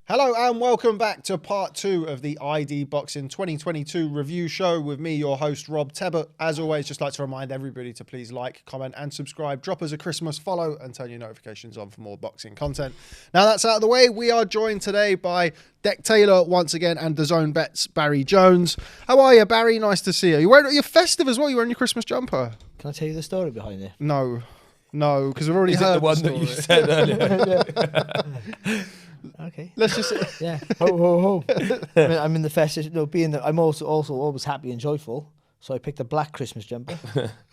Hello and welcome back to part 2 of the ID Boxing 2022 review show with me, your host, Rob Tebbutt. As always, just like to remind everybody to please like, comment and subscribe. Drop us a Christmas follow and turn your notifications on for more boxing content. Now that's out of the way, we are joined today by Deck Taylor once again and DAZN Bet's Barry Jones. How are you, Barry? Nice to see you. You're festive as well. You're wearing your Christmas jumper. Can I tell you the story behind it? No, because we've already heard the one story. that you said earlier. Okay. Let's just Yeah. Ho ho ho. I'm in the festive. No, I'm also always happy and joyful. So I picked a black Christmas jumper.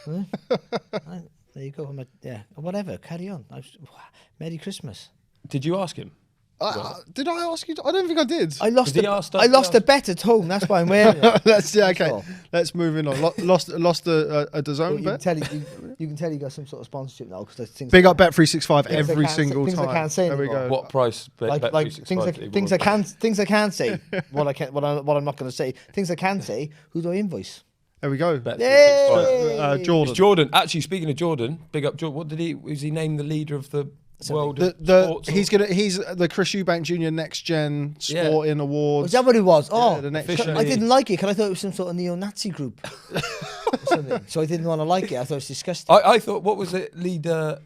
There you go. Whatever. Carry on. Merry Christmas. Did you ask him? Did I ask you? I don't think I did. I lost a bet at home. That's why I'm wearing it. Let's move in on. Lost a DAZN bet. You can tell you got some sort of sponsorship now because Big up Bet365 every single time. Things I can't say there we go. What price? Like things I can't say. What I'm not going to say. Things I can say. Who do I invoice? There we go. Jordan. It's Jordan. Actually, speaking of Jordan, big up Jordan. What did he? Was he named the leader of the world? He's the Chris Eubank Jr. Next Gen Sporting Awards. Was that what it was? Oh, the next I didn't like it because I thought it was some sort of neo-Nazi group. So I didn't want to like it. I thought it was disgusting. I thought, what was it? Leader,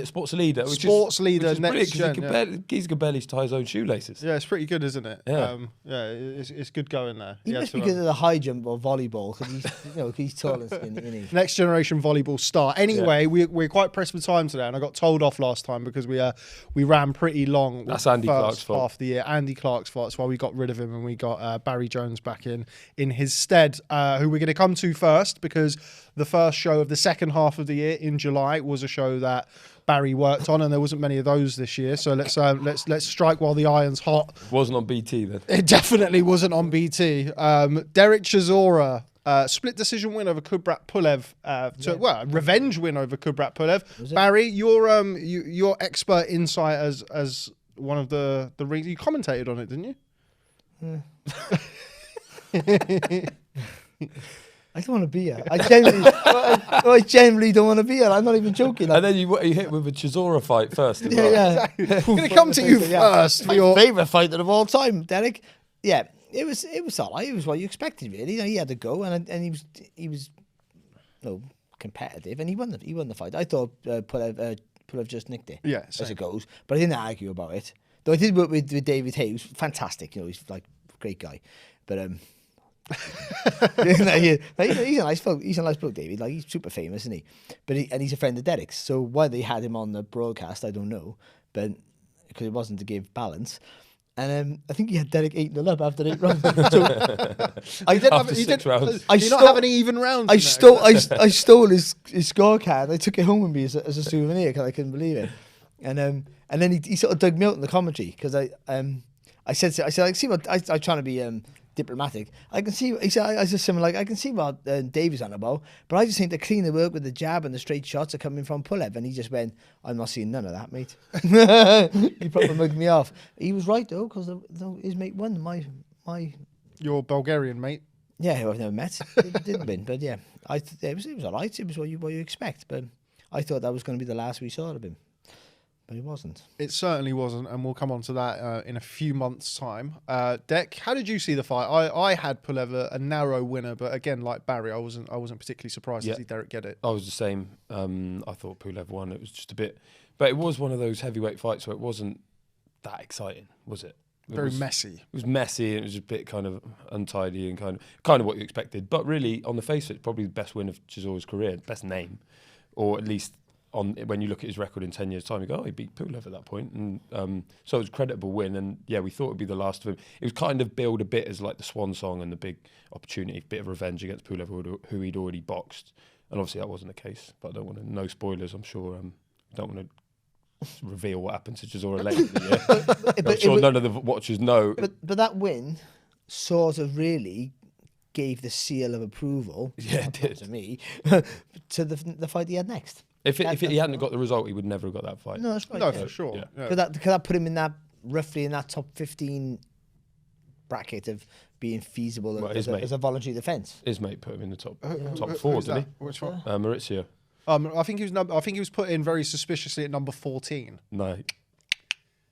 sports leader. Sports leader next gen. He's could barely tie his own shoelaces. Yeah, it's pretty good, isn't it? Yeah, it's good going there. He must be good at the high jump or volleyball because he's tall and skinny, isn't he? Next generation volleyball star. Anyway, we're quite pressed for time today, and I got told off last time because we ran pretty long. That's Andy Clark's fault. Half the year, Andy Clark's fault. That's why we got rid of him, and we got Barry Jones back in his stead, who we're going to come to first because the first show of the second half of the year in July was a show that Barry worked on, and there wasn't many of those this year. So let's strike while the iron's hot. Wasn't on BT then. It definitely wasn't on BT. Derek Chisora. Split decision win over Pulev. Revenge win over Pulev. Barry, your expert insight as one of the rings. You commentated on it, didn't you? I don't want to be here. I genuinely don't want to be here. I'm not even joking. And then you hit with a Chisora fight first. Yeah. I'm going to come to you first. My favourite fighter of all time, Derek. Yeah. It was all right. It was what you expected, really. He had to go, and he was competitive, and he won the fight. I thought Pulev just nicked it. Yeah, as it goes, but I didn't argue about it. Though I did work with David Hay, who's fantastic. He's like a great guy, but he's a nice bloke. He's a nice bloke, David. Like he's super famous, isn't he? But he's a friend of Derek's. So why they had him on the broadcast, I don't know, but because it wasn't to give balance. And I think he had Derek 8-0 up after 8 rounds. After 6 rounds. Did not have any even rounds. I stole his scorecard. I took it home with me as a souvenir because I couldn't believe it. And then he sort of dug me out in the commentary because I said see what I'm trying to be diplomatic. I can see. He said I just like I can see what Davies on about, but I just think the cleaner work with the jab and the straight shots are coming from Pulev, and he just went, "I'm not seeing none of that, mate." He probably mugged me off. He was right though, because his mate won. Your Bulgarian mate. Yeah, who I've never met. Didn't win, but yeah, it was all right. It was what you expect, but I thought that was going to be the last we saw of him. But it wasn't. It certainly wasn't, and we'll come on to that in a few months' time. Deck, how did you see the fight? I had Pulev a narrow winner, but again, like Barry, I wasn't particularly surprised to see Derek get it. I was the same. I thought Pulev won. It was just a bit, but it was one of those heavyweight fights where it wasn't that exciting, was it? Very messy. It was messy, and it was a bit kind of untidy and kind of what you expected. But really, on the face of it, it's probably the best win of Chisora's career, best name, or at least. When you look at his record in 10 years' time, you go, he beat Pulev at that point. And so it was a creditable win. And yeah, we thought it would be the last of him. It was kind of billed a bit as like the swan song and the big opportunity, bit of revenge against Pulev, who he'd already boxed. And obviously that wasn't the case. But I don't want to, no spoilers, I'm sure. Don't want to reveal what happened to Chisora later in the year. I'm sure none of the watchers know. But that win sort of really gave the seal of approval, to me, to the fight he had next. If he hadn't got the result, he would never have got that fight. No, that's right. No, for sure. Yeah. Could that put him in that roughly in that top 15 bracket of being feasible as a voluntary defence? His mate put him in the top 4, didn't he? Which one? Maurizio. I think he was put in very suspiciously at number 14. No.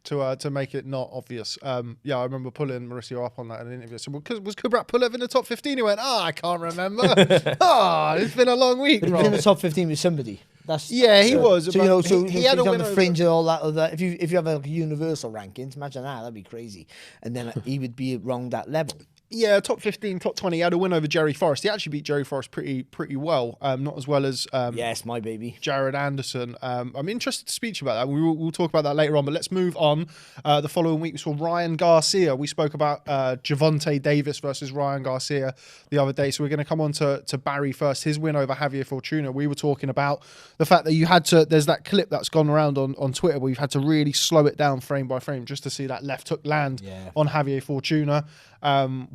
to make it not obvious. Yeah, I remember pulling Mauricio up on that in an interview. So was Kubrat-Pulev in the top 15? He went, I can't remember. It's been a long week. But he was in the top 15 with somebody. He was. So he had he's a on the win fringe and all that. Other, if you have a universal rankings, imagine that'd be crazy. And then he would be wrong that level. Yeah, top 15, top 20. He had a win over Jerry Forrest. He actually beat Jerry Forrest pretty well. Not as well as yes, my baby, Jared Anderson. I'm interested to speak to you about that. We'll talk about that later on. But let's move on. The following week we saw Ryan Garcia. We spoke about Gervonta Davis versus Ryan Garcia the other day. So we're going to come on to Barry first. His win over Javier Fortuna. We were talking about the fact that you had to. There's that clip that's gone around on Twitter where you've had to really slow it down frame by frame just to see that left hook land on Javier Fortuna.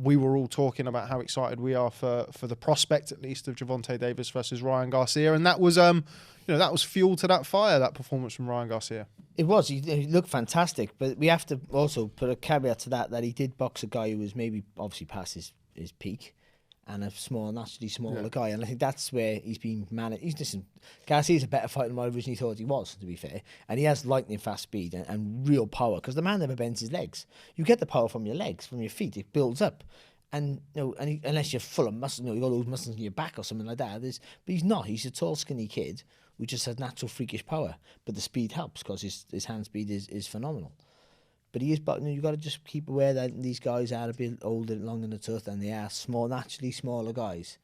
We were all talking about how excited we are for the prospect, at least, of Gervonta Davis versus Ryan Garcia, and that was that was fuel to that fire, that performance from Ryan Garcia. It was. He looked fantastic, but we have to also put a caveat to that he did box a guy who was maybe obviously past his peak, and a naturally smaller guy, and I think that's where he's been managed. Garcia's a better fighter than I originally thought he was, to be fair, and he has lightning fast speed and real power, because the man never bends his legs. You get the power from your legs, from your feet. It builds up, and unless you're full of muscle, you got those muscles in your back or something like that. But he's not. He's a tall, skinny kid who just has natural freakish power, but the speed helps because his hand speed is phenomenal. But he is, but you've got to just keep aware that these guys are a bit older, long in the tooth, and they are naturally smaller guys.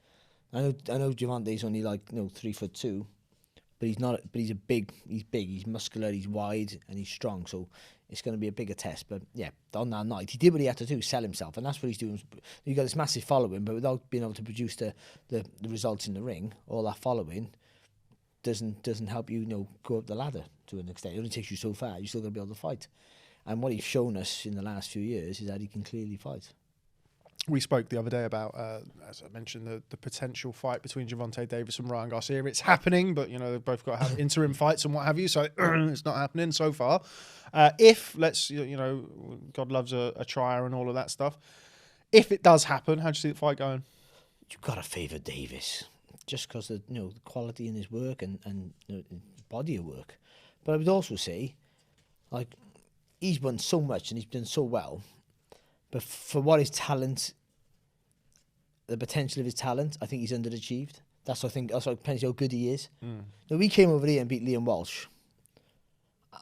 I know Gervonta's only 3'2", but he's not. But he's big, he's muscular, he's wide, and he's strong. So it's going to be a bigger test. But yeah, on that night, he did what he had to do, sell himself, and that's what he's doing. You got this massive following, but without being able to produce the results in the ring, all that following doesn't help you, go up the ladder to an extent. It only takes you so far. You're still going to be able to fight. And what he's shown us in the last few years is that he can clearly fight. We spoke the other day about, as I mentioned, the potential fight between Gervonta Davis and Ryan Garcia. It's happening, but they've both got to have interim fights and what have you. So it's not happening so far. If God loves a trier and all of that stuff. If it does happen, how do you see the fight going? You've got to favour Davis, just because of the quality in his work and his body of work. But I would also say, he's won so much and he's done so well, but for what his talent, the potential of his talent, I think he's underachieved. That's what depends how good he is. Now, we came over here and beat Liam Walsh.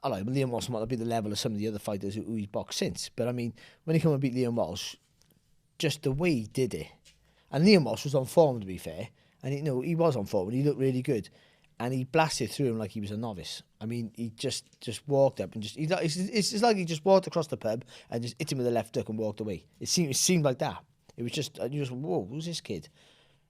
Liam Walsh might not be the level of some of the other fighters who he's boxed since, but I mean, when he came and beat Liam Walsh, just the way he did it, and Liam Walsh was on form, to be fair, and he was on form and he looked really good. And he blasted through him like he was a novice. I mean, he just walked up and it's like he just walked across the pub and just hit him with a left hook and walked away. It seemed like that. It was just, whoa, who's this kid?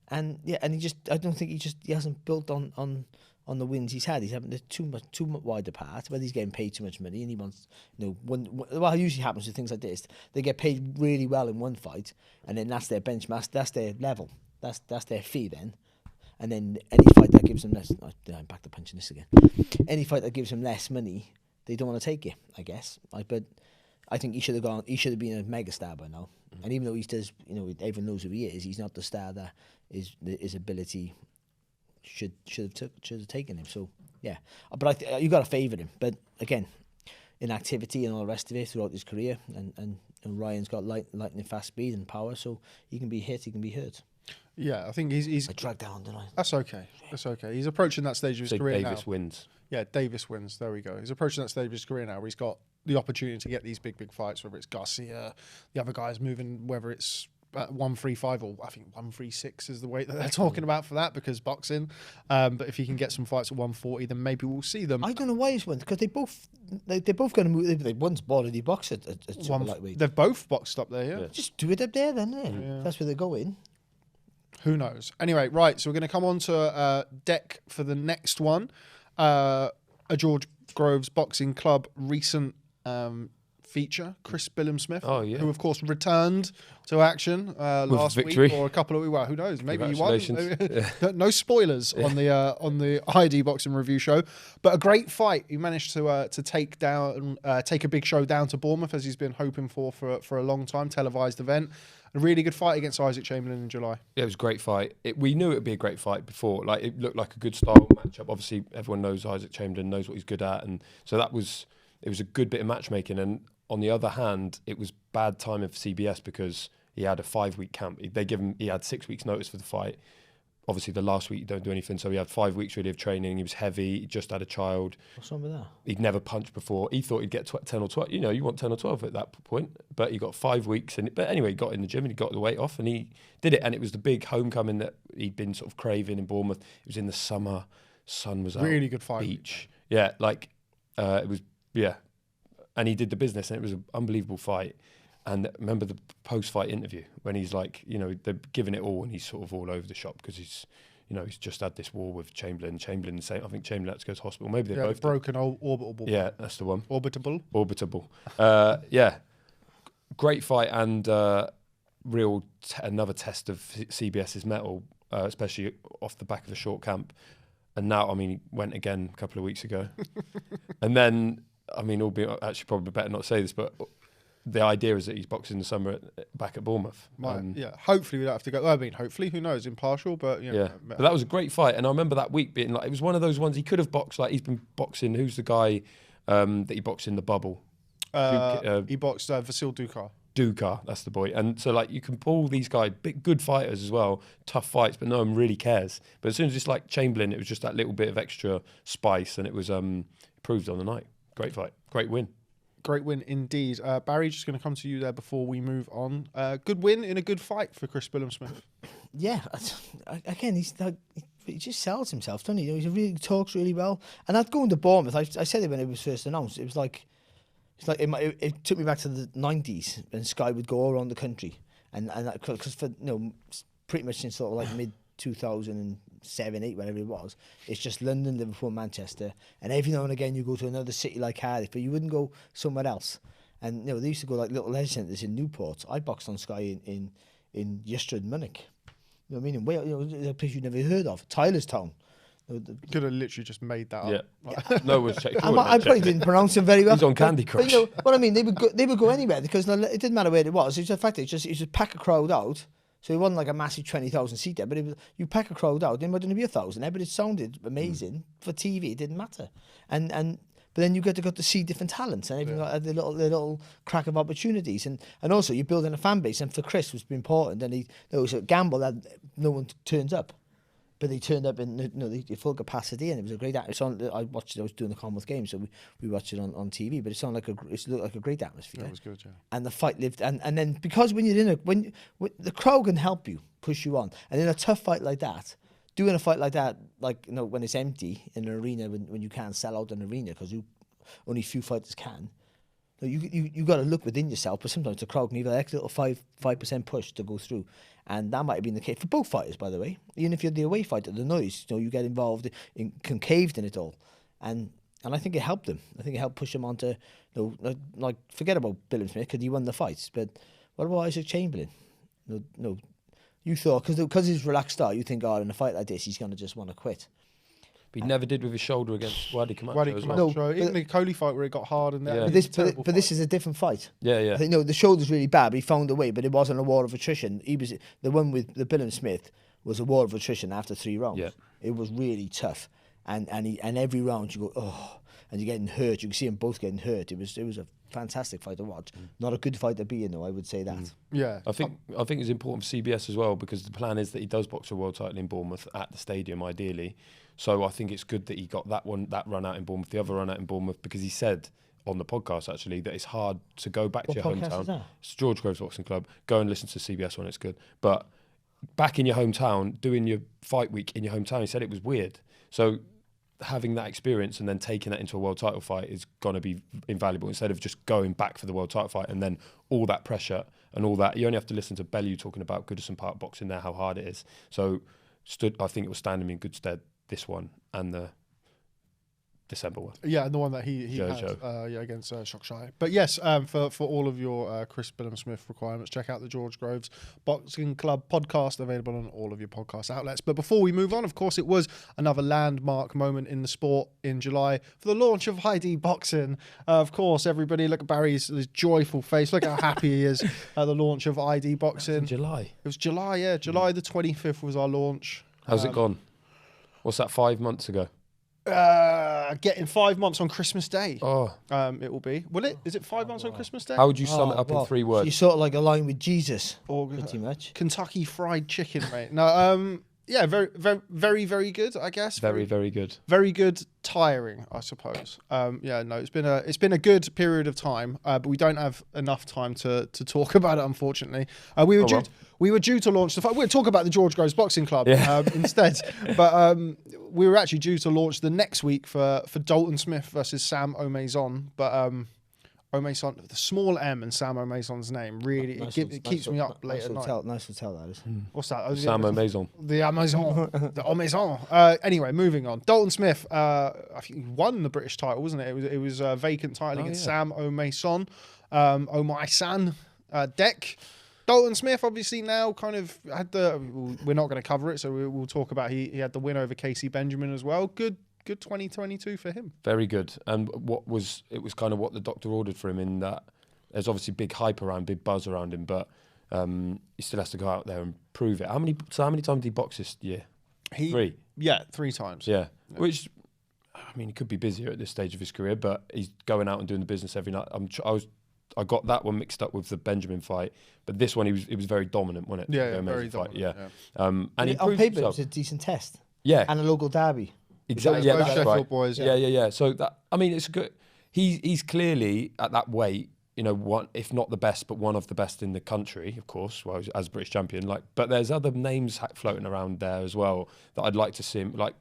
And yeah, and I don't think he hasn't built on the wins he's had. He's having too much wide apart, whether he's getting paid too much money and he wants, what usually happens with things like this, they get paid really well in one fight and then that's their benchmark, that's their level, that's their fee then. And then any fight that gives them less, I'm back to punching this again. Any fight that gives him less money, they don't want to take it, I guess. But I think he should have been a mega star by now. And even though he does, everyone knows who he is, he's not the star that his ability should have taken him. So yeah, but you got to favour him. But again, inactivity and all the rest of it throughout his career, and Ryan's got lightning fast speed and power, so he can be hit, he can be hurt. Yeah, I think he's. I dragged down, didn't I? That's okay. He's approaching that stage of his career now. Davis wins. Yeah, Davis wins. There we go. He's approaching that stage of his career now where he's got the opportunity to get these big fights, whether it's Garcia, the other guys moving, whether it's 135 or I think 136 is the weight that they're talking about for that because boxing. But if he can get some fights at 140, then maybe we'll see them. I don't know why he's won because they're both going to move. They once already boxed at super lightweight. They've both boxed up there. Yeah. Just do it up there then. Yeah. That's where they're going. Who knows? Anyway, right, so we're going to come on to deck for the next one. A George Groves Boxing Club recent feature, Chris Billam-Smith, who of course returned to action last week or a couple of weeks. Well, who knows? Maybe he won. No spoilers on the ID Boxing Review show, but a great fight. He managed to take a big show down to Bournemouth as he's been hoping for a long time. Televised event. A really good fight against Usyk-Chamberlain in July. Yeah, it was a great fight. We knew it would be a great fight before. It looked like a good style matchup. Obviously, everyone knows Usyk-Chamberlain, knows what he's good at, and so that was it was a good bit of matchmaking. And on the other hand, it was bad timing for CBS because he had a 5-week camp. He had 6 weeks notice for the fight. Obviously, the last week you don't do anything, so he had 5 weeks really of training. He was heavy. He just had a child. What's wrong with that? He'd never punched before. He thought he'd get 10 or 12. You know, you want 10 or 12 at that point. But he got 5 weeks. But anyway, he got in the gym and he got the weight off and he did it. And it was the big homecoming that he'd been sort of craving in Bournemouth. It was in the summer. Sun was out. Really good fight. Beach. Yeah, it was, yeah. And he did the business and it was an unbelievable fight. And remember the post-fight interview when he's like, you know, they're giving it all and he's sort of all over the shop because he's just had this war with Chamberlain. I think Chamberlain had to go to hospital. Maybe they both broken orbital ball. Yeah, that's the one. Orbitable. Yeah, great fight and another test of CBS's mettle, especially off the back of a short camp. And now, I mean, he went again a couple of weeks ago. And then, I mean, actually probably better not say this, but the idea is that he's boxing the summer back at Bournemouth. Yeah, hopefully we don't have to go. I mean, hopefully, who knows? Impartial, but you know. Yeah, but that was a great fight, and I remember that week being like, it was one of those ones he could have boxed. Like he's been boxing. Who's the guy that he boxed in the bubble? He boxed Vasil Dukar. Dukar, that's the boy. And so like you can pull these guys, big good fighters as well, tough fights, but no one really cares. But as soon as it's like Chamberlain, it was just that little bit of extra spice, and it was proved on the night. Great fight, great win. Great win indeed. Barry, just going to come to you there before we move on. Good win in a good fight for Chris Billam-Smith. Yeah, again, he just sells himself, doesn't he? You know, he talks really well. And I'd go into Bournemouth. I said it when it was first announced. It was like, it took me back to the 90s when Sky would go all around the country, and because for pretty much since sort of like mid 2007, 8, whatever it was, it's just London, Liverpool, Manchester, and every now and again you go to another city like Cardiff, but you wouldn't go somewhere else. And they used to go like little leisure centres in Newport. I boxed on Sky in Ystrad, Munich. You know what I mean? In Wales, a place you'd never heard of, Tylerstown. Could have literally just made that up. Yeah. No one's checked. I probably didn't pronounce him very well. He's on Candy Crush. But you know what I mean? They would go anywhere because it didn't matter where it was. It's the fact that it just pack a crowd out. So it wasn't like a massive 20,000 seater, but you pack a crowd out, then wouldn't be 1,000 there, but it sounded amazing for TV. It didn't matter, but then you get to go to see different talents and everything like the little crack of opportunities, and also you're building a fan base. And for Chris, was important, and there was a gamble that no one turns up. But they turned up in the full capacity, and it was a great atmosphere. I was doing the Commonwealth Games, so we watched it on TV. But it looked like a great atmosphere. It was good, yeah. And the fight lived, and then because when you're when the crowd can help you, push you on, and in a tough fight like that, doing a fight like that, like when it's empty in an arena, when you can't sell out an arena because only few fighters can. You got to look within yourself, but sometimes the crowd can give an extra little 5% push to go through, and that might have been the case for both fighters, by the way. Even if you're the away fighter, the noise, you get involved, concaved in it all, and I think it helped them. I think it helped push them on to, like forget about Billam-Smith because he won the fights, but what about Usyk-Chamberlain? No, you thought because he's relaxed start, you think, in a fight like this, he's going to just want to quit. But he never did with his shoulder against Wadi Camacho as well. No, even the Coley fight where it got hard and that. Yeah. But this is a different fight. Yeah. I think the shoulder's really bad, but he found a way. But it wasn't a war of attrition. The one with the Billam-Smith was a war of attrition after 3 rounds. Yeah. It was really tough, and every round you go and you're getting hurt. You can see them both getting hurt. It was a fantastic fight to watch. Not a good fight to be in, though. I would say that. Yeah, I think it's important for CBS as well because the plan is that he does box a world title in Bournemouth at the stadium, ideally. So I think it's good that he got that run out in Bournemouth, the other run out in Bournemouth, because he said on the podcast actually that it's hard to go back to your hometown. It's George Groves Boxing Club. Go and listen to CBS one; it's good. But back in your hometown, doing your fight week in your hometown, he said it was weird. So having that experience and then taking that into a world title fight is going to be invaluable instead of just going back for the world title fight and then all that pressure and all that. You only have to listen to Bellew talking about Goodison Park boxing there, how hard it is. So I think it will stand him in good stead, this one and the December one. Yeah, and the one that he had against Shockshire. But yes, for all of your Chris Billam-Smith requirements, check out the George Groves Boxing Club podcast, available on all of your podcast outlets. But before we move on, of course, it was another landmark moment in the sport in July for the launch of ID Boxing. Of course, everybody, look at Barry's joyful face. Look how happy he is at the launch of ID Boxing. In July. It was July, yeah. July the 25th was our launch. How's it gone? What's that, 5 months ago? Getting 5 months on Christmas Day. Oh, It will be. Will it? Is it 5 months on Christmas Day? how would you sum it up in 3 So words? you're sort of like aligned with Jesus, Or pretty much. Kentucky Fried Chicken, mate. No, yeah, very, very, very, very good, I guess. Very, very good. Very good. Tiring, I suppose. Yeah, no, it's been a good period of time, but we don't have enough time to talk about it, unfortunately. We were due to launch the fight. We'll talk about the George Groves Boxing Club instead, but we were actually due to launch the next week for Dalton Smith versus Sam O'Maison, but O'Maison, the small M in Sam O'Maison's name, really it keeps me up late at night. Nice hotel, that is. What's that? Sam O'Maison. The Amazon. The Amazon. Anyway, moving on. Dalton Smith, I think he won the British title, wasn't it? It was a vacant title against Sam O'Maison. O'Maison deck. Dalton Smith obviously now kind of had we're not going to cover it, so we'll talk about he had the win over Casey Benjamin as well. Good 2022 for him. Very good. And it was kind of what the doctor ordered for him, in that there's obviously big hype around, big buzz around him, but he still has to go out there and prove it. How many times did he box this year? 3. Yeah, 3 times. Yeah. Which, I mean, he could be busier at this stage of his career, but he's going out and doing the business every night. I got that one mixed up with the Benjamin fight, but this one he was very dominant, wasn't it? Yeah, very dominant. Yeah. And he On proved paper, it himself. was a decent test. Yeah. And a local derby. Exactly. Both Yeah, that's Sheffield right. boys. Yeah. So that, I mean, it's good. He's clearly at that weight, you know, one, if not the best, but one of the best in the country, of course. Well, as British champion, but there's other names floating around there as well that I'd like to see him, like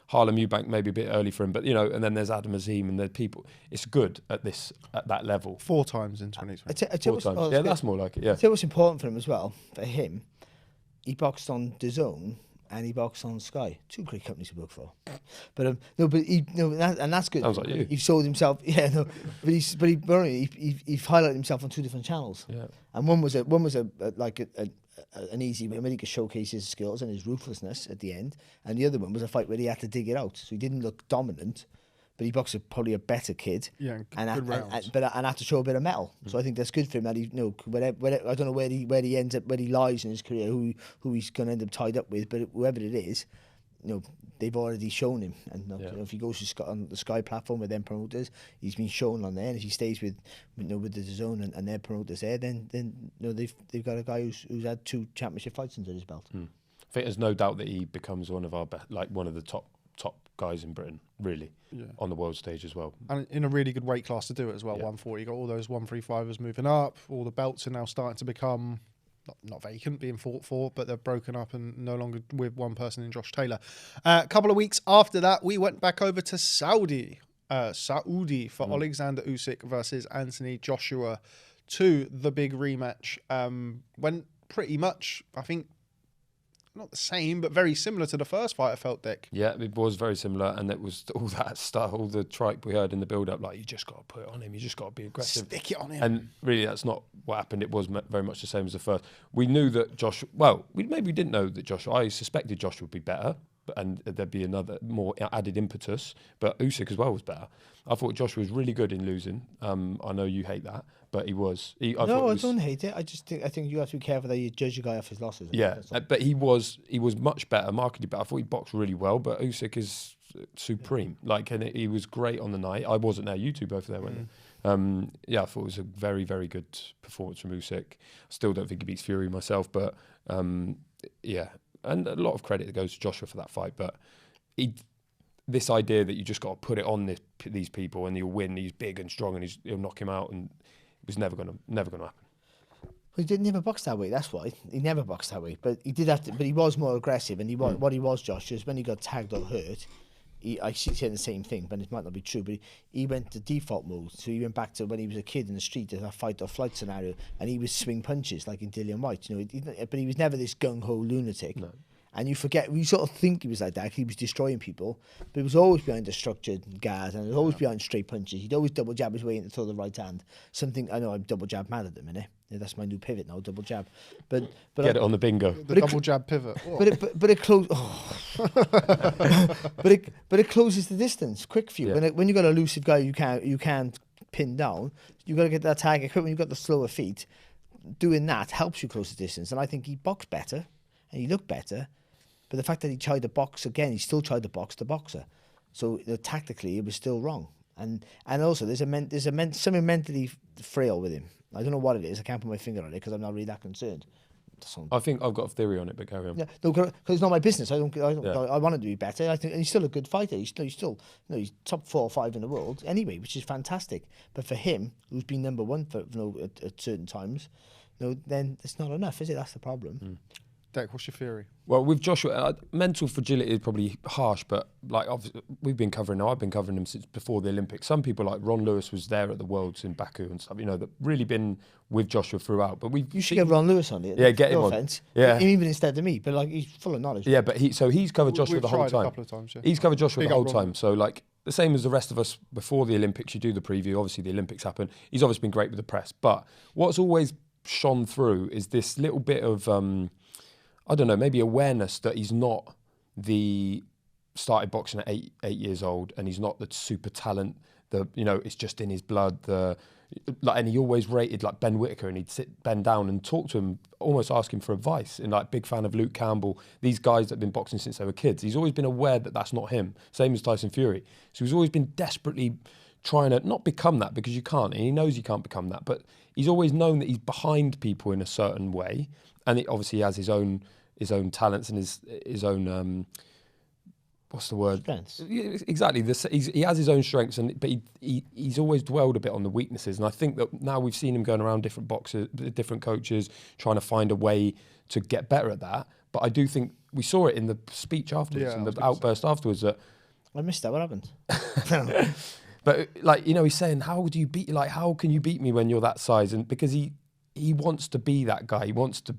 Harlem Eubank, maybe a bit early for him, but you know, and then there's Adam Azim and the people. It's good at that level. 4 times in 2020. 4 times. Yeah, that's more like it. Yeah. I tell you what's important for him as well. For him, he boxed on DAZN and he boxed on Sky. 2 great companies to work for. But and that's good. Sounds like you. He sold himself. Yeah, no, but he highlighted himself on 2 different channels. Yeah. And one was an easy win where he could showcase his skills and his ruthlessness at the end, and the other one was a fight where he had to dig it out. So he didn't look dominant, but he boxed probably a better kid. Yeah, and good rounds. And had to show a bit of mettle. So I think that's good for him. That he, I don't know where he ends up, where he lies in his career, who he's going to end up tied up with, but whoever it is, they've already shown him. And if he goes to on the Sky platform with them promoters, he's been shown on there. And if he stays with the DAZN and their promoters there, then they've got a guy who's had 2 championship fights under his belt. I think there's no doubt that he becomes one of our best, like one of the top guys in Britain, really, on the world stage as well. And in a really good weight class to do it as well. 140. You got all those 135ers moving up. All the belts are now starting to become not vacant, being fought for, but they're broken up and no longer with one person in Josh Taylor. A couple of weeks after that, we went back over to Saudi for Alexander Usyk versus Anthony Joshua to the big rematch. Went pretty much, I think, not the same, but very similar to the first fight, I felt, Dick. Yeah, it was very similar, and it was all that stuff, all the tripe we heard in the build-up, like, you just got to put it on him, you just got to be aggressive. Stick it on him. And really, that's not what happened. It was very much the same as the first. We knew that Joshua, well, we didn't know that Joshua, I suspected Joshua would be better, and there'd be another more added impetus, but Usyk as well was better. I thought Joshua was really good in losing. I know you hate that, but he was. I don't hate it. I think you have to be careful that you judge a guy off his losses. Yeah, but he was much better, markedly better. I thought he boxed really well, but Usyk is supreme. And he was great on the night. I wasn't there. You two both there, weren't you? I thought it was a very, very good performance from Usyk. I still don't think he beats Fury myself, but yeah. And a lot of credit goes to Joshua for that fight, but this idea that you just got to put it on these people and he'll win, he's big and strong and he'll knock him out, and it was never gonna happen. Well, he didn't never box that way. That's why he never boxed that way. But he did have to. But he was more aggressive, and what he was, Josh, is when he got tagged or hurt. I said the same thing, but it might not be true. But he went to default mode, so he went back to when he was a kid in the street, a fight or flight scenario, and he would swing punches like in Dillian White. But he was never this gung ho lunatic. No. And you forget, we sort of think he was like that. He was destroying people, but he was always behind a structured guard, and he was always behind straight punches. He'd always double jab his way in to throw the right hand. I know I'm double jab mad at the minute. Yeah, that's my new pivot now, double jab. But get it on the bingo. The double jab pivot. But it closes. But it closes the distance quick for you. Yeah. When you got an elusive guy you can't pin down, you got to get that target quick. When you got the slower feet, doing that helps you close the distance. And I think he boxed better and he looked better. But the fact that he tried to box again, he still tried to box the boxer. So tactically, it was still wrong. And also, there's something mentally frail with him. I don't know what it is. I can't put my finger on it because I'm not really that concerned. I think I've got a theory on it, but carry on. Yeah, no, because it's not my business. I want him to be better. I think he's still a good fighter. He's he's top 4 or 5 in the world anyway, which is fantastic. But for him, who's been number 1 for at certain times, then it's not enough, is it? That's the problem. Dec, what's your theory? Well, with Joshua, mental fragility is probably harsh, but like I've been covering him since before the Olympics. Some people like Ron Lewis was there at the Worlds in Baku and stuff, that really been with Joshua throughout. But you should get Ron Lewis on it. Yeah, get him on. Offense. Yeah, even instead of me, but like he's full of knowledge. Yeah, but he's covered Joshua the whole time. A couple of times, yeah. He's covered Joshua the whole Ron. time. So like the same as the rest of us before the Olympics, you do the preview. Obviously, the Olympics happen. He's obviously been great with the press, but what's always shone through is this little bit of I don't know, maybe awareness that he's not started boxing at eight years old, and he's not the super talent. It's just in his blood. And he always rated like Ben Whittaker, and he'd sit Ben down and talk to him, almost ask him for advice. And like big fan of Luke Campbell, these guys that have been boxing since they were kids. He's always been aware that that's not him. Same as Tyson Fury. So he's always been desperately trying to not become that, because you can't, and he knows he can't become that. But he's always known that he's behind people in a certain way, and obviously he has his own talents and his own what's the word? Strengths. Exactly. He has his own strengths, but he's always dwelled a bit on the weaknesses. And I think that now we've seen him going around different boxers, different coaches, trying to find a way to get better at that. But I do think we saw it in the speech afterwards, and the outburst afterwards. That I missed that. What happened? But he's saying, how can you beat me when you're that size? And because he wants to be that guy, he wants to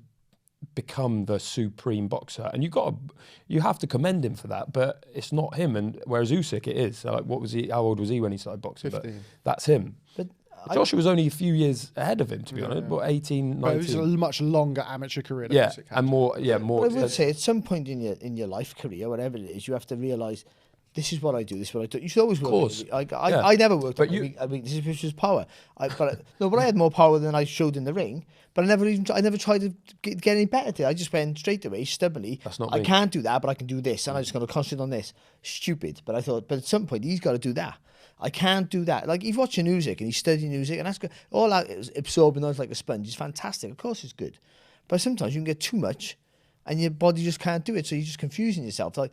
become the supreme boxer, and you have to commend him for that. But it's not him. And whereas Usyk, it is. So like, what was he? How old was he when he started boxing? 15. But that's him. But Joshua was only a few years ahead of him, to be honest. But 18, 19. But it was a much longer amateur career. Than Usyk had. And more. Yeah, more. But I would say at some point in your life career, whatever it is, you have to realise, this is what I do. This is what I do. You should always work. Of course. I never worked. But this was power. But I had more power than I showed in the ring. But I never tried to get any better. I just went straight away, stubbornly. That's not I me. can't do that, but I can do this, and I just got to concentrate on this. Stupid. But I thought, but at some point he's got to do that. I can't do that. Like, he's watching Usyk and he's studying Usyk, and that's good. All that is absorbing knowledge like a sponge is fantastic. Of course, it's good. But sometimes you can get too much, and your body just can't do it. So you're just confusing yourself. Like,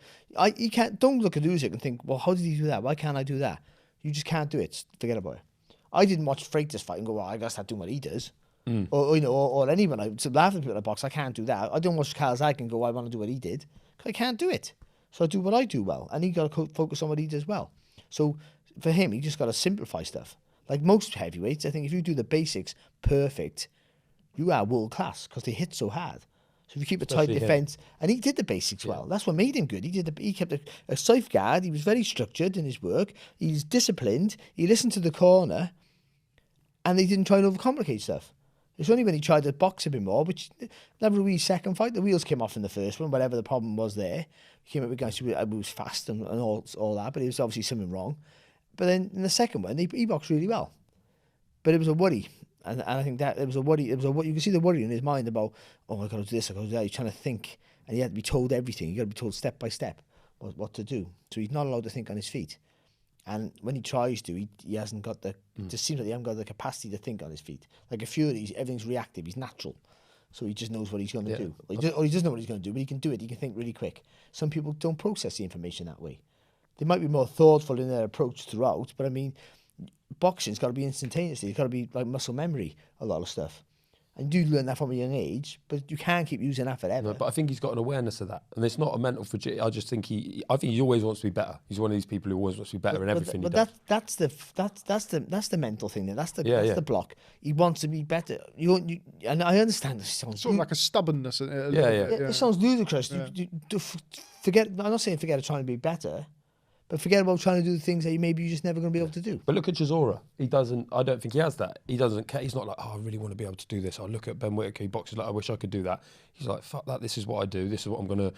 you can't. Don't look at Usyk and think, well, how did he do that? Why can't I do that? You just can't do it. Forget about it. I didn't watch Freitas fight and go, well, I guess I do what he does. Or anyone. I laugh at people in the box. I can't do that. I don't watch Calzaghe and go, I want to do what he did. I can't do it. So I do what I do well, and he got to focus on what he does well. So for him, he just got to simplify stuff. Like most heavyweights, I think if you do the basics perfect, you are world class because they hit so hard. So if you keep a tight defence, and he did the basics well, that's what made him good. He kept a safe guard. He was very structured in his work. He's disciplined. He listened to the corner, and he didn't try to overcomplicate stuff. It's only when he tried to box a bit more, which never really second fight. The wheels came off in the first one, whatever the problem was there. He came up with guys who was fast and all that, but it was obviously something wrong. But then in the second one, he boxed really well. But it was a worry. And I think that it was a worry. You can see the worry in his mind about, oh, I got to do this, I got to do that. He's trying to think, and he had to be told everything. He got to be told step by step what to do. So he's not allowed to think on his feet. And when he tries to, he hasn't got the. It just seems like he hasn't got the capacity to think on his feet. Like a Fury, everything's reactive. He's natural, so he just knows what he's going to do. Or he doesn't know what he's going to do, but he can do it. He can think really quick. Some people don't process the information that way. They might be more thoughtful in their approach throughout, but I mean, boxing's got to be instantaneously. It's got to be like muscle memory. A lot of stuff. And you learn that from a young age, but you can't keep using that forever. No, but I think he's got an awareness of that, and it's not a mental fragility. I just think he always wants to be better. He's one of these people who always wants to be better in everything he does. That's the mental thing. Then that's the block. He wants to be better. And I understand this sounds sort of like a stubbornness. It sounds ludicrous. Forget. I'm not saying forget trying to be better. But forget about trying to do the things that maybe you're just never going to be able to do. But look at Chisora. He doesn't. I don't think he has that. He doesn't care. He's not like, oh, I really want to be able to do this. I look at Ben Whittaker. He boxes like, I wish I could do that. He's like, fuck that. This is what I do. This is what I'm going to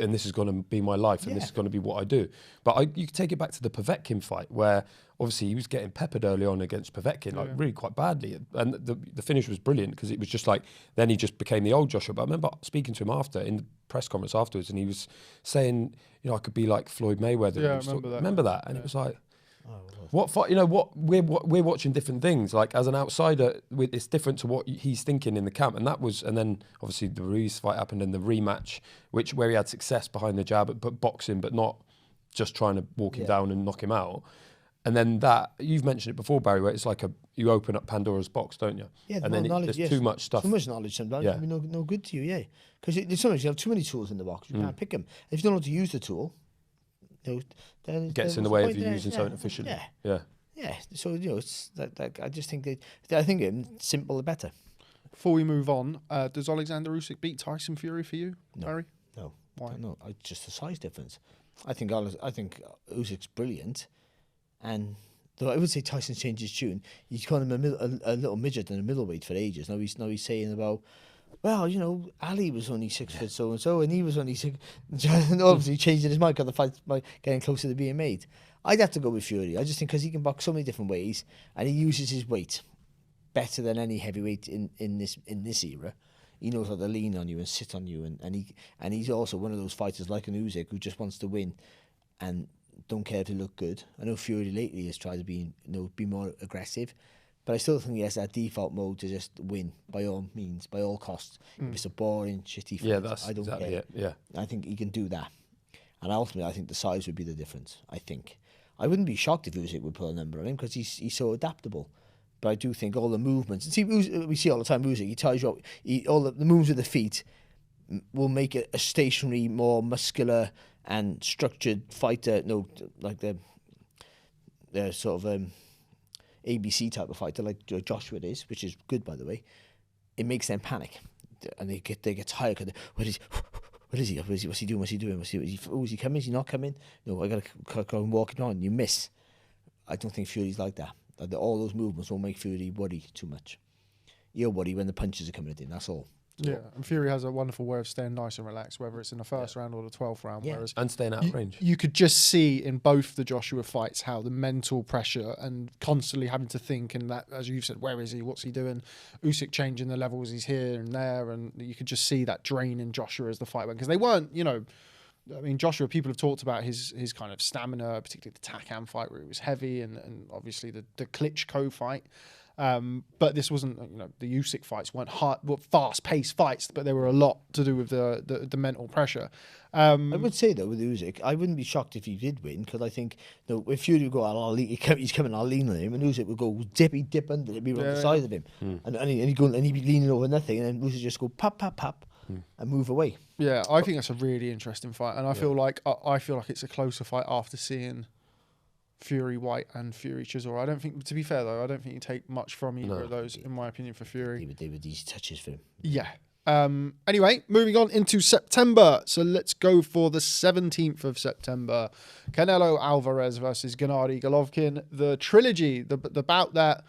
and this is going to be my life, and this is going to be what I do. But you can take it back to the Povetkin fight, where obviously he was getting peppered early on against Povetkin, like really quite badly. And the finish was brilliant because it was just like, then he just became the old Joshua. But I remember speaking to him after, in the press conference afterwards, and he was saying, you know, I could be like Floyd Mayweather. Yeah, I remember that. Remember that? And it was like, what fight? You know what? We're watching different things. Like as an outsider, it's different to what he's thinking in the camp. And that was, and then obviously the Ruiz fight happened and the rematch, where he had success behind the jab, but boxing, but not just trying to walk him down and knock him out. And then that, you've mentioned it before, Barry, where it's like you open up Pandora's box, don't you? Yeah, and then there's too much stuff. Too much knowledge sometimes. Yeah. I mean, no good to you, because sometimes you have too many tools in the box. You can't pick them. If you don't know how to use the tool, then it gets in the way of you using something efficiently. Yeah. So it's that I just think I think simple the better. Before we move on, does Alexander Usyk beat Tyson Fury for you, Barry? No. Why? No, just a size difference. I think Usyk's brilliant, and though I would say Tyson's changed his tune. He's called him a little midget and a middleweight for ages. Now he's saying about, well, you know, Ali was only 6 foot so and so, and he was only 6. And obviously changing his mind because the fight by getting closer to being made. I'd have to go with Fury. I just think because he can box so many different ways, and he uses his weight better than any heavyweight in this era. He knows how to lean on you and sit on you, and he's also one of those fighters like an Usyk who just wants to win and don't care if he look good. I know Fury lately has tried to be more aggressive, but I still think he has that default mode to just win by all means, by all costs. If it's a boring, shitty fight, that's I don't exactly care. it. Yeah, I think he can do that, and ultimately, I think the size would be the difference. I wouldn't be shocked if Usyk would put a number on him because he's so adaptable. But I do think all the movements, and we see all the time Usyk, he ties you up, all the moves with the feet will make it a stationary, more muscular and structured fighter, like the sort of ABC type of fighter like Joshua is, which is good, by the way. It makes them panic, and they get tired. What is he? What's he doing? Is he coming? Is he not coming? No, I got to go and walk on. You miss. I don't think Fury's like that. All those movements will make Fury worry too much. You'll worry when the punches are coming in, that's all. Yeah, and Fury has a wonderful way of staying nice and relaxed, whether it's in the first round or the 12th round. Yeah. Whereas and staying out of range. You could just see in both the Joshua fights how the mental pressure and constantly having to think, and that, as you've said, where is he? What's he doing? Usyk changing the levels, he's here and there, and you could just see that drain in Joshua as the fight went, because they weren't, I mean, Joshua, people have talked about his kind of stamina, particularly the Takam fight where he was heavy, and obviously the Klitschko fight. But this wasn't, the Usyk fights weren't fast-paced fights, but they were a lot to do with the mental pressure. I would say, though, with Usyk, I wouldn't be shocked if he did win, because I think, if Fury would go, he's coming, I'll lean on him, and Usyk would go dip under it, be on the side of him. And he'd be leaning over nothing, and then Usyk just go pop, pop, pop, and move away. Yeah, I think that's a really interesting fight, and I feel like it's a closer fight after seeing Fury White and Fury Chisora. I don't think, to be fair though, I don't think you take much from either of those, in my opinion, for Fury. They were these touches for him. Yeah. Anyway, moving on into September. So let's go for the 17th of September. Canelo Alvarez versus Gennady Golovkin. The trilogy, the bout that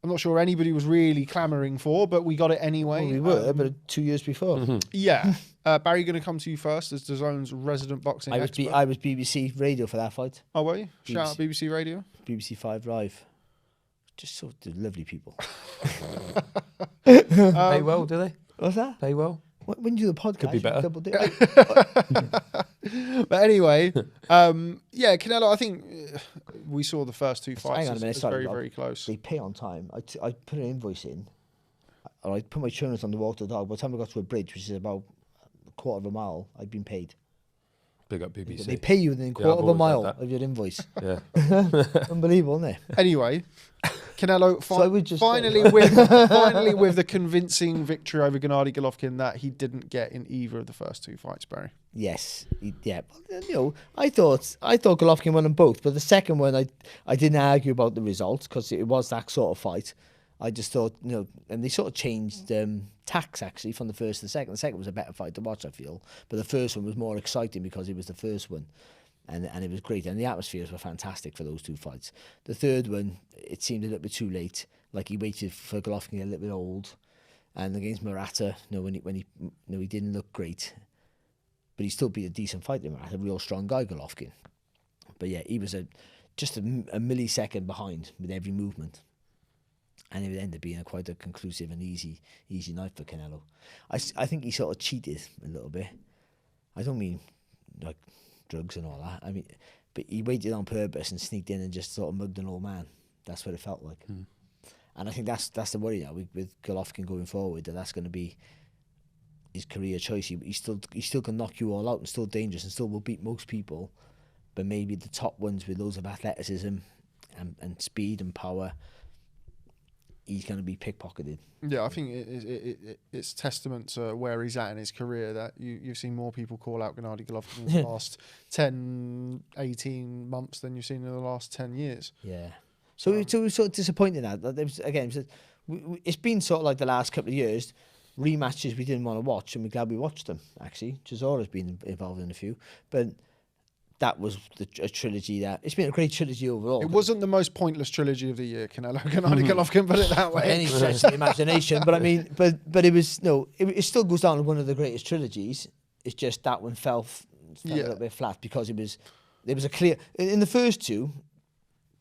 I'm not sure anybody was really clamouring for, but we got it anyway. Well, we were, but 2 years before. Yeah. Barry, going to come to you first as DAZN's resident boxing expert. I was BBC Radio for that fight. Oh, were you? Shout out BBC Radio. BBC 5 Live. Just so lovely people. Pay well, do they? What's that? Pay well? When you do the podcast, could be better. Double dip. But anyway, Canelo, I think we saw the first two fights. Hang on a minute, sorry, very, Rob. very close. They pay on time. I put an invoice in, and I put my insurance on the walk to the dog. By the time I got to a bridge, which is about a quarter of a mile, I'd been paid. Big up BBC. They pay you within a quarter of a mile of your invoice. Yeah. Unbelievable, isn't it? Anyway, Canelo finally with the convincing victory over Gennady Golovkin that he didn't get in either of the first two fights, Barry. Yes, I thought Golovkin won them both, but the second one I didn't argue about the results because it was that sort of fight. I just thought, and they sort of changed tacks actually from the first to the second. The second was a better fight to watch, I feel, but the first one was more exciting because it was the first one, and it was great, and the atmospheres were fantastic for those two fights. The third one, it seemed a little bit too late, like he waited for Golovkin to get a little bit old, and against Murata, when he didn't look great, but he still beat a decent fighter, Murata, a real strong guy, Golovkin. But yeah, he was just a millisecond behind with every movement. And it would end up being quite a conclusive and easy night for Canelo. I think he sort of cheated a little bit. I don't mean like drugs and all that. I mean, but he waited on purpose and sneaked in and just sort of mugged an old man. That's what it felt like. And I think that's the worry now with Golovkin going forward, that's going to be his career choice. He still can knock you all out and still dangerous and still will beat most people, but maybe the top ones with loads of athleticism and speed and power, he's going to be pickpocketed. Yeah, I think it's testament to where he's at in his career that you've seen more people call out Gennady Golovkin in the last 10, 18 months than you've seen in the last 10 years. Yeah. So we're sort of disappointed now. It's been sort of like the last couple of years, rematches we didn't want to watch, and we're glad we watched them, actually. Chisora's been involved in a few, but that was a trilogy that... It's been a great trilogy overall. It wasn't the most pointless trilogy of the year, Gennady Golovkin, put it that way. Any stretch of the imagination, but I mean, but it was... No, it still goes down as one of the greatest trilogies. It's just that one fell a little bit flat because there was a clear... In the first two...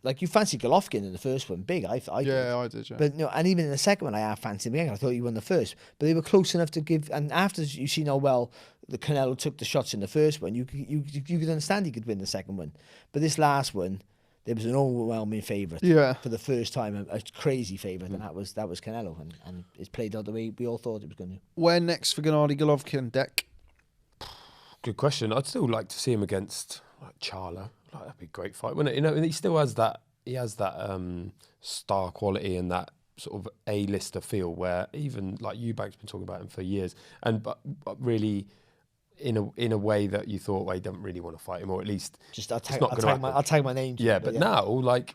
Like, you fancy Golovkin in the first one, big, I did. I did, yeah. But, and even in the second one, I have fancied him. I thought he won the first. But they were close enough to give... And after you see how well the Canelo took the shots in the first one, you could understand he could win the second one. But this last one, there was an overwhelming favourite. Yeah. For the first time, a crazy favourite, and that was Canelo. And it's played out the way we all thought it was going to. Where next for Gennady Golovkin, Deck? Good question. I'd still like to see him against like Charlo. Like, that'd be a great fight, wouldn't it? You know, and he still has that. He has that star quality and that sort of A-lister feel where even like Eubank's been talking about him for years, and but really in a way that you thought, well, he don't really want to fight him, or at least just I'll tag my name. Yeah, but now like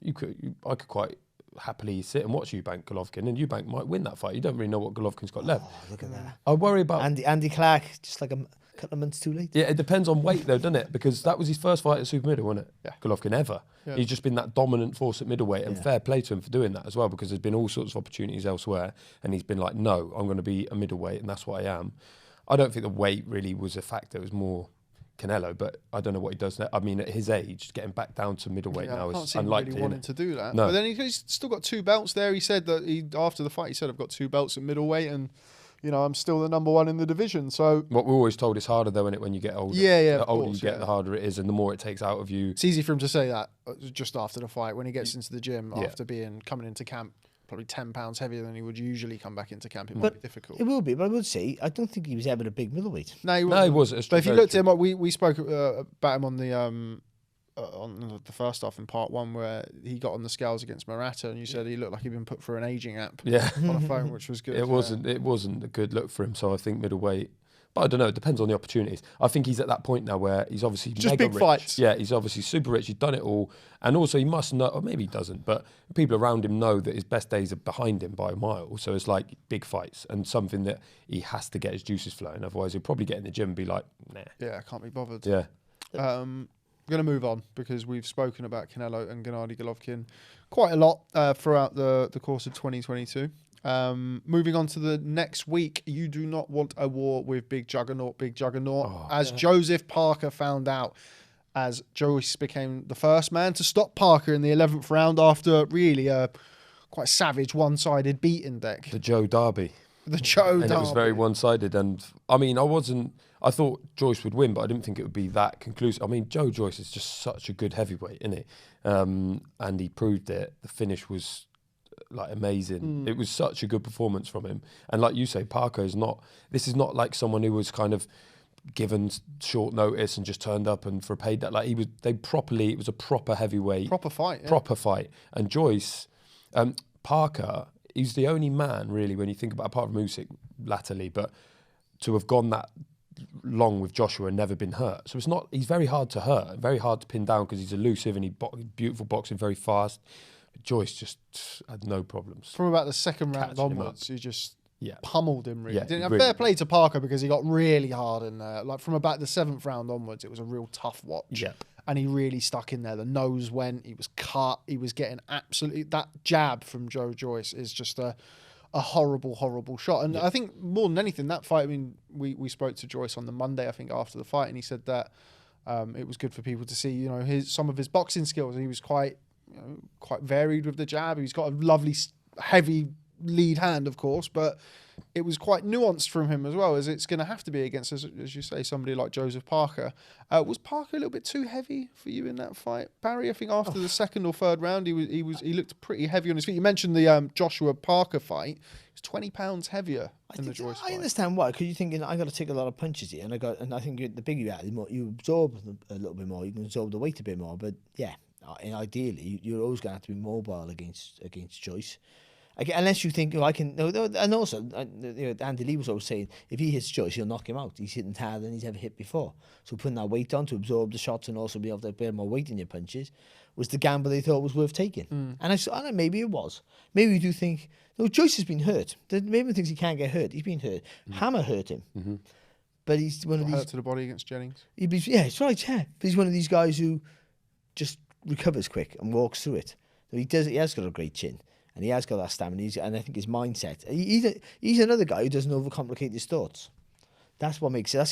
I could quite happily sit and watch Eubank Golovkin, and Eubank might win that fight. You don't really know what Golovkin's got left. Look at that. I worry about Andy Clark, just like a couple of months too late. Yeah, it depends on weight though, doesn't it? Because that was his first fight at super middle, wasn't it? Yeah. Golovkin ever. Yeah. He's just been that dominant force at middleweight, and fair play to him for doing that as well, because there's been all sorts of opportunities elsewhere, and he's been like, no, I'm going to be a middleweight, and that's what I am. I don't think the weight really was a factor. It was more Canelo, but I don't know what he does now. I mean, at his age, getting back down to middleweight now is unlikely. Really wanting to do that. No. But then he's still got 2 belts there. He said that after the fight, he said, I've got 2 belts at middleweight, and I'm still the #1 in the division. So what we're always told is harder though, isn't it, when you get older? Yeah. The older you get, the harder it is, and the more it takes out of you. It's easy for him to say that just after the fight when he gets into the gym after coming into camp probably 10 pounds heavier than he would usually come back into camp. It might be difficult. It will be, but I would say I don't think he was ever a big middleweight. No, he wasn't. But if you looked at him, we spoke about him on the first half in part 1 where he got on the scales against Murata, and you said he looked like he'd been put through an aging app on a phone, which was good. It wasn't a good look for him. So I think middleweight. But I don't know. It depends on the opportunities. I think he's at that point now where he's obviously just mega big rich. Fights. Yeah, he's obviously super rich. He's done it all, and also he must know, or maybe he doesn't, but people around him know that his best days are behind him by a mile. So it's like big fights and something that he has to get his juices flowing. Otherwise, he'll probably get in the gym and be like, nah. Yeah, I can't be bothered. Yeah. I'm going to move on because we've spoken about Canelo and Gennady Golovkin quite a lot throughout the course of 2022. Moving on to the next week, you do not want a war with Big Juggernaut. Joseph Parker found out, as Joyce became the first man to stop Parker in the 11th round after really a quite savage one-sided beating, Deck. The Joe Derby. And it was very one-sided, and I mean, I thought Joyce would win, but I didn't think it would be that conclusive. I mean, Joe Joyce is just such a good heavyweight, isn't he? And he proved it. The finish was like amazing. It was such a good performance from him. And like you say, Parker this is not like someone who was kind of given short notice and just turned up and for a paid that. Like it was a proper heavyweight. Proper fight. Yeah. Proper fight. And Joyce, Parker, he's the only man really, when you think about, apart from Usyk latterly, but to have gone that long with Joshua and never been hurt. So he's very hard to hurt, very hard to pin down because he's elusive and beautiful boxing, very fast. Joyce just had no problems. From about the second round onwards, he just pummeled him really. Yeah, fair play to Parker because he got really hard in there. Like from about the 7th round onwards, it was a real tough watch. Yep. And he really stuck in there. The nose went, he was cut, he was getting absolutely... That jab from Joe Joyce is just a horrible, horrible shot. And I think more than anything, that fight, I mean, we spoke to Joyce on the Monday, I think, after the fight, and he said that It was good for people to see, some of his boxing skills. He was quite varied with the jab. He's got a lovely, heavy lead hand, of course, but it was quite nuanced from him as well, as it's going to have to be against, as you say, somebody like Joseph Parker. Was Parker a little bit too heavy for you in that fight, Barry? I think after the second or third round, he looked pretty heavy on his feet. You mentioned the Joshua Parker fight. He was 20 pounds heavier in the Joyce fight. I understand why, because you're thinking I got to take a lot of punches here, and I think the bigger you are, the more you absorb a little bit more. You can absorb the weight a bit more, but yeah, and ideally you're always going to have to be mobile against Joyce. Unless you think, I can. And also, Andy Lee was always saying, if he hits Joyce, he'll knock him out. He's hitting harder than he's ever hit before. So putting that weight on to absorb the shots and also be able to bear more weight in your punches was the gamble they thought was worth taking. And maybe it was. Maybe we do think, Joyce has been hurt. Maybe thinks he can't get hurt. He's been hurt. Hammer hurt him. But he's one of these. Hurt to the body against Jennings. It's right, yeah. But he's one of these guys who just recovers quick and walks through it. So he has got a great chin. And he has got that stamina, and I think his mindset. He's another guy who doesn't overcomplicate his thoughts. That's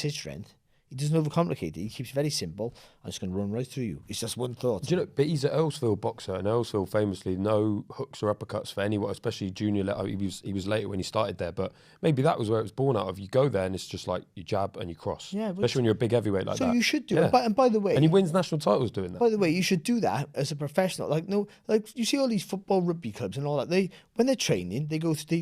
his strength. He doesn't overcomplicate it. He keeps it very simple. I'm just going to run right through you. It's just one thought. Do you know? But he's an Earlsville boxer, and Earlsville famously no hooks or uppercuts for anyone, especially junior. He was later when he started there, but maybe that was where it was born out of. You go there and it's just like you jab and you cross. Yeah, especially when you're a big heavyweight like that. So you should do it. And by the way, and he wins national titles doing that. By the way, you should do that as a professional. Like you see all these football, rugby clubs and all that. When they're training, they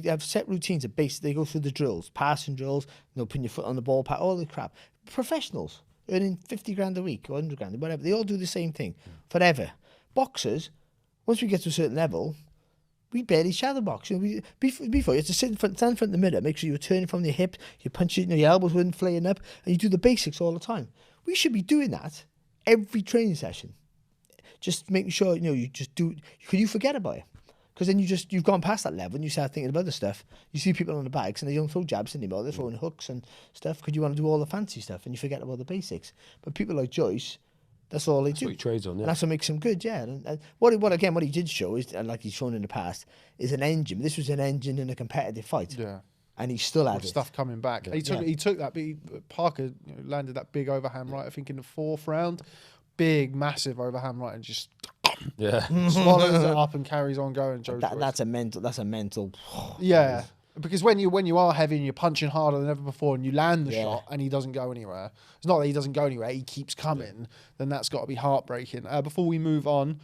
have set routines at base. They go through the drills, passing drills, putting your foot on the ball, all the crap. Professionals earning 50 grand a week or 100 grand, whatever. They all do the same thing forever. Boxers, once we get to a certain level, we barely shadow box. Before you have to stand in front of the mirror, make sure you're turning from your hip, you punch it, your elbows weren't flaying up, and you do the basics all the time. We should be doing that every training session. Just making sure, you just do, because you forget about it. Because then you've gone past that level and you start thinking about other stuff. You see people on the bags and they don't throw jabs anymore. They're throwing hooks and stuff because you want to do all the fancy stuff and you forget about the basics. But people like Joyce, that's all they do. That's what he trades on, yeah. And that's what makes him good, yeah. And what he did show is, and like he's shown in the past, is an engine. This was an engine in a competitive fight. Yeah. And he still had stuff coming back. Yeah. He took that. Parker landed that big overhand right, I think, in the fourth round. Big, massive overhand right, and just swallows it up and carries on going. That's a mental. Yeah, because when you are heavy and you're punching harder than ever before, and you land the shot and he doesn't go anywhere. It's not that he doesn't go anywhere; he keeps coming. Then that's got to be heartbreaking. Before we move on.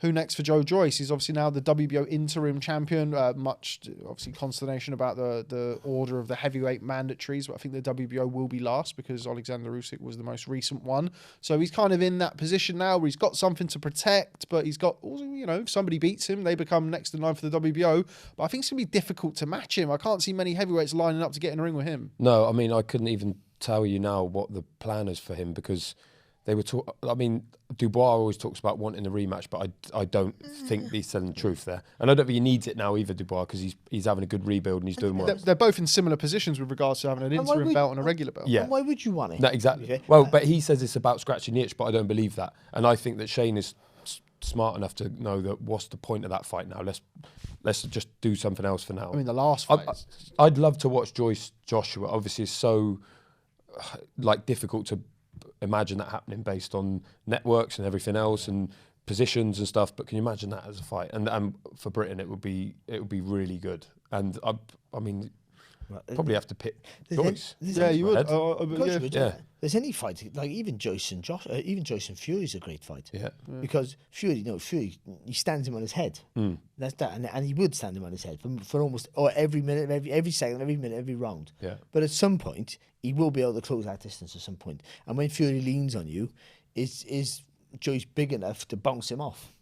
Who next for Joe Joyce? He's obviously now the WBO interim champion. Much, obviously, consternation about the order of the heavyweight mandatories, but I think the WBO will be last because Alexander Usyk was the most recent one. So he's kind of in that position now where he's got something to protect, but he's got, also, if somebody beats him, they become next in line for the WBO. But I think it's going to be difficult to match him. I can't see many heavyweights lining up to get in a ring with him. No, I mean, I couldn't even tell you now what the plan is for him because they were Dubois always talks about wanting a rematch, but I don't think he's telling the truth there. And I don't think he needs it now either, Dubois, because he's having a good rebuild and he's doing well. They're both in similar positions with regards to having an interim belt and a regular belt. Yeah. Why would you want it? No, exactly. Okay. Well, but he says it's about scratching the itch, but I don't believe that. And I think that Shane is smart enough to know that what's the point of that fight now? Let's just do something else for now. I mean, the last fight. I'd love to watch Joyce-Joshua. Obviously, it's so difficult to imagine that happening based on networks and everything else and positions and stuff. But can you imagine that as a fight? And for Britain, it would be really good. And I mean, probably have to pick Joyce. Yeah, you would. Yeah. There's any fight like even Joyce and Fury is a great fight. Yeah. Because Fury, he stands him on his head. That's that, and he would stand him on his head for almost every minute, every second, every minute, every round. Yeah. But at some point, he will be able to close that distance. At some point, and when Fury leans on you, is Joyce big enough to bounce him off?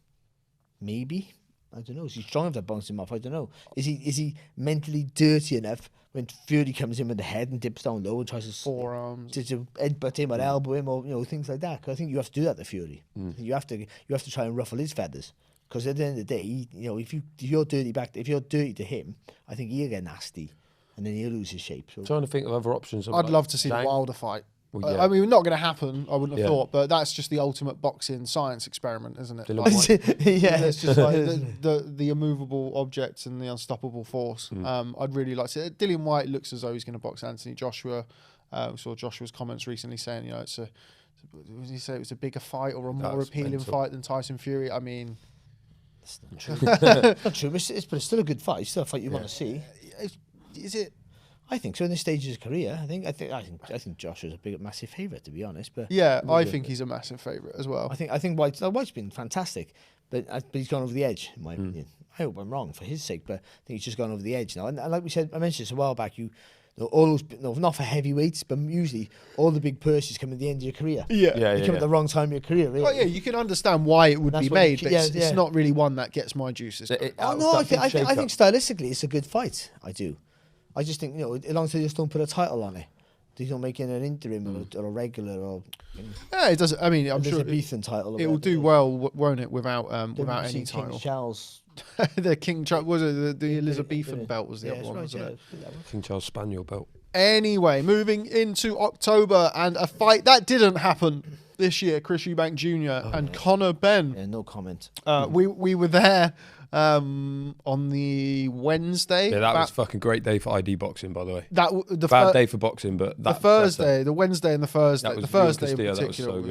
Maybe. I don't know. Is he strong enough to bounce him off? I don't know. Is he mentally dirty enough when Fury comes in with the head and dips down low and tries to forearms to headbutt him or elbow him or things like that? Cause I think you have to do that to Fury. You have to try and ruffle his feathers. Because at the end of the day, if you're dirty to him, I think he'll get nasty, and then he'll lose his shape. So trying to think of other options. I'd love to see the Wilder fight. Well, yeah. I mean, not going to happen, I wouldn't have thought, but that's just the ultimate boxing science experiment, isn't it? It's just like the immovable object and the unstoppable force. I'd really like to see it. Dillian Whyte looks as though he's going to box Anthony Joshua. We saw Joshua's comments recently saying, Would you say it was a bigger fight or a more That's appealing mental. fight than Tyson Fury? I mean, It's not true. Not true, but it's still a good fight. It's still a fight you want to see. is it? I think so. In this stage of his career, I think Joshua's a massive favourite, to be honest. But Yeah, I think he's a massive favourite as well. I think White's been fantastic, but he's gone over the edge, in my opinion. I hope I'm wrong for his sake, but I think he's just gone over the edge now. And like we said, I mentioned this a while back. All those, not for heavyweights, but usually all the big purses come at the end of your career. Yeah. They come at the wrong time of your career, really. Oh yeah, you can understand why it would That's be what made, you- but yeah, it's yeah. not really one that gets my juices. Oh no, I think stylistically it's a good fight. I do. I just think, as long as they just don't put a title on it, they don't make it an interim or a regular or. Yeah, it doesn't. I mean, I'm there's sure a Beethan title. it will do well, won't it? Without any King title. Charles. The King Charles was it the Elizabethan belt was the Yeah, other that's one, right, wasn't it? yeah. King Charles Spaniel belt. Anyway, moving into October and a fight that didn't happen this year: Chris Eubank Jr. and Conor Benn. Yeah, no comment. We were there on the Wednesday. Yeah, that was a fucking great day for ID boxing, by the way. The Bad day for boxing, but the Thursday, the Wednesday and the Thursday. That was The Thursday in Castillo, that was particular so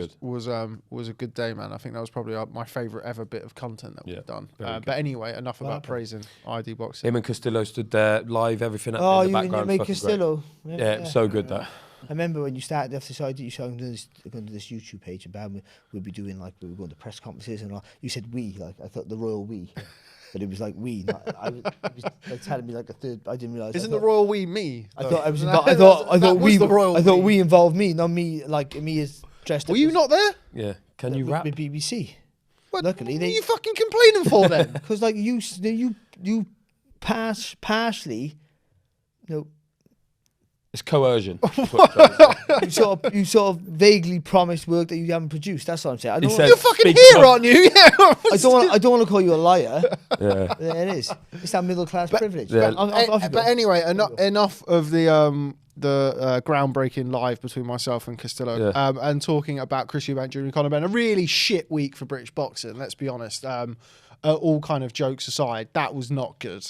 good. was a good day, man. I think that was probably my favourite ever bit of content that we've done. very good. But anyway, enough about praising ID boxing. him and Castillo stood there live, everything in Oh, the you mean background. make fucking Castillo? great. Yeah, it was so good that. I remember when you started off this idea, you said, I'm going to this YouTube page about we'll be doing we were going to press conferences and all. You said we, I thought the royal we. But it was like we. It was telling me like a third. I didn't realize. Isn't the royal we me? I thought I was. That I thought was we. the royal I thought we. we involved me, not me. Like me as dressed. Were up you as- not there? Yeah, can you rap? with BBC? What Luckily, what they- are you fucking complaining for then? Because you partially, It's coercion. you sort of vaguely promised work that you haven't produced. That's what I'm saying. I don't He wanna- said- You're fucking Speak here, up. aren't you? Yeah. I don't want to call you a liar. Yeah. There it is. It's that middle class privilege. yeah. Off you go. But anyway, enough of the groundbreaking live between myself and Castillo, Yeah. and talking about Chris Eubank Jr. and Conor Benn. A really shit week for British boxing. Let's be honest. All kind of jokes aside, that was not good.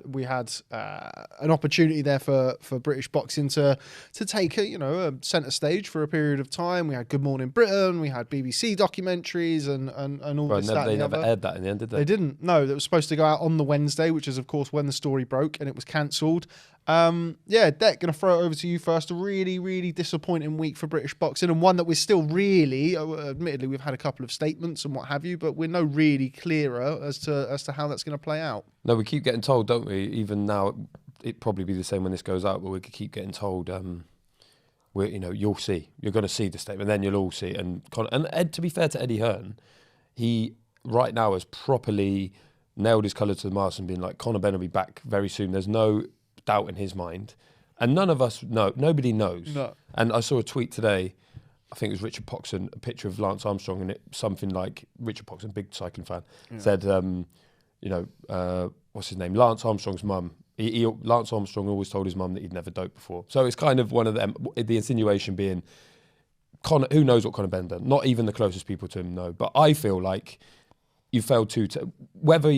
We had an opportunity there for British boxing to take a centre stage for a period of time. We had Good Morning Britain, we had BBC documentaries, and all Right, this. That, they and the never other. aired that in the end, did they? They didn't. No, that was supposed to go out on the Wednesday, which is of course when the story broke, and it was cancelled. Deck, gonna throw it over to you first. A really, really disappointing week for British boxing, and one that we're still really, admittedly, we've had a couple of statements and what have you, but we're no really clearer as to how that's going to play out. No, we keep getting told, don't we? Even now, it'd probably be the same when this goes out, but we could keep getting told, you'll see. You're going to see the statement, then you'll all see it. And Ed, to be fair to Eddie Hearn, he right now has properly nailed his colour to the mast and been like, Conor Benn will be back very soon. There's no doubt in his mind. And none of us know. Nobody knows. No. And I saw a tweet today, I think it was Richard Poxon, a picture of Lance Armstrong, and it something like, Richard Poxon, big cycling fan, said, what's his name? Lance Armstrong's mum. Lance Armstrong always told his mum that he'd never doped before. So it's kind of one of them, the insinuation being, who knows what Conor Benn done? Not even the closest people to him know. But I feel like you failed to whether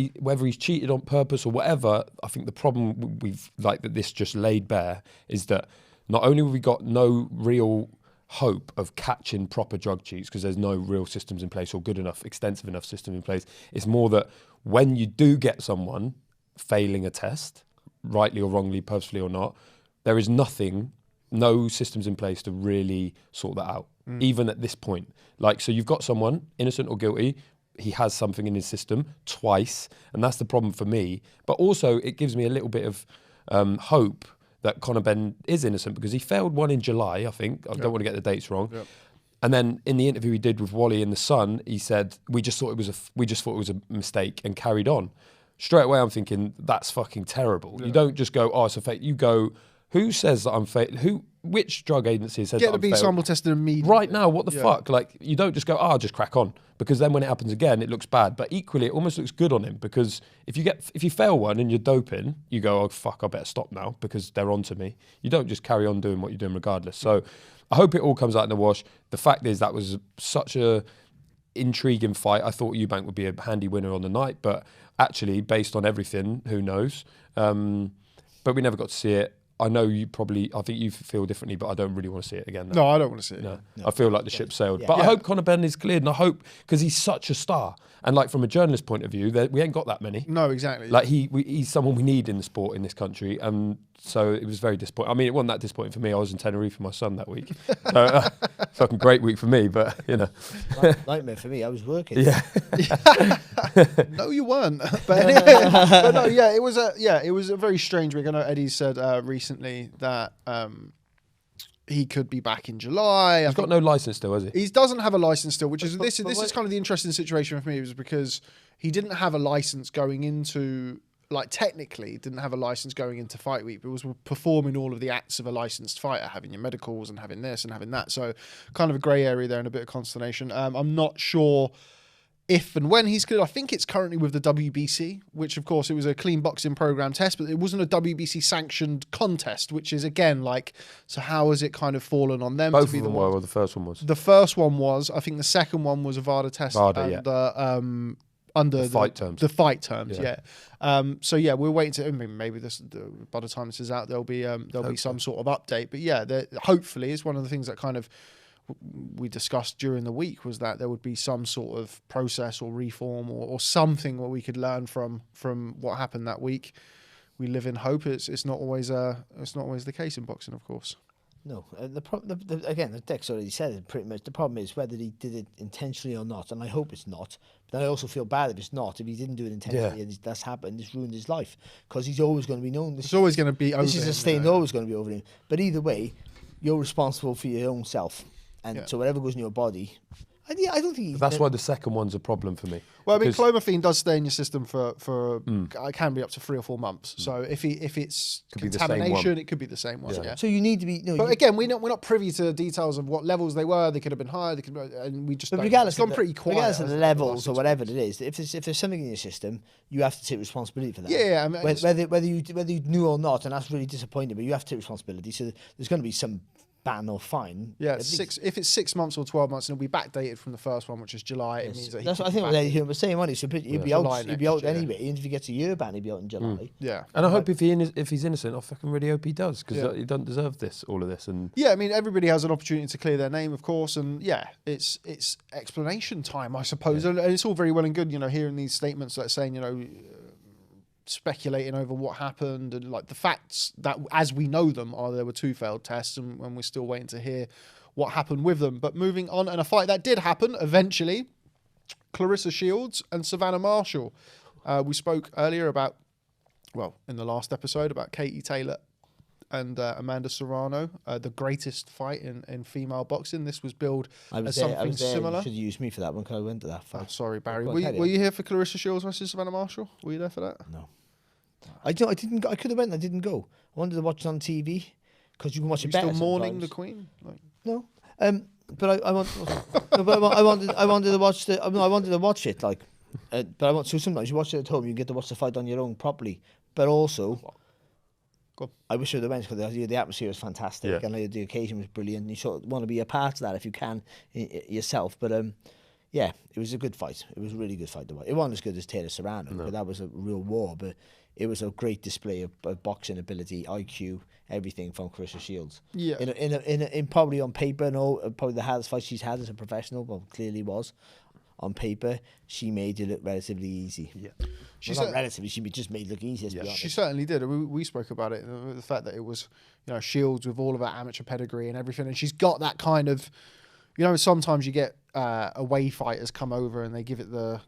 he's cheated on purpose or whatever. I think the problem that this just laid bare is that not only have we got no real hope of catching proper drug cheats because there's no real systems in place or good enough, extensive enough system in place. It's more that when you do get someone failing a test, rightly or wrongly, purposefully or not, there is no systems in place to really sort that out, even at this point. So you've got someone, innocent or guilty, he has something in his system twice, and that's the problem for me. But also, it gives me a little bit of hope that Conor Benn is innocent because he failed one in July, I think. I don't want to get the dates wrong. Yep. And then in the interview he did with Wally in The Sun, he said, we just thought it was a mistake and carried on. Straight away, I'm thinking, that's fucking terrible. Yeah. You don't just go, oh, it's a fake. You go, who says that I'm fake? Which drug agency says that I'm fake? Get the B sample tested immediately. Right now, what the fuck? You don't just go, I'll just crack on. Because then when it happens again, it looks bad. But equally, it almost looks good on him because if you fail one and you're doping, you go, oh, fuck, I better stop now because they're onto me. You don't just carry on doing what you're doing regardless. So I hope it all comes out in the wash. The fact is that was such a intriguing fight. I thought Eubank would be a handy winner on the night, but actually, based on everything, who knows? But we never got to see it. I know I think you feel differently, but I don't really want to see it again. No, I don't want to see it. No. I feel like the ship sailed. Yeah. But I hope Conor Benn is cleared, and I hope, because he's such a star, and like from a journalist point of view, we ain't got that many. No, exactly. Like he's someone we need in the sport in this country, and so it was very disappointing. I mean, it wasn't that disappointing for me. I was in Tenerife with my son that week. So, fucking great week for me, but you know, Nightmare for me. I was working. yeah. No, you weren't. But no, it was a very strange week. I know Eddie said recently that he could be back in July. He's got no license still, has he? He doesn't have a license still, which is this but is kind of the interesting situation for me, was because he didn't have a license going into, like, technically didn't have a license going into fight week, but was performing all of the acts of a licensed fighter, having your medicals and having this and having that. So kind of a grey area there and a bit of consternation. I'm not sure if and when he's cleared. I think it's currently with the WBC, which of course it was a clean boxing program test, but it wasn't a WBC sanctioned contest, which is again like, so how has it kind of fallen on them? Both to be of them the were, or the first one was? The first one was, I think the second one was a VADA test under The fight terms. The fight terms, Yeah. So yeah, we're waiting to, I mean, maybe by the time this is out, there'll be some sort of update. But yeah, hopefully it's one of the things that kind of we discussed during the week, was that there would be some sort of process or reform or something where we could learn from what happened that week. We live in hope. It's not always the case in boxing, of course. No, again, the Dex already said it pretty much. The problem is whether he did it intentionally or not, and I hope it's not. But I also feel bad if it's not. If he didn't do it intentionally and that's happened, it's ruined his life, because he's always going to be known. It's always going to be over him. This is a stain always going to be over him. But either way, you're responsible for your own self, and so whatever goes in your body. I don't think that's why the second one's a problem for me. Well, I mean, clomiphene does stay in your system for it can be up to 3 or 4 months. So if it's contamination, it could be the same one. Yeah. So you need to be. But again, we're not privy to details of what levels they were. They could have been higher. And we just. But regardless, it's gone pretty quiet. Regardless of the levels or whatever it is, if there's something in your system, you have to take responsibility for that. Yeah, I mean, whether you knew or not, and that's really disappointing. But you have to take responsibility. So there's going to be some ban or fine. Yeah, if it's 6 months or 12 months, and it'll be backdated from the first one, which is July. It means that that's what I think. What Eddie was saying, wasn't he? So he'd be out anyway. Even if he gets a year ban, he'd be out in July. Yeah, and I hope if he's innocent, I fucking really hope he does, because he doesn't deserve all of this. And yeah, I mean, everybody has an opportunity to clear their name, of course, and yeah, it's explanation time, I suppose. And it's all very well and good, hearing these statements that saying, speculating over what happened, and like the facts that as we know them are there were 2 failed tests, and we're still waiting to hear what happened with them. But moving on, and a fight that did happen eventually, Claressa Shields and Savannah Marshall. We spoke earlier in the last episode about Katie Taylor and Amanda Serrano, the greatest fight in female boxing. This was billed as something similar. You should use me for that one, because I went to that fight. Oh, sorry, Barry. Were you here for Claressa Shields versus Savannah Marshall? Were you there for that? No. I didn't go. I could have went. I didn't go. I wanted to watch it on TV, because you can watch it better. Still mourning sometimes. the Queen? No. But I wanted to watch I wanted to watch it, like. But so sometimes you watch it at home, you get to watch the fight on your own properly. But also, I wish I would have went, because the atmosphere was fantastic, and the occasion was brilliant. You sort of want to be a part of that if you can yourself. But yeah, it was a good fight. It was a really good fight to watch. It wasn't as good as Taylor Serrano, but that was a real war. But it was a great display of boxing ability, IQ, everything from Claressa Shields. Yeah. In probably on paper, probably the hardest fight she's had as a professional, but clearly was. On paper, she made it look relatively easy. Yeah, not relatively. She just made it look easy. She certainly did. We spoke about it. The fact that it was, Shields with all of that amateur pedigree and everything, and she's got that kind of, sometimes you get away fighters come over and they give it the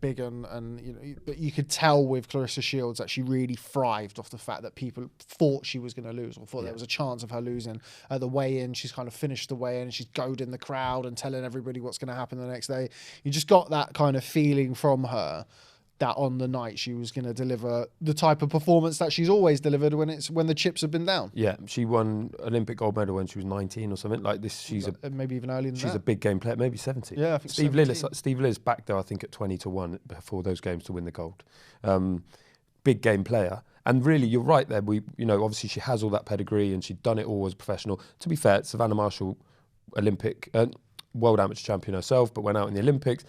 big one, and but you could tell with Claressa Shields that she really thrived off the fact that people thought she was going to lose, or thought there was a chance of her losing. At the weigh-in, she's kind of finished the weigh-in and she's goading the crowd and telling everybody what's going to happen the next day. You just got that kind of feeling from her that on the night she was going to deliver the type of performance that she's always delivered when the chips have been down. Yeah, she won Olympic gold medal when she was 19 or something like this. She's maybe even earlier than that. She's a big game player, maybe 70. Yeah, I think Steve Lillis backed her, I think, at 20-1 before those games to win the gold. Big game player. And really, you're right there. Obviously she has all that pedigree and she'd done it all as a professional. To be fair, Savannah Marshall, Olympic, world amateur champion herself, but went out in the Olympics.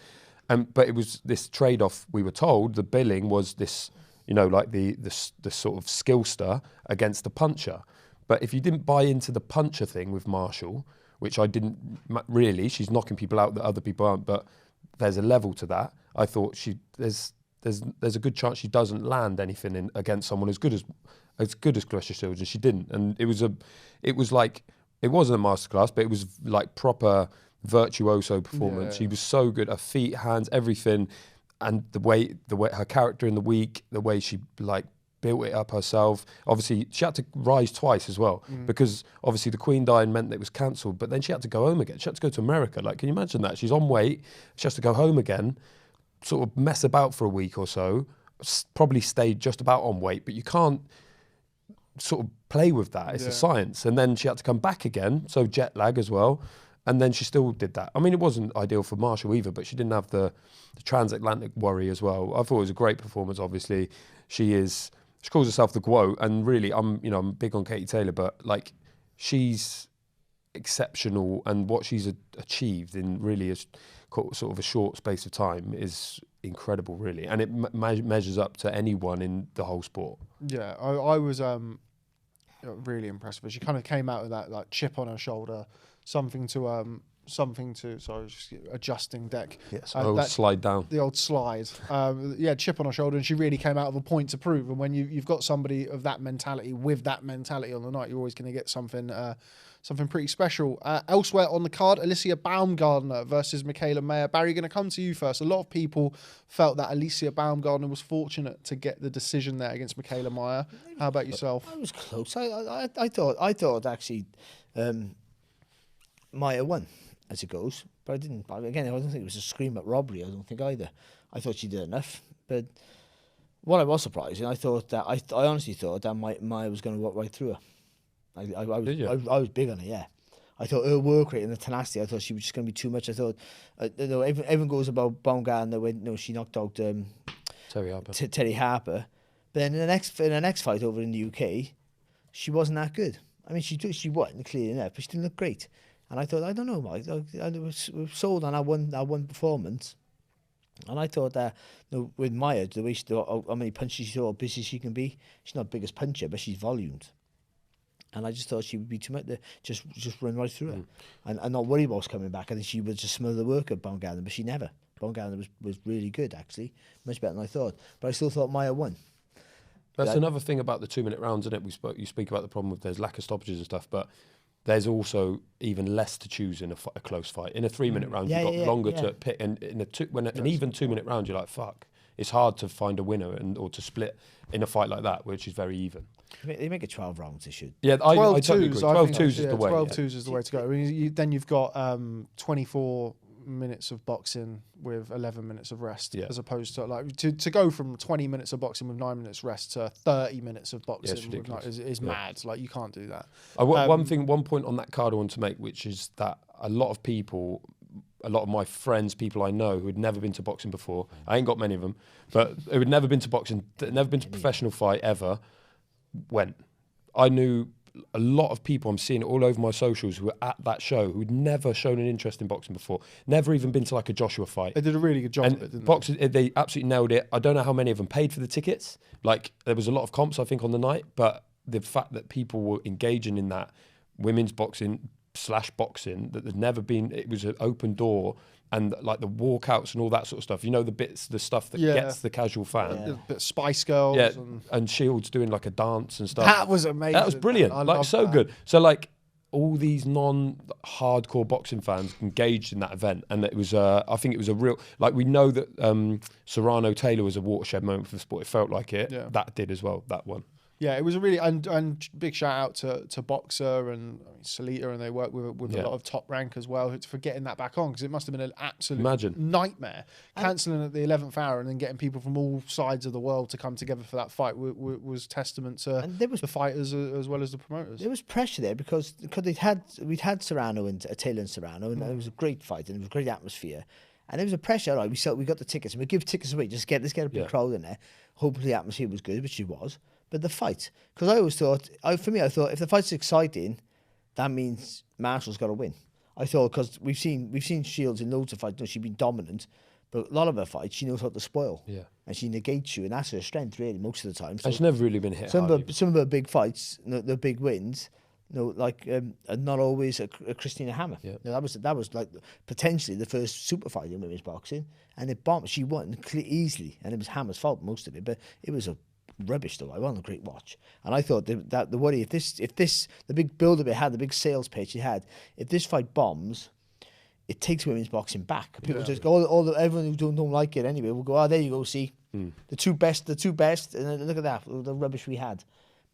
But it was this trade-off, we were told. The billing was this, like the sort of skillster against the puncher. But if you didn't buy into the puncher thing with Marshall, which I didn't really, she's knocking people out that other people aren't, but there's a level to that. I thought there's a good chance she doesn't land anything against someone as good as Claressa Shields, and she didn't. And it wasn't a masterclass, but it was like proper virtuoso performance. Yeah. She was so good, her feet, hands, everything, and the way her character in the week, the way she like built it up herself. Obviously, she had to rise twice as well, because obviously the Queen dying meant that it was cancelled, but then she had to go home again. She had to go to America. Like, can you imagine that? She's on weight, she has to go home again, sort of mess about for a week or so, probably stayed just about on weight, but you can't sort of play with that. It's a science. And then she had to come back again, so jet lag as well. And then she still did that. I mean, it wasn't ideal for Marshall either, but she didn't have the transatlantic worry as well. I thought it was a great performance, obviously. She calls herself the GWO, and really, I'm big on Katie Taylor, but like, she's exceptional, and what she's achieved in really sort of a short space of time is incredible, really. And it measures up to anyone in the whole sport. Yeah, I was really impressed with her. She kind of came out with that like chip on her shoulder, something to sorry, just adjusting deck. Yes, slide down. The old slide. Chip on her shoulder, and she really came out of a point to prove. And when you've got somebody of that mentality with that mentality on the night, you're always going to get something pretty special. Elsewhere on the card, Alicia Baumgardner versus Michaela Mayer. Barry, going to come to you first. A lot of people felt that Alicia Baumgardner was fortunate to get the decision there against Michaela Mayer. How about yourself? I was close. I thought actually Mayer won as it goes, but I didn't. Again, I don't think it was a scream at robbery. I don't think either. I thought she did enough, but what I was surprised, and I honestly thought that Mayer was going to walk right through her. I was big on it, yeah. I thought her work rate and the tenacity, I thought she was just going to be too much. I thought, everyone goes about Baumgardner when she knocked out Terry Harper. But then in the next fight over in the UK, she wasn't that good. I mean, she won clearly enough, but she didn't look great. And I thought, I don't know, Mike. I was sold on that one performance. And I thought that with Mayer, the way how many punches she threw, how busy she can be, she's not the biggest puncher, but she's volumed. And I just thought she would be too much to just run right through her and not worry about coming back. I think she would just smother the work of Baumgardner, but she never. Baumgardner was really good, actually, much better than I thought. But I still thought Mayer won. That's another thing about the 2-minute rounds, isn't it? You speak about the problem with there's lack of stoppages and stuff, but there's also even less to choose in a close fight. In a 3-minute round, you've got longer to pick. And in an even 2-minute round, you're like, fuck. It's hard to find a winner or to split in a fight like that, which is very even. They make it 12 rounds, they should. Yeah, I totally agree. 12-2 is the way. 12-2 is the way to go. I mean, then you've got 24 minutes of boxing with 11 minutes of rest, as opposed to like to go from 20 minutes of boxing with 9 minutes rest to 30 minutes of boxing is mad. Like, you can't do that. One point on that card I want to make, which is that a lot of my friends, people I know who had never been to boxing before, I ain't got many of them, but who had never been to boxing, never been to a professional fight ever, went. I knew a lot of people, I'm seeing it all over my socials, who were at that show who had never shown an interest in boxing before, never even been to like a Joshua fight. They did a really good job of it, didn't boxing, they absolutely nailed it. I don't know how many of them paid for the tickets. Like, there was a lot of comps, I think, on the night, but the fact that people were engaging in that women's boxing / boxing, that there's never been, it was an open door, and like the walkouts and all that sort of stuff, the stuff that gets the casual fan. A bit of Spice Girls. Yeah, and Shields doing like a dance and stuff. That was amazing. That was brilliant. Like, so good. So like, all these non-hardcore boxing fans engaged in that event, and it was, I think it was a real, like, we know that Serrano Taylor was a watershed moment for the sport. It felt like it. Yeah. That did as well, that one. Yeah, it was a really, and big shout out to Boxer and Salita, and they work with a lot of Top Rank as well for getting that back on, because it must have been an absolute nightmare. Cancelling at the 11th hour and then getting people from all sides of the world to come together for that fight was testament to the fighters as well as the promoters. There was pressure there because we'd had Serrano and Taylor and Serrano, and it was a great fight and it was a great atmosphere. And there was a pressure, right? We got the tickets and we give tickets away. Let's get a big crowd in there. Hopefully the atmosphere was good, which it was. But the fight, because I always thought, I thought if the fight's exciting, that means Marshall's got to win. I thought, because we've seen Shields in loads of fights, she's been dominant, But a lot of her fights, she knows how to spoil. Yeah. And she negates you, and that's her strength, really, most of the time. So And she's never really been hit hard. some of her big fights, the big wins, are not always a Christina Hammer. Yeah. That was like potentially the first super fight in women's boxing, and it bombed. She won easily, and it was Hammer's fault most of it. But it was a rubbish though. I wasn't a great watch, and I thought that the worry if this the big build up it had, the big sales pitch it had, if this fight bombs, it takes women's boxing back. People just go, everyone who don't like it anyway will go, oh, there you go, see, the two best, and then look at that, the rubbish we had.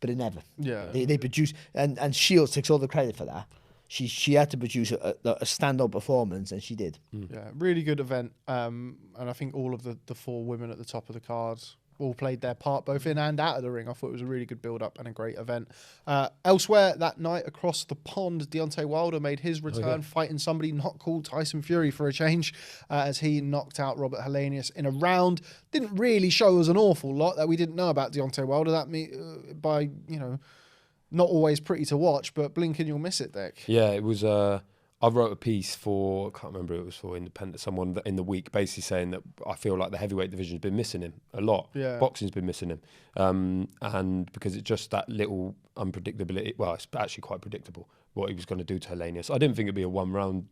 But it never. Yeah. They produce, and Shields takes all the credit for that. She had to produce a standout performance, and she did. Yeah, really good event. And I think all of the 4 women at the top of the cards all played their part both in and out of the ring. I thought it was a really good build-up and a great event. Elsewhere that night across the pond, Deontay Wilder made his return fighting somebody not called Tyson Fury for a change as he knocked out Robert Helenius in a round. Didn't really show us an awful lot that we didn't know about Deontay Wilder. By not always pretty to watch, but blink and you'll miss it, Dick. Yeah, it was... I wrote a piece for, I can't remember who it was for, Independent, someone in the week, basically saying that I feel like the heavyweight division's been missing him a lot. Yeah. Boxing's been missing him. And because it's just that little unpredictability, well, it's actually quite predictable what he was going to do to Helenius. I didn't think it'd be a one-round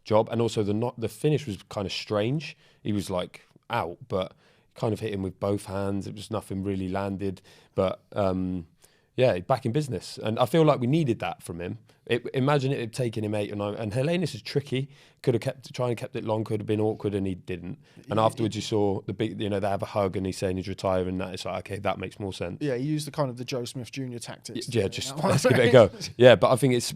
job. And also the finish was kind of strange. He was like out, but kind of hit him with both hands. It was nothing really landed. But yeah, back in business. And I feel like we needed that from him. Imagine it had taken him 8 or 9. And Helenius is tricky. Could have kept it long, could have been awkward, and he didn't. And afterwards you saw the big, they have a hug and he's saying he's retiring, and that it's like, okay, that makes more sense. Yeah, he used the Joe Smith Jr. tactics. Yeah, just let's give it a go. Yeah, but I think it's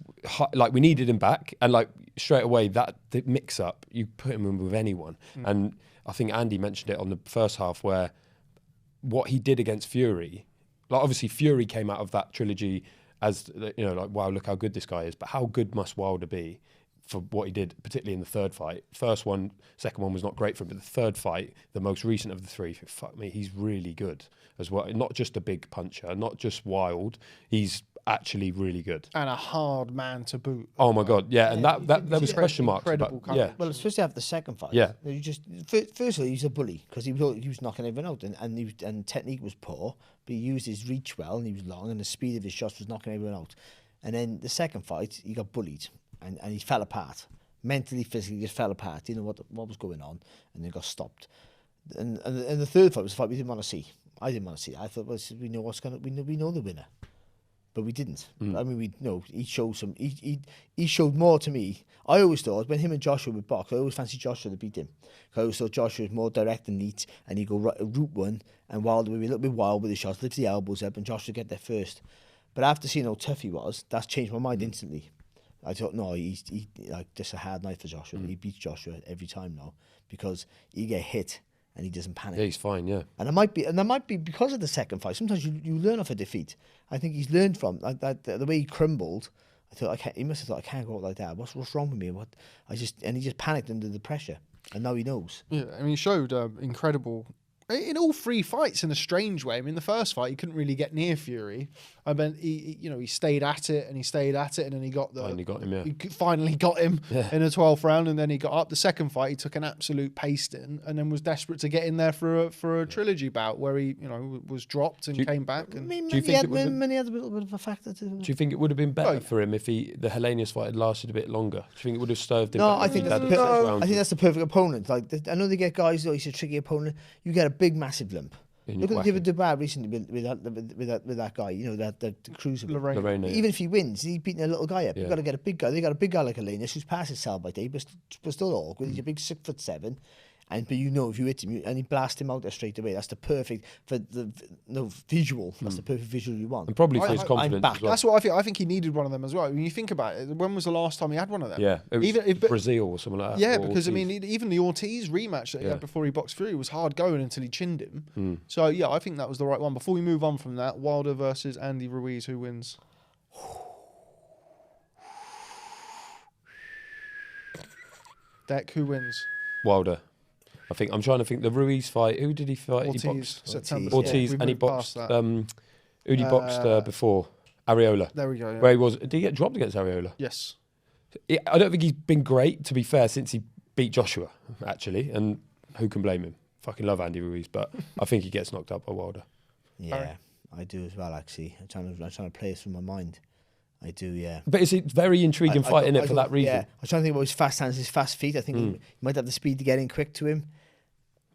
like we needed him back, and like straight away the mix up, you put him in with anyone. And I think Andy mentioned it on the first half where what he did against Fury, like obviously Fury came out of that trilogy as like, wow, look how good this guy is. But how good must Wilder be for what he did, particularly in the third fight? First one, second one was not great for him, but the third fight, the most recent of the 3, fuck me, he's really good as well. Not just a big puncher, not just wild, he's actually really good. And a hard man to boot. Oh my God, yeah, and that was question marks. Incredible But, yeah. Well, especially after the second fight. Yeah. You just firstly he's a bully because he was knocking everyone out, and technique was poor, but he used his reach well, and he was long, and the speed of his shots was knocking everyone out. And then the second fight, he got bullied, and he fell apart. Mentally, physically, just fell apart. You know what was going on, and then got stopped. And the third fight was a fight we didn't want to see. I didn't want to see it. I thought, well, we know we know the winner. But we didn't. I mean, he showed some. He showed more to me. I always thought when him and Joshua would box, I always fancied Joshua to beat him. I always thought Joshua was more direct and neat, and he'd go route one, and Wilder would be a little bit wild with his shots, lift the elbows up, and Joshua would get there first. But after seeing how tough he was, that's changed my mind instantly. I thought, no, he's like just a hard night for Joshua. He beats Joshua every time now because he get hit and he doesn't panic. Yeah, he's fine, yeah. And that might be because of the second fight. Sometimes you learn off a defeat. I think he's learned from the way he crumbled. I thought he must have thought, I can't go out like that. What's wrong with me? And he just panicked under the pressure. And now he knows. Yeah, I mean, he showed incredible in all 3 fights in a strange way. I mean, the first fight he couldn't really get near Fury. I mean, he stayed at it and he stayed at it, and then he got Finally got him, yeah. He finally got him in the 12th round, and then he got up. The second fight he took an absolute pasting, and then was desperate to get in there for a trilogy bout where he was dropped and came back. And I mean, do you think many had a little bit of a factor to. Do you think it would have been better for him if the Helenius fight had lasted a bit longer? Do you think it would have served him? No, better I if think he'd that's had the six rounds? I think that's the perfect opponent. Like I know they get guys, he's a tricky opponent. You get a big, massive lump. Look at David Dubois recently with that guy. The cruiser. Lorena, Even if he wins, he's beating a little guy up. Yeah. You've got to get a big guy. They got a big guy like Helenius who's past his sell by day, but still awkward. He's a big 6'7", but if you hit him and he blast him out there straight away, that's the perfect for the visual. That's the perfect visual you want. And probably for his confidence back. as well. That's what I think. I think he needed one of them as well. When you think about it, when was the last time he had one of them? Yeah, it was Brazil or something like that. Yeah, or because Ortiz. I mean, even the Ortiz rematch that he had before he boxed Fury was hard going until he chinned him. So yeah, I think that was the right one. Before we move on from that, Wilder versus Andy Ruiz, who wins? Deck, who wins? Wilder. I'm trying to think. The Ruiz fight. Who did he fight? Ortiz, He boxed September. Ortiz, Yeah, and he we moved past boxed. that. Who did he boxed before? Areola. There we go. Yeah. Where he was. Did he get dropped against Areola? Yes. I don't think he's been great, to be fair, since he beat Joshua, actually. And who can blame him? Fucking love Andy Ruiz, but I think he gets knocked out by Wilder. Yeah, I do as well. Actually, I'm trying to play this from my mind. I do, yeah. But it's a very intriguing fight, isn't it, for that reason? Yeah, I'm trying to think about his fast hands, his fast feet. I think he might have the speed to get in quick to him,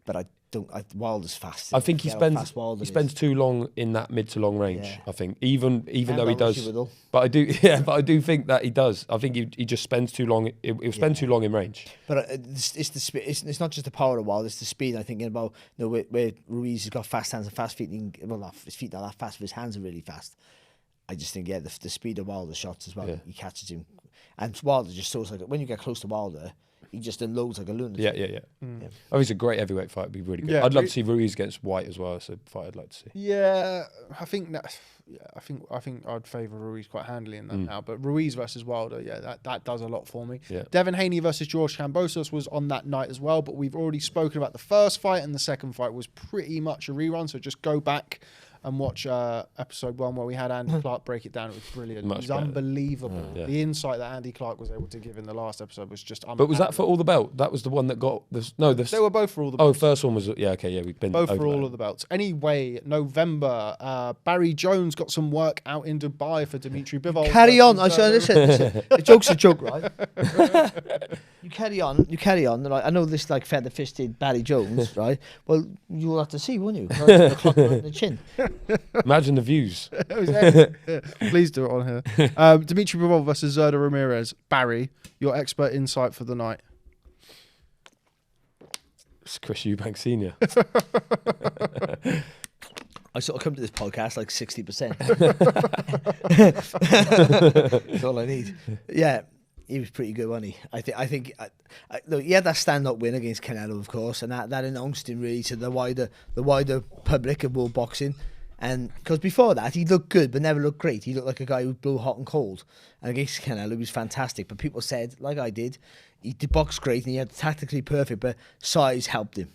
but I don't. Wilder's fast. I think he spends too long in that mid to long range. Yeah. I think even though he does, but I do think that he does. I think he just spends too long. He'll spend too long in range. But it's not just the power of Wilder; it's the speed. I'm thinking about where Ruiz has got fast hands and fast feet. His feet not that fast, but his hands are really fast. I just think, the speed of Wilder's shots as well. Yeah. He catches him. And Wilder just shows like, when you get close to Wilder, he just unloads like a lunatic. Yeah. Oh, he's a great heavyweight fight. It'd be really good. Yeah, I'd love to see Ruiz against White as well. It's a fight I'd like to see. Yeah, I think I'd favour Ruiz quite handily in that now. But Ruiz versus Wilder, that does a lot for me. Yeah. Devin Haney versus George Kambosos was on that night as well. But we've already spoken about the first fight, and the second fight was pretty much a rerun. So just go back and watch episode 1 where we had Andy Clark break it down. It was brilliant. It was unbelievable. The insight that Andy Clark was able to give in the last episode was just unbelievable. But was that for all the belt? That was the one that got this. No, they were both for all the belts. Oh, first one was we've been both over for all that. of the belts. Anyway, November, Barry Jones got some work out in Dubai for Dimitri Bivol. Carry on. I said, listen. A joke's a joke, right? You carry on. Right? I know this like feather-fisted Barry Jones, right? Well, you'll have to see, won't you? The clock in the chin. Imagine the views. Please do it on here. Dimitri Bivol versus Estrada-Chocolatito. Barry, your expert insight for the night. It's Chris Eubank Sr. I sort of come to this podcast like 60%. That's all I need. Yeah, he was pretty good, wasn't he? I think look, he had that stand-up win against Canelo, of course, and that announced him really to the wider public of world boxing. And because before that, he looked good, but never looked great. He looked like a guy who blew hot and cold. And against Canelo, he was fantastic. But people said, like I did, he did box great and he had tactically perfect, but size helped him.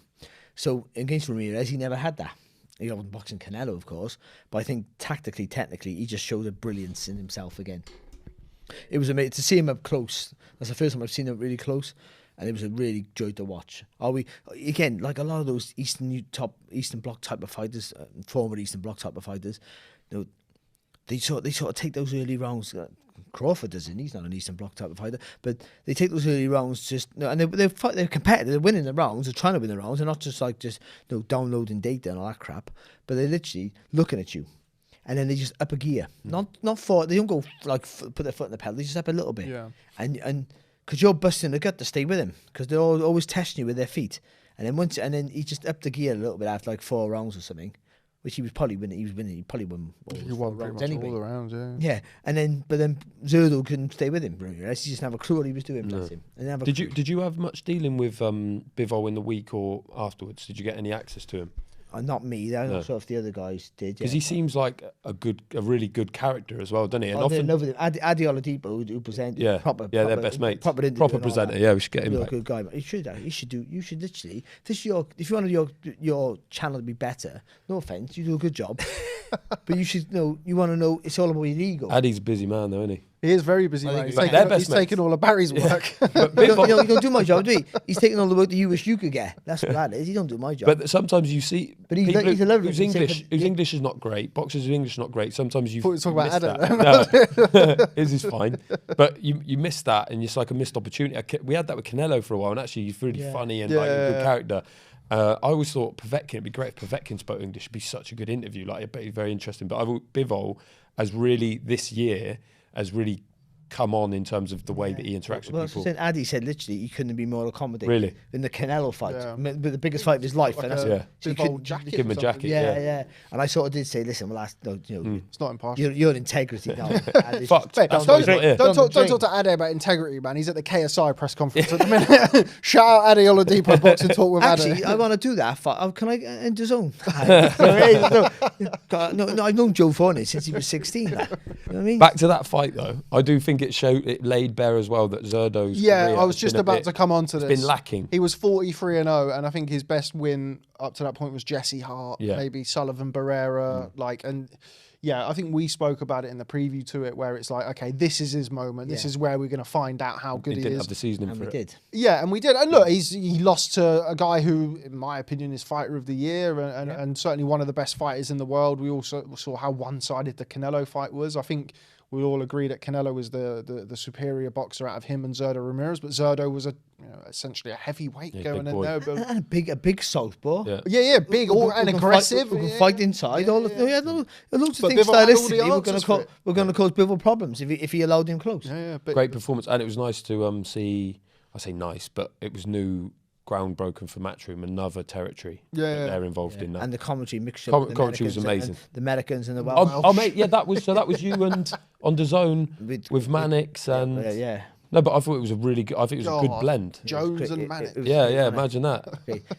So against Ramirez, he never had that. He wasn't boxing Canelo, of course, but I think tactically, technically, he just showed a brilliance in himself again. It was amazing to see him up close. That's the first time I've seen him really close. And it was a really joy to watch. Again, like a lot of those Eastern Bloc type of fighters, former Eastern Bloc type of fighters, they sort of take those early rounds. Crawford doesn't. He's not an Eastern Bloc type of fighter, but they take those early rounds and they're competitive. They're winning the rounds. They're trying to win the rounds. They're not just downloading data and all that crap, but they're literally looking at you. And then they just up a gear. Not for they don't go like put their foot in the pedal. They just up a little bit. Yeah. And because you're busting the gut to stay with him, because they're always testing you with their feet. And then he just upped the gear a little bit after like 4 rounds or something, which he was probably winning. He probably won. He won pretty much anyway. All the rounds, yeah. Yeah, but then Zerdo couldn't stay with him. He just didn't have a clue what he was doing. Bless him. Did you have much dealing with Bivol in the week or afterwards? Did you get any access to him? Not me. I'm not sure if the other guys did. Because he seems like a really good character as well, doesn't he? And often Adi Oladipo, who presented, proper their best mate, proper presenter. Yeah, we should get him back. Good guy. But you should literally. If you want your channel to be better, no offense, you do a good job, but you should know. You want to know. It's all about your ego. Adi's a busy man, though, isn't he? He is very busy, man. He's taking all of Barry's work. But you don't do my job, do you? He's taking all the work that you wish you could get. That's what that is. He don't do my job. But sometimes you see people whose English is not great, boxers whose English is not great. Sometimes you talk about Adam. No, his is fine. But you miss that, and it's like a missed opportunity. We had that with Canelo for a while, and actually he's really funny and like a good character. I always thought Povetkin, it'd be great if Povetkin spoke English. It'd be such a good interview. Like, it'd be very interesting. But Bivol has really, this year, has really come on in terms of the way that he interacts with people. Saying, Adi said literally he couldn't be more accommodating. Really? In the Canelo fight, the biggest fight of his life. Like so give him a jacket. Yeah. And I sort of did say, listen, it's not impartial. Your integrity. No, Fuck. Don't talk to Ade about integrity, man. He's at the KSI press conference at the minute. Shout out Ade Oladipo boxing talk with Ade. Actually, I want to do that. Can I end the zone? No, I've known Joe Forney since he was 16. You know what I mean? Back to that fight though, I do think think it laid bare as well that Zurdo's Yeah, career I was has just been a about bit- to come on to this. It's been lacking. He was 43-0, and I think his best win up to that point was Jesse Hart, Yeah. maybe Sullivan Barrera, I think we spoke about it in the preview to it, where it's like, okay, this is his moment. This Yeah. is where we're going to find out how good He he didn't is. have the seasoning And for we it. did. Yeah, and we did. And look, he lost to a guy who, in my opinion, is fighter of the year and certainly one of the best fighters in the world. We also saw how one-sided the Canelo fight was. I think we all agree that Canelo was the superior boxer out of him and Zurdo-Ramirez, but Zurdo was essentially a heavyweight Yeah, going big in boy. there. But And a big southball. Yeah. yeah, big and aggressive. We can fight inside. Loads of But things Bivol had all the stylistically. answers for it. We're going to cause Bivol problems if he allowed him close. Yeah, but Great performance, and it was nice to see. I say nice, but it was new ground broken for Matchroom, another territory that they're involved in now. And the commentary mixture. Com- with the commentary was Americans amazing. The Americans and the Welsh. Oh, mate, yeah, that was you and on DAZN with Mannix and yeah. no, but I thought it was a really good. I think it was a good God. blend. Jones and Mannix. Yeah, imagine that.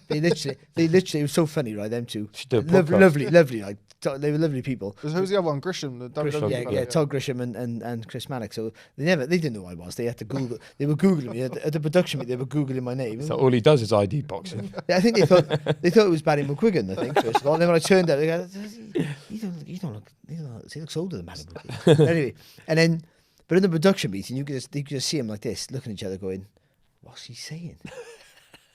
They literally, it was so funny, right? Them two, Should do a podcast. lovely, like they were lovely people. Who's the other one? Grisham, the Grisham, WWE fella, yeah, Todd Grisham and Chris Mannix. So they didn't know who I was. They had to Google. They were googling me at the production meet. They were googling my name. So all he does is ID boxing. Yeah, I think they thought it was Barry McGuigan. I think first of all. And then when I turned out, they go, "You don't look. He looks older than Barry McGuigan." Anyway, and then, but in the production meeting, you could just see him like this, looking at each other, going, "What's he saying?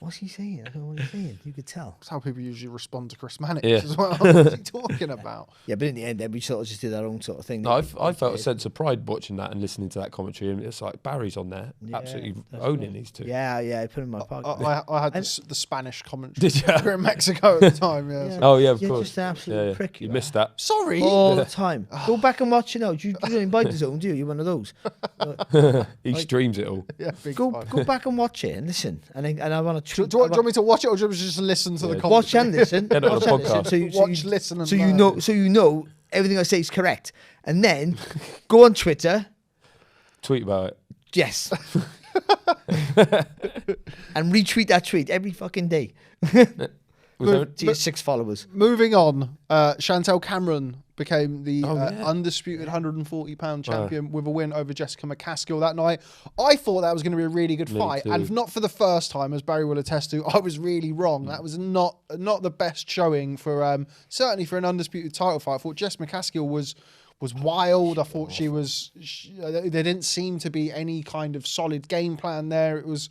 What's he saying? I don't know what he's saying." You could tell. That's how people usually respond to Chris Mannix Yeah. as well. What's he talking about? Yeah, but in the end, then we sort of just did our own sort of thing. No, I felt a sense of pride watching that and listening to that commentary, and it's like Barry's on there, absolutely owning these two. Yeah, I put him in my pocket. I had And- the Spanish commentary. Did ya? We were in Mexico at the time, yeah. Oh yeah, of You're course. just an absolute prick. You are. missed that. Sorry. All the time. Go back and watch it now. You don't invite the zone, do you? You're one of those. He streams it all. Yeah, big Go time. back and watch it and listen. And I want to. Do you want me to watch it or do you want me to just listen to the commentary? Watch and listen. Get it on Watch a and listen. podcast. Watch, listen, and so you learn. know. So you know everything I say is correct. And then go on Twitter. Tweet about it. Yes. And retweet that tweet every fucking day. Was there, To your 6 followers. Moving on, Chantel Cameron became the yeah. undisputed 140-pound champion with a win over Jessica McCaskill that night. I thought that was going to be a really good fight, too. and not for the first time, as Barry will attest to, I was really wrong. That was not the best showing for certainly for an undisputed title fight. I thought Jess McCaskill was wild. I thought there didn't seem to be any kind of solid game plan there. It was.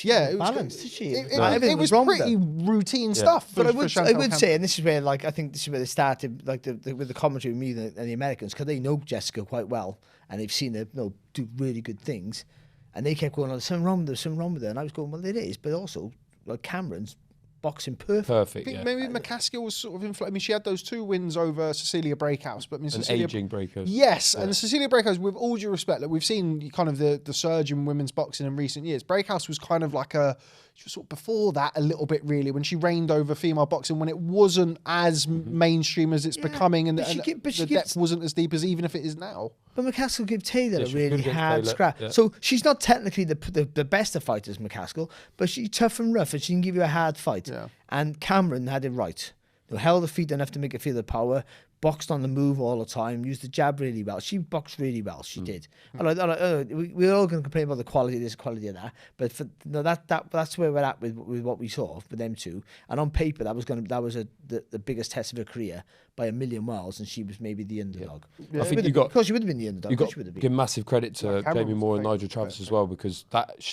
It was balanced, did she? It was wrong with pretty her. routine stuff. But for I would Chantel say, and this is where, like, I think this is where they started, like, with the commentary with me and the Americans, because they know Jessica quite well, and they've seen her do really good things, and they kept going, "Oh, there's something wrong with her," and I was going, "Well, it is," but also, like, Cameron's boxing perfect. I perfect. think Yeah. maybe McCaskill was sort of I mean, she had those 2 wins over Cecilia Breakhouse, but I mean, An Cecilia aging breakers. Yes, and Cecilia Breakhouse, with all due respect, like we've seen kind of the surge in women's boxing in recent years. Breakhouse was kind of like she was sort of before that a little bit, really, when she reigned over female boxing, when it wasn't as mainstream as it's becoming, and, but she and gi- but she the gives- depth wasn't as deep as even if it is now. But McCaskill gave Taylor Yeah, a she was really good against hard Taylor, scrap. yeah. So she's not technically the best of fighters, McCaskill, but she's tough and rough, and she can give you a hard fight. Yeah. And Cameron had it right. Held the feet enough to make it feel the power, boxed on the move all the time, used the jab really well. She boxed really well, she did. We're all going to complain about the quality of this, quality of that, but that's where we're at with what we saw with them two. And on paper, that was the biggest test of her career by a million miles, and she was maybe the underdog. I think Of course, she would have been the underdog. You Of course got she would have to been. give massive credit to Cameron Jamie was Moore and great. Nigel Travis as well, because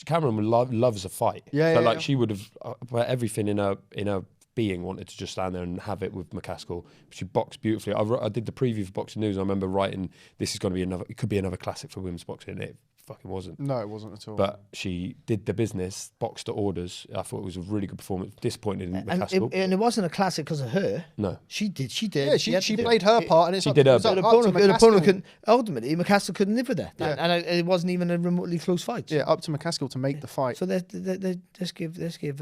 Cameron loves a fight. Yeah, so yeah, like yeah. she would have everything in her being wanted to just stand there and have it with McCaskill. She boxed beautifully. I did the preview for Boxing News, and I remember writing, "This is going to be another. It could be another classic for women's boxing." And it fucking wasn't. No, it wasn't at all. But she did the business, boxed to orders. I thought it was a really good performance. Disappointed in And McCaskill. it wasn't a classic because of her. No. She did. yeah, had to she do played it. her part, and it's she up, did her it was up, bit. up to Her opponent McCaskill. couldn't, ultimately, McCaskill couldn't live with her. Yeah. And it wasn't even a remotely close fight. Yeah, up to McCaskill to make the fight. So let's give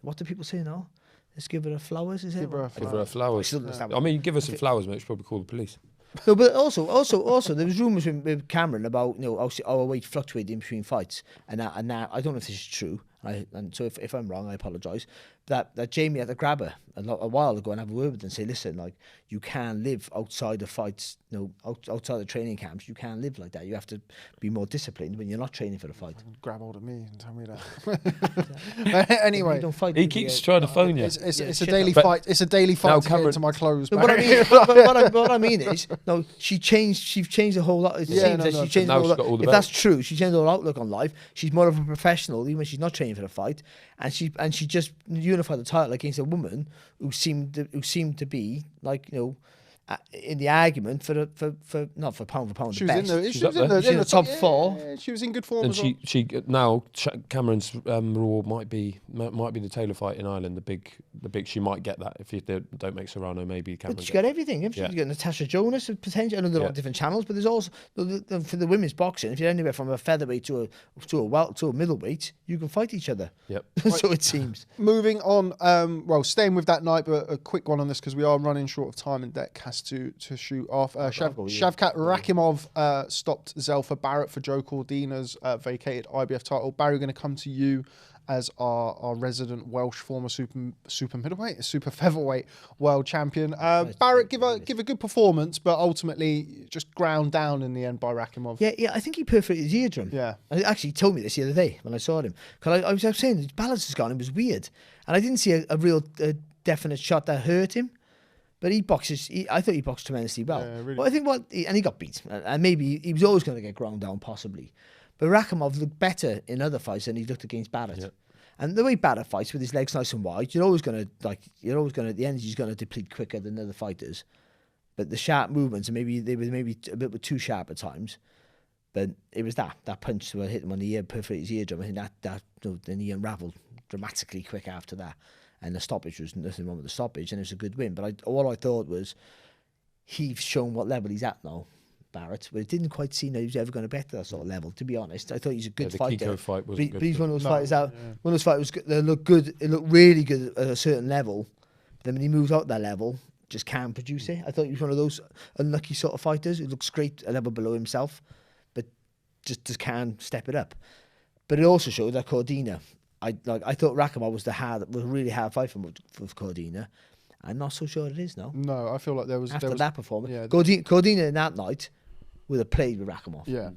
what do people say now? Let's give her flowers. Is it? Give her a Give her flowers. Still understand. I mean, give her some flowers, mate. She'll probably call the police. No, but also, there was rumours with Cameron about our weight fluctuating between fights, and now I don't know if this is true, and so if I'm wrong, I apologise. that Jamie had to grab her a while ago and have a word with her and say, listen, like, you can live outside of fights, outside of training camps. You can live like that. You have to be more disciplined when you're not training for the fight. Grab hold of me and tell me that. Anyway, you don't fight he keeps trying to phone you. It's a daily fight. It's a daily fight to get into my clothes. What I mean is, no, she's changed a whole lot. It seems that she's changed a whole lot. If that's true, she changed her outlook on life. She's more of a professional, even when she's not training for the fight, and she just unified the title against a woman who seemed to be like, in the argument for not for pound for pound. She was in the top 4. Yeah, she was in good form. And as well. she now Cameron's reward might be the Taylor fight in Ireland. The big she might get that if you don't make Serrano. Maybe Cameron. But she got everything. She's got Natasha Jonas potential. I know there are different channels, but there's also for the women's boxing. If you're anywhere from a featherweight to a middleweight, you can fight each other. Yep. So it seems. Moving on. Staying with that night, but a quick one on this because we are running short of time and Deck has to shoot off. Shavkat Rakhimov stopped Zelfa Barrett for Joe Cordina's vacated IBF title. Barry, going to come to you as our resident Welsh former super featherweight world champion. Barrett give a good performance, but ultimately just ground down in the end by Rakhimov. Yeah, I think he perforated his eardrum. Yeah, he told me this the other day when I saw him. Because I was saying his balance has gone. It was weird, and I didn't see a real definite shot that hurt him. But he boxes. I thought he boxed tremendously well. Yeah, really. But I think and he got beat, and maybe he was always going to get ground down, possibly. But Rakhimov looked better in other fights than he looked against Barrett. Yeah. And the way Barrett fights with his legs nice and wide, the energy's going to deplete quicker than other fighters. But the sharp movements, and they were a bit too sharp at times. But it was that punch that hit him on the ear, perforated his eardrum. I think then he unravelled dramatically quick after that. And the stoppage was nothing wrong with the stoppage, and it was a good win. But all I thought was, he's shown what level he's at now, Barrett. But it didn't quite seem that he was ever going to bet that sort of level, to be honest. I thought he's a good fighter. The Kiko fight wasn't good. But he's one of those fighters out. Yeah. One of those fighters that looked good. It looked really good at a certain level. But then when he moves out that level, just can't produce it. I thought he was one of those unlucky sort of fighters who looks great a level below himself, but just can't step it up. But it also showed that Cordina. I thought Rakhimov was a really hard fight for Cordina. I'm not so sure it is now. No, I feel like there was that performance. Yeah, Cordina in that night would have played with Rakhimov. Yeah,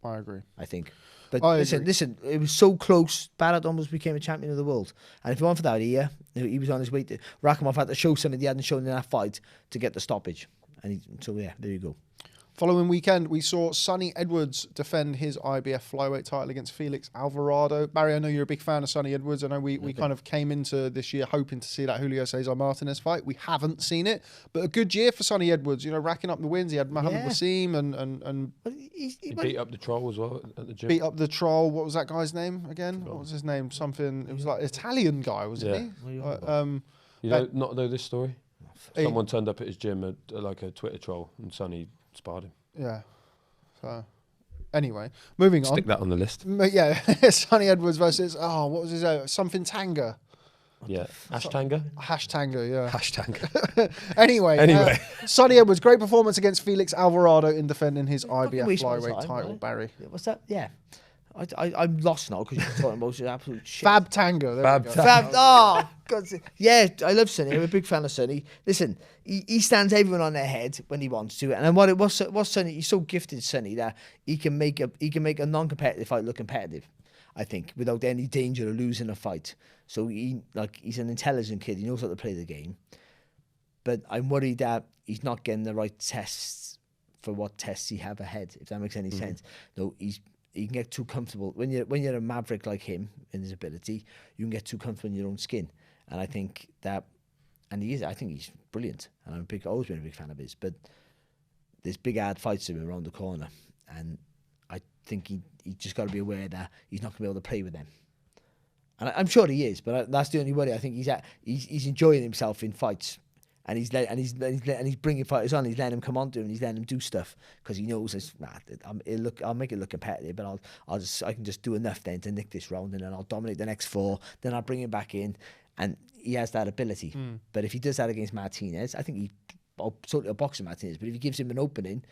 I agree. I think. But listen, it was so close. Barrett almost became a champion of the world. And if you want for that year, he was on his way to. Rakhimov had to show something he hadn't shown in that fight to get the stoppage. So there you go. Following weekend, we saw Sonny Edwards defend his IBF flyweight title against Felix Alvarado. Barry, I know you're a big fan of Sonny Edwards. I know we kind of came into this year hoping to see that Julio Cesar Martinez fight. We haven't seen it, but a good year for Sonny Edwards. Racking up the wins. He had Mohamed Wasim and he beat up the troll as well at the gym. Beat up the troll. What was that guy's name again? What was his name? Something. It was like Italian guy, wasn't he? You not know this story? Someone turned up at his gym like a Twitter troll, and Sonny sparred him. Yeah. So, anyway, moving on. Stick that on the list. Yeah, Sonny Edwards versus what was his name? Something Tanga. Yeah, Hashtanga. Hashtanga, yeah. Hashtanga. Anyway, Sonny Edwards, great performance against Felix Alvarado in defending his IBF flyweight title. Right? Barry, what's that? Yeah. I'm lost now because you're talking about absolute shit. Fab Tango. Fab. Oh, God. Yeah, I love Sonny. I'm a big fan of Sonny. Listen, he stands everyone on their head when he wants to. And what's Sonny? He's so gifted, Sonny, that he can make a non-competitive fight look competitive. I think without any danger of losing a fight. So he's an intelligent kid. He knows how to play the game. But I'm worried that he's not getting the right tests for what tests he have ahead. If that makes any sense. No, he can get too comfortable when you're a maverick like him in his ability. You can get too comfortable in your own skin, and I think that, and he is. I think he's brilliant, and I've always been a big fan of his. But there's big hard fights to him around the corner, and I think he just got to be aware that he's not going to be able to play with them. And I'm sure he is, but that's the only worry. I think he's enjoying himself in fights. And he's bringing fighters on. He's letting them come on to him. And he's letting them do stuff because he knows I'll make it look competitive, but I can just do enough then to nick this round, and then I'll dominate the next 4. Then I'll bring him back in, and he has that ability. But if he does that against Martinez, I think I'll box him Martinez. But if he gives him an opening,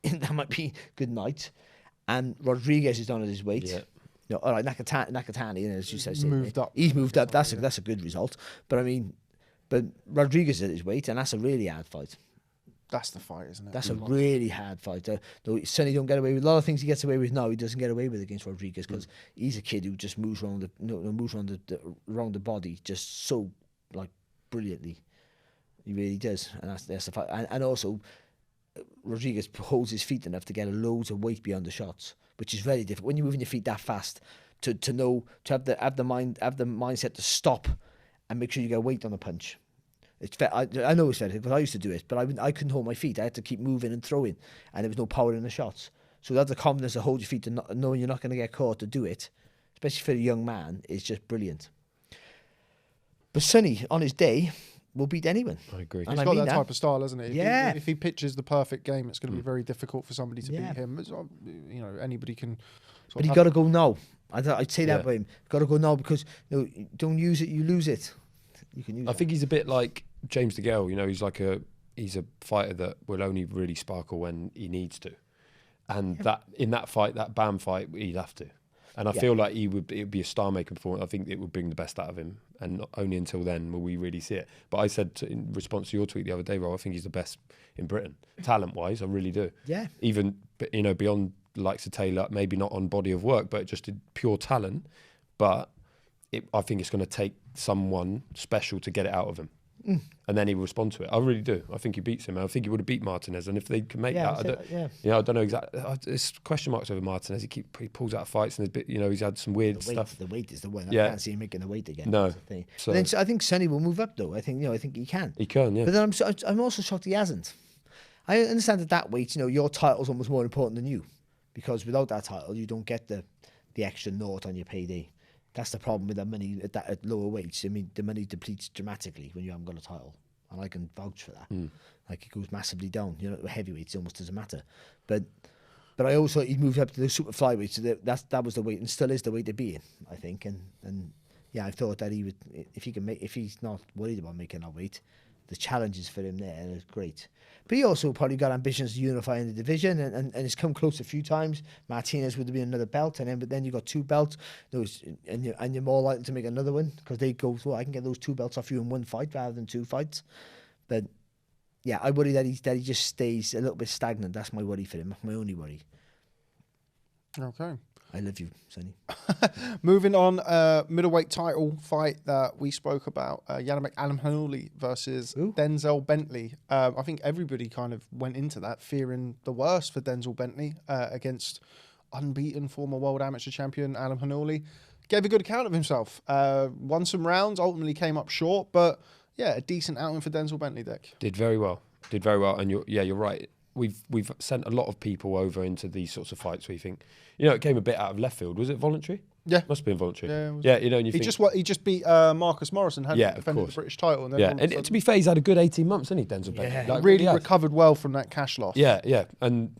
that might be good night. And Rodriguez is down at his weight. Yeah. all right, Nakatani, as you said, Moved up. He's moved up. That's a good result. But I mean, but Rodriguez at his weight, and that's a really hard fight. That's the fight, isn't it? That's a really hard fight. Sonny don't get away with a lot of things he gets away with now. He doesn't get away with against Rodriguez because he's a kid who just moves around around the body just so like brilliantly. He really does, and that's the fight. And also, Rodriguez holds his feet enough to get loads of weight beyond the shots, which is very difficult when you're moving your feet that fast. To have the mindset to stop and make sure you get weight on the punch. It's fair. I know it's fair because I used to do it, but I couldn't hold my feet. I had to keep moving and throwing, and there was no power in the shots. So that's the confidence to hold your feet to knowing you're not going to get caught to do it, especially for a young man, is just brilliant. But Sonny, on his day, will beat anyone. I agree. He's got that type of style, hasn't he? Yeah. If he pitches the perfect game, it's going to be very difficult for somebody to beat him. Anybody can. But he got to go now. I'd say that by him. Got to go now because don't use it, you lose it. You can use. I think he's a bit like James DeGale. He's a fighter that will only really sparkle when he needs to, and that in that fight, that BAM fight, he'd have to. And I feel like it would be a star-making performance. I think it would bring the best out of him, and not only until then will we really see it. But I said in response to your tweet the other day, Rob, I think he's the best in Britain, talent-wise. I really do. Yeah. Even beyond the likes of Taylor, maybe not on body of work, but just in pure talent. But I think it's going to take someone special to get it out of him. And then he will respond to it. I really do. I think he beats him. I think he would have beat Martinez. And if they can make that, I don't know exactly. There's question marks over Martinez. He pulls out fights, and he's had some weird stuff. The weight is the one. I can't see him making the weight again. No. So. But then I think Sonny will move up though. I think he can. He can, yeah. But then I'm also shocked he hasn't. I understand that weight. Your title's almost more important than you, because without that title, you don't get the extra nought on your payday. That's the problem with the money at lower weights. I mean, the money depletes dramatically when you haven't got a title, and I can vouch for that. Like, it goes massively down. Heavyweights, it almost doesn't matter. But I also he moved up to the super flyweight, so that was the weight, and still is the weight to be in, I think. And yeah, I thought that he would, if he's not worried about making that weight, the challenges for him there are great. But he also probably got ambitions to unify in the division, and it's come close a few times. Martinez would have been another belt, but then you got two belts, and you're more likely to make another one because they go, well, I can get those two belts off you in one fight rather than two fights. But yeah, I worry that he just stays a little bit stagnant. That's my worry for him. That's my only worry. Okay. I love you, Sonny. Moving on, middleweight title fight that we spoke about, Yannick Alimhanuli versus Denzel Bentley. I think everybody kind of went into that fearing the worst for Denzel Bentley against unbeaten former world amateur champion Alimhanuli. Gave a good account of himself. Won some rounds, ultimately came up short, but yeah, a decent outing for Denzel Bentley, Dick. Did very well, and you're right. We've sent a lot of people over into these sorts of fights where you think, it came a bit out of left field. Was it voluntary? Yeah. Must have been voluntary. Yeah, and you he think... just beat Marcus Morrison, hadn't he? Defended the British title. And then and to be fair, he's had a good 18 months, hasn't he, Denzel Bentley? Like, really recovered well from that cash loss. Yeah. And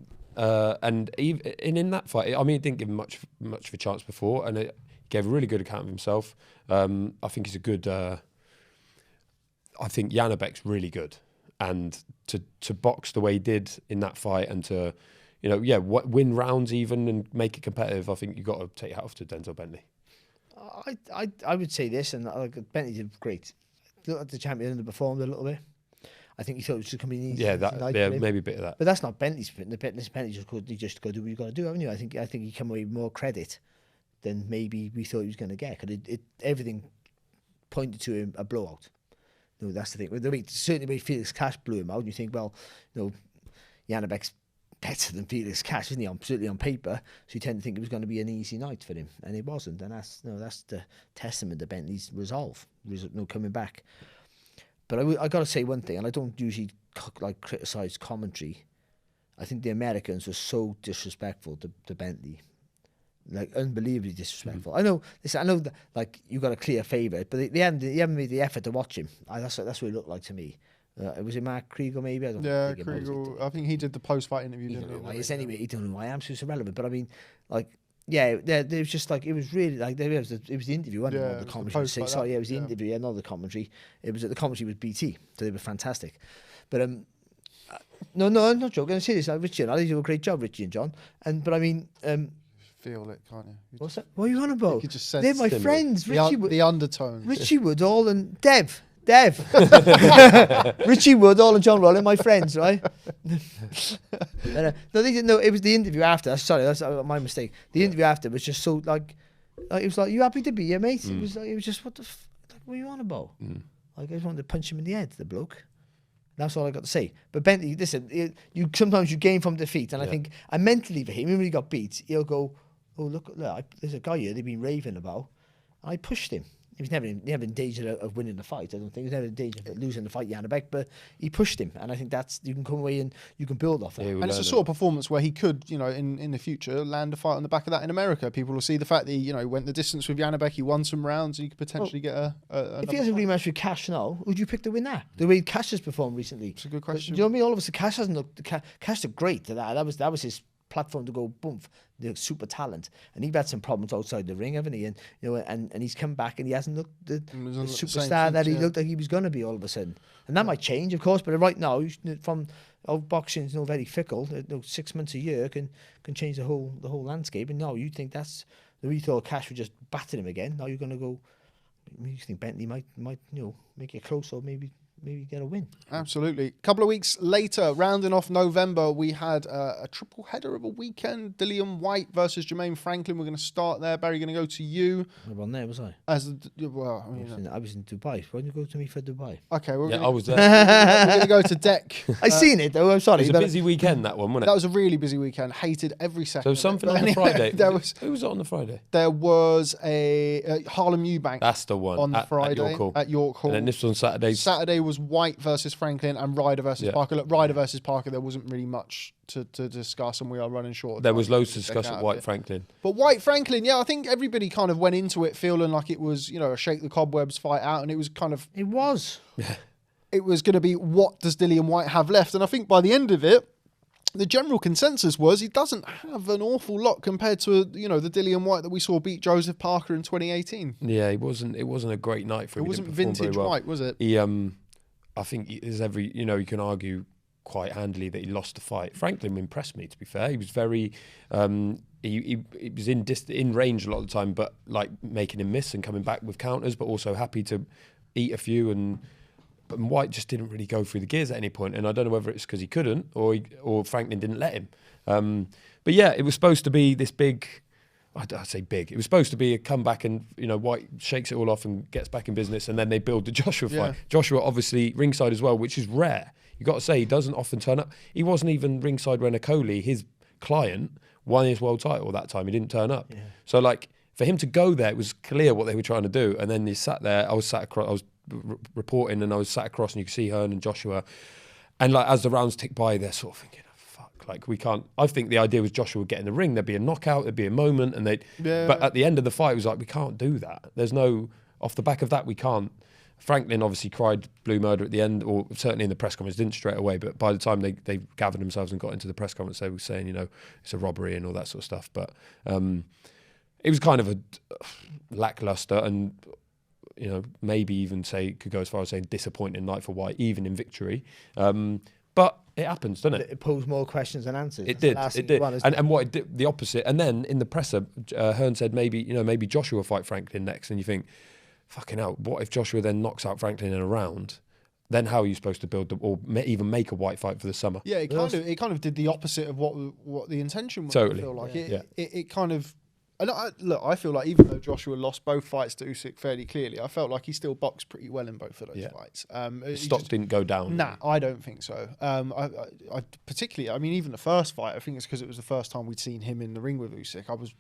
in that fight, I mean, it didn't give him much of a chance before, and it gave a really good account of himself. I think he's a good... I think Janabek's really good. And to box the way he did in that fight and to, win rounds even and make it competitive, I think you've got to take your hat off to Denzel Bentley. I would say this, and Bentley did great. Looked like the champion underperformed a little bit. I think he thought it was just going to be an easy maybe a bit of that. But that's not Bentley's. Bentley just got to do what you got to do, haven't you? I think he came away with more credit than maybe we thought he was going to get. Because everything pointed to him a blowout. No, that's the thing. Certainly, when Felix Cash blew him out, and you think, well, Janabek's better than Felix Cash, isn't he? Certainly on paper, so you tend to think it was going to be an easy night for him, and it wasn't. And that's the testament to Bentley's resolve, coming back. But I got to say one thing, and I don't usually criticise commentary. I think the Americans were so disrespectful to Bentley. Like, unbelievably disrespectful. I know that, you got a clear favourite, but they haven't made the effort to watch him. That's what it looked like to me. Was it Mark Kriegel maybe? I don't think Kriegel. I think he did the post-fight interview. He don't know why. Anyway, he don't know who I am, so it's irrelevant. But I mean, there was just it was really it was the interview, wasn't it? The commentary. It was the interview, not the commentary. It was the commentary with BT, so they were fantastic. But no, I'm not joking. I'm serious. Richie and Ali do a great job, Richie and John. But I mean. feel it, can't you? What's that? What are you on about? You could just sense They're my similar. friends. the undertones. Richie Woodall and Dev. Richie Woodall and John Rowland, my friends, right? No, they didn't know. It was the interview after. Sorry, that's my mistake. The interview after was just so like it was like, you happy to be here, mate? It was just what what are you on about? Like I just wanted to punch him in the head, the bloke. That's all I got to say. But Bentley, listen, sometimes you gain from defeat, and I think, and mentally for him, even when he got beat, he'll go, oh look, there's a guy here they've been raving about. I pushed him. He was never in danger of winning the fight. I don't think he was never in danger of losing the fight, Janibek, but he pushed him, and I think you can come away and you can build off that. And it's a sort of performance where he could, in the future, land a fight on the back of that in America. People will see the fact that he, went the distance with Janibek, he won some rounds, and you could potentially get if he has a rematch with Cash now, would you pick to win that? The way Cash has performed recently. It's a good question. Do you know what I mean? All of a sudden, Cash hasn't looked. Cash looked great to that. That was his platform to go boom, the super talent, and he's had some problems outside the ring, haven't he? And and he's come back and he hasn't looked the superstar that he looked like he was going to be all of a sudden. And that might change, of course, but right now, from boxing is very fickle. 6 months a year can change the whole landscape. And now you think that's the retail Cash would just batter him again. Now you're going to go. You think Bentley might make it close or maybe get a win. Absolutely. A couple of weeks later, rounding off November, we had a triple header of a weekend. Dillian Whyte versus Jermaine Franklin. We're going to start there. Barry, going to go to you. I wasn't there, was I? I was in Dubai. Why didn't you go to me for Dubai? Okay, I was there. we're going to go to Deck. I seen it though. I'm sorry. It was a busy weekend, that one, wasn't it? That was a really busy weekend. Hated every second. So something on the Friday. Who was it on the Friday? There was a Harlem Eubank. That's the one. On the Friday at York Hall. And then this was on Saturday. Saturday was Whyte versus Franklin and Ryder versus Parker. Look, Ryder versus Parker, there wasn't really much to discuss, and we are running short. There was loads to discuss at Whyte Franklin. But Whyte Franklin, I think everybody kind of went into it feeling like it was, a shake the cobwebs fight out, and it was kind of... It was. It was going to be, what does Dillian Whyte have left? And I think by the end of it, the general consensus was he doesn't have an awful lot compared to the Dillian Whyte that we saw beat Joseph Parker in 2018. Yeah, it wasn't a great night for him. It wasn't vintage Whyte, was it? He I think there's you can argue quite handily that he lost the fight. Franklin impressed me, to be fair. He was very he was in range a lot of the time, but like making him miss and coming back with counters, but also happy to eat a few. But Whyte just didn't really go through the gears at any point, and I don't know whether it's because he couldn't or Franklin didn't let him. But yeah, it was supposed to be this big. I'd say big. It was supposed to be a comeback, and Whyte shakes it all off and gets back in business, and then they build the Joshua fight. Joshua obviously ringside as well, which is rare. You got to say he doesn't often turn up. He wasn't even ringside when Okoli, his client, won his world title that time. He didn't turn up. Yeah. So like for him to go there, it was clear what they were trying to do. And then he sat there. I was sat across. I was reporting, and I was sat across, and you could see Hearn and Joshua. And like as the rounds tick by, they're sort of thinking, like we can't. I think the idea was Joshua would get in the ring. There'd be a knockout. There'd be a moment, and But at the end of the fight, it was like we can't do that. There's no off the back of that we can't. Franklin obviously cried blue murder at the end, or certainly in the press conference, didn't straight away. But by the time they gathered themselves and got into the press conference, they were saying it's a robbery and all that sort of stuff. But it was kind of a lackluster and maybe even could go as far as saying disappointing night for Whyte, even in victory. But it happens, doesn't it? It posed more questions than answers. It did. And what it did, the opposite. And then in the presser, Hearn said maybe Joshua will fight Franklin next. And you think, fucking hell, what if Joshua then knocks out Franklin in a round? Then how are you supposed to build or even make a Whyte fight for the summer? Yeah, it kind of did the opposite of what the intention was. Totally. I feel like it kind of. And I feel like even though Joshua lost both fights to Usyk fairly clearly, I felt like he still boxed pretty well in both of those fights. Stock didn't go down. Nah, I don't think so. I particularly, even the first fight, I think it's because it was the first time we'd seen him in the ring with Usyk. I was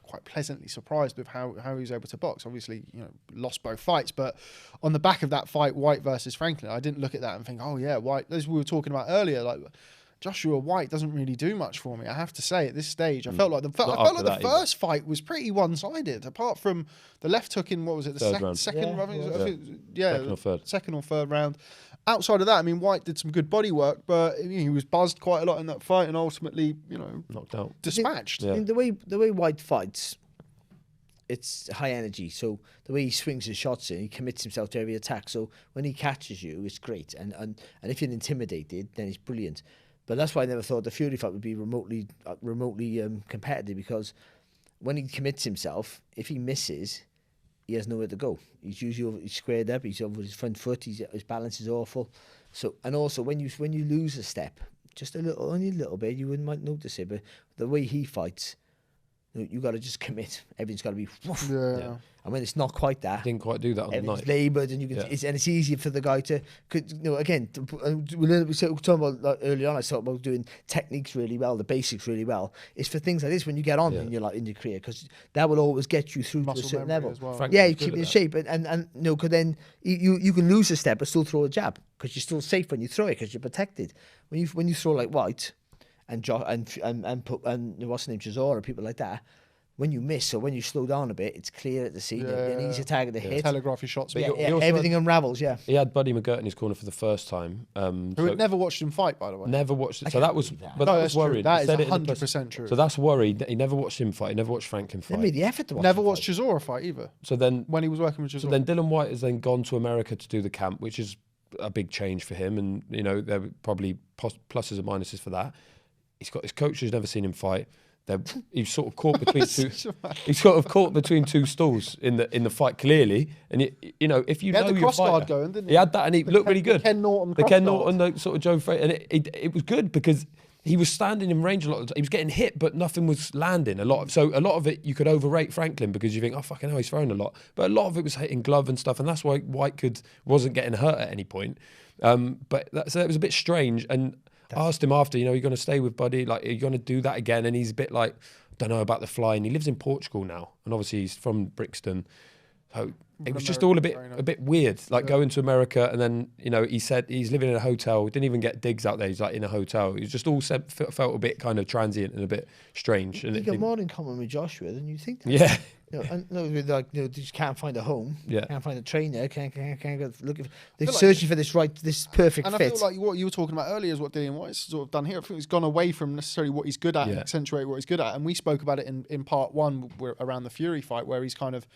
quite pleasantly surprised with how he was able to box. Obviously, lost both fights, but on the back of that fight, Whyte versus Franklin, I didn't look at that and think, oh yeah, Whyte, as we were talking about earlier, like Joshua Whyte doesn't really do much for me, I have to say, at this stage. I felt like the first fight was pretty one-sided, apart from the left hook in, what was it, the second round? Second or third round. Outside of that, Whyte did some good body work, but he was buzzed quite a lot in that fight and ultimately, knocked out, dispatched. The way Whyte fights, it's high energy. So the way he swings his shots in, he commits himself to every attack. So when he catches you, it's great. And if you're intimidated, then it's brilliant. But that's why I never thought the Fury fight would be remotely competitive, because when he commits himself, if he misses, he has nowhere to go. He's usually squared up. He's over his front foot. His balance is awful. So, and also when you lose a step, just only a little bit, you might notice it. But the way he fights, you got to just commit. Everything's got to be woof. Yeah. And when it's not quite that, Didn't quite do that on the everything's night. laboured, and you can, it's easier for the guy to, again, we talking about like, early on. I talked about doing techniques really well, the basics really well. It's for things like this when you get on in your career, because that will always get you through to a certain level. As well. Frank Yeah, was you good keep at in that. shape, and because then you can lose a step but still throw a jab because you're still safe when you throw it because you're protected. When you throw like White and what's the name, Chisora, people like that. When you miss or when you slow down a bit, it's clear at the scene. An easier target to hit. Telegraph your shots. But Who he also Everything unravels. Yeah. He had Buddy McGirt in his corner for the first time. had never watched him fight, by the way. Never watched it. So that was, believe that. but No, that that's was true. worried. That He is said it in the 100% true. So that's worried. He never watched him fight. He never watched Franklin They fight. made the effort to watch. Never him watched fight. Chisora fight either. So then, When he was working with Chisora. so then Dylan White has then gone to America to do the camp, which is a big change for him. And there were probably pluses and minuses for that. He's got his coach who's never seen him fight. He's sort of caught between two. He's sort of caught between two stools in the fight clearly. And if you He had know the your cross guard fighter, going, didn't he? he had that, and he looked really good. Ken Norton the cross Ken guard. Norton, the sort of Joe Frazier, and it was good because he was standing in range a lot of the time. He was getting hit, but nothing was landing. A lot of it you could overrate Franklin because you think, oh fucking hell, he's throwing a lot. But a lot of it was hitting glove and stuff, and that's why White wasn't getting hurt at any point. But so it was a bit strange. And I asked him after, you're going to stay with Buddy? Like, are you going to do that again? And he's a bit like, don't know about the flying. He lives in Portugal now, and obviously he's from Brixton. So it was just all a bit weird, like going to America, and then he said he's living in a hotel. Didn't even get digs out there. He's like in a hotel. He just all felt a bit kind of transient and a a bit strange. And He got more in common with Joshua than you think. yeah. They just can't find a home. Yeah. Can't find a trainer. Can't go looking. They're searching for this perfect And I fit. feel like what you were talking about earlier is what Dylan White's sort of done here. I think he's gone away from necessarily what he's good at and accentuate what he's good at. And we spoke about it in part one around the Fury fight, where he's kind of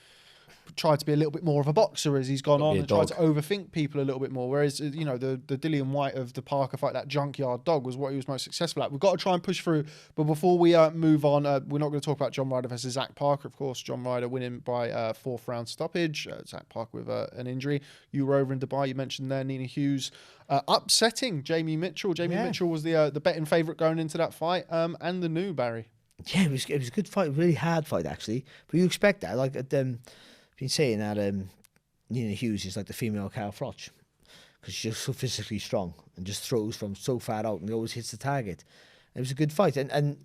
tried to be a little bit more of a boxer as he's gone on and tried to overthink people a little bit more. Whereas, the Dillian White of the Parker fight, that junkyard dog, was what he was most successful at. We've got to try and push through. But before we move on, we're not going to talk about John Ryder versus Zach Parker. Of course, John Ryder winning by fourth round stoppage. Zach Parker with an injury. You were over in Dubai. You mentioned there Nina Hughes upsetting Jamie Mitchell. Mitchell was the betting favourite going into that fight. And the new Barry. Yeah, it was a good fight, really hard fight actually. But you expect that, like been saying that Nina Hughes is like the female Carl Froch because she's just so physically strong and just throws from so far out and always hits the target. It was a good fight, and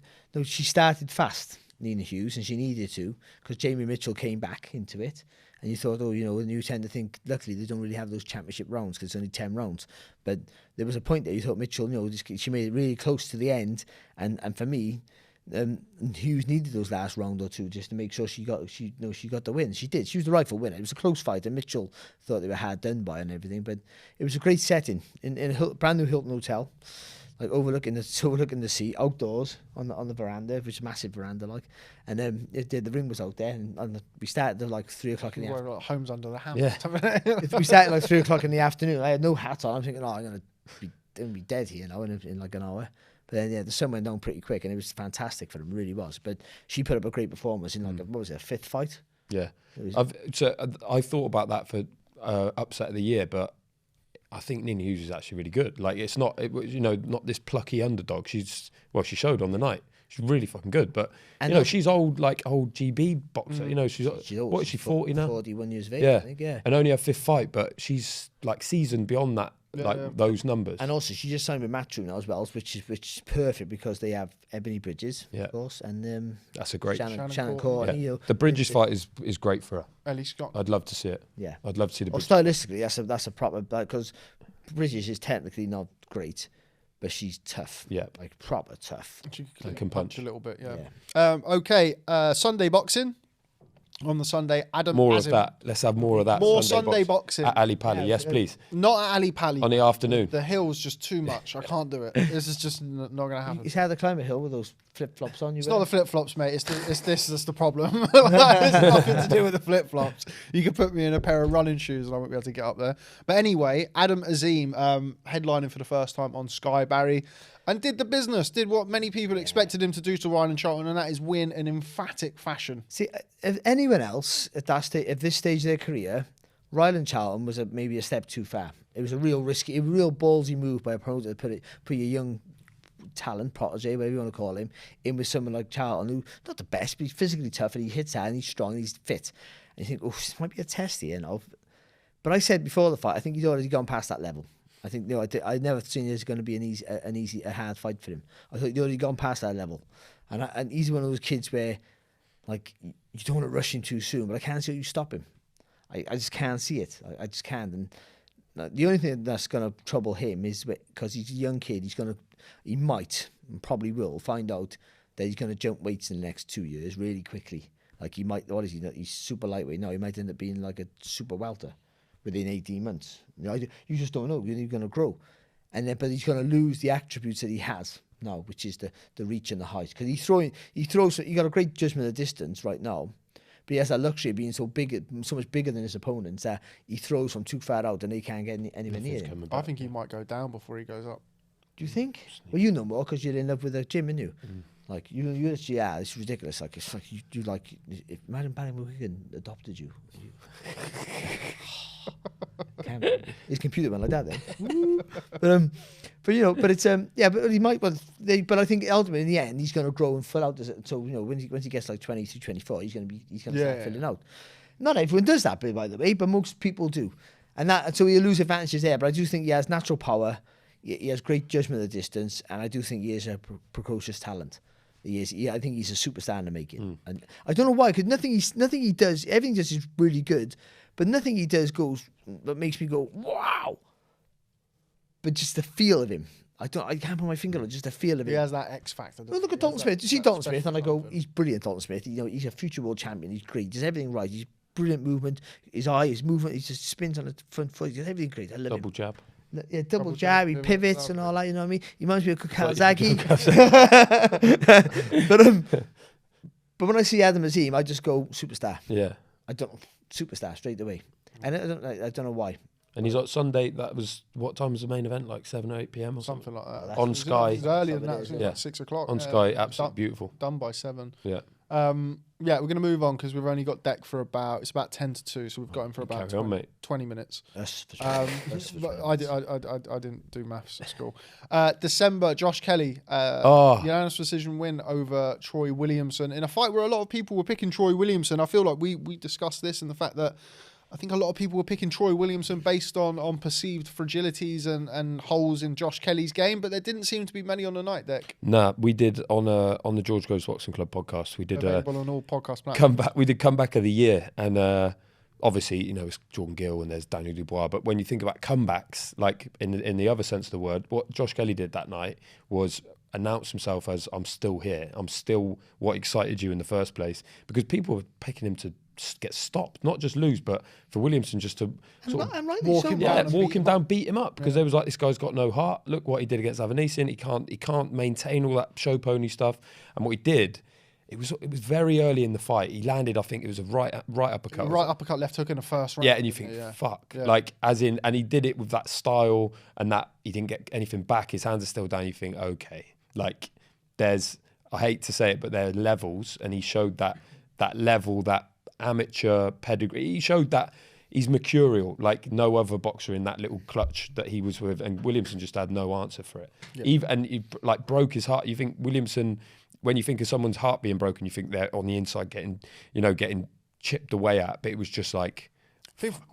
she started fast, Nina Hughes, and she needed to because Jamie Mitchell came back into it. And you thought, and you tend to think, luckily they don't really have those championship rounds because it's only 10 rounds. But there was a point there you thought Mitchell, she made it really close to the end, and for me. Hughes needed those last round or two just to make sure she got the win. She did. She was the rightful winner. It was a close fight, and Mitchell thought they were hard done by and everything. But it was a great setting in a brand new Hilton hotel, like overlooking the sea, outdoors on the veranda, which is a massive veranda, like. And the ring was out there, and we started at like 3 o'clock in the afternoon. Like homes under the hammer. Yeah. We started at like 3 o'clock in the afternoon. I had no hat on. I'm thinking, I'm gonna be dead here now in like an hour. But then, the sun went down pretty quick, and it was fantastic for them, really was. But she put up a great performance in what was it, a fifth fight? Yeah. I thought about that for upset of the year, but I think Nina Hughes is actually really good. Like, it's not, not this plucky underdog. She showed on the night. She's really fucking good. But, she's old GB boxer. What is she, 40 now? 41 years of age, yeah. I think, yeah. And only her fifth fight, but she's like seasoned beyond that. Those numbers. And also, she just signed with Matchroom now as well, which is perfect because they have Ebony Bridges, of course, and that's a great Shannon Courtney. Yeah. The Bridges fight is great for her. Ellie Scott. I'd love to see it. Yeah, I'd love to see the Bridges. Stylistically, that's a proper, because Bridges is technically not great, but she's tough. Yeah, like proper tough. She can punch a little bit. Yeah. Okay. Sunday boxing. On the Sunday, Adam more Azim. of that. Let's have more of that. More Sunday boxing. At Ali Pali, yes, please. Not at Ali Pali. On the afternoon. The hill's just too much. I can't do it. This is just not going to happen. It's how to climb a hill with those flip-flops on. It's not the flip-flops, mate. It's this that's the problem. It's nothing to do with the flip-flops. You could put me in a pair of running shoes and I won't be able to get up there. But anyway, Adam Azim headlining for the first time on Sky, Barry. And did the business, did what many people expected him to do to Ryan Charlton, and that is win in emphatic fashion. See, if anyone else at that stage, at this stage of their career, Ryan Charlton was maybe a step too far. It was a real risky, a real ballsy move by a promoter to put your young talent, protege, whatever you want to call him, in with someone like Charlton, who, not the best, but he's physically tough and he hits hard and he's strong and he's fit. And you think, oh, this might be a test here, you know. But I said before the fight, I think he's already gone past that level. I think, you know, I never seen there's going to be a hard fight for him. I thought he'd already gone past that level. And he's one of those kids where, like, you don't want to rush him too soon, but I can't see how you stop him. I just can't see it. I just can't. And the only thing that's going to trouble him is because he's a young kid, he might, and probably will, find out that he's going to jump weights in the next 2 years really quickly. Like, he might, what is he, he's super lightweight. No, he might end up being like a super welter within 18 months. You just don't know. He's going to grow. But he's going to lose the attributes that he has now, which is the reach and the height. Because he got a great judgment of distance right now, but he has that luxury of being so much bigger than his opponents that he throws from too far out and they can't get anywhere near him. I think he might go down before he goes up. Do you think? Well, you know more because you're in love with the gym, aren't you? Like, you actually are. It's ridiculous. Like, it's like you like, if Madam Bannon adopted you. His computer went like that then. But you know, but it's but he might. But I think ultimately in the end he's going to grow and fill out. So you know, once he gets like 23, 24, he's going to start filling out. Not everyone does that, by the way, but most people do, and so he'll lose advantages there. But I do think he has natural power. He has great judgment of the distance, and I do think he is a precocious talent. He is. I think he's a superstar in the making, and I don't know why. Because nothing he does, everything he does is really good. But nothing he does that makes me go, wow. But just the feel of him. I can't put my finger on it, just the feel of him. He has that X factor. Well, look at Dalton Smith. You see Dalton Smith and I go, he's brilliant, Dalton Smith. You know, he's a future world champion. He's great. He does everything right. He's brilliant movement. His eye, his movement, he just spins on the front foot. He does everything great. I love him. Double jab. Yeah, double jab, he pivots and all that, you know what I mean? He reminds me of Kawasaki. But when I see Adam Azim, I just go, superstar. Yeah. Superstar straight away. And I don't know why. And he's on Sunday. That was, what time was the main event? Like 7 or 8 p.m. or something like that. On Sky. It was earlier than that. It was like 6 o'clock. On Sky, absolutely beautiful. Done by 7. Yeah. We're going to move on because we've only got Deck for about 10 to 2, so we've got him for about 20 minutes. That's for sure. I didn't do maths at school. December, Josh Kelly, unanimous decision win over Troy Williamson in a fight where a lot of people were picking Troy Williamson. I feel like we discussed this and the fact that I think a lot of people were picking Troy Williamson based on perceived fragilities and holes in Josh Kelly's game, but there didn't seem to be many on the night, Deck. Nah, we did on the George Goes Boxing Club podcast. We did available on all podcast platforms. We did comeback of the year, and obviously, you know, it's Jordan Gill and there's Daniel Dubois. But when you think about comebacks, like in the other sense of the word, what Josh Kelly did that night was announce himself as, I'm still here. I'm still what excited you in the first place, because people were picking him to get stopped, not just lose, but for Williamson just to sort of walk him down, beat him up, because they was like, this guy's got no heart. Look what he did against Avanesyan. He can't maintain all that show pony stuff. And what he did, it was very early in the fight. He landed, I think it was a right uppercut. Right uppercut, left hook in the first round. Yeah, and you think, fuck. Yeah. Like, as in, and he did it with that style, and that he didn't get anything back. His hands are still down. You think, okay. Like, there's, I hate to say it, but there are levels, and he showed that level, that amateur pedigree. He showed that he's mercurial like no other boxer in that little clutch that he was with, and Williamson just had no answer for it. And he like broke his heart. You think Williamson, when you think of someone's heart being broken, you think they're on the inside getting chipped away at, but it was just like,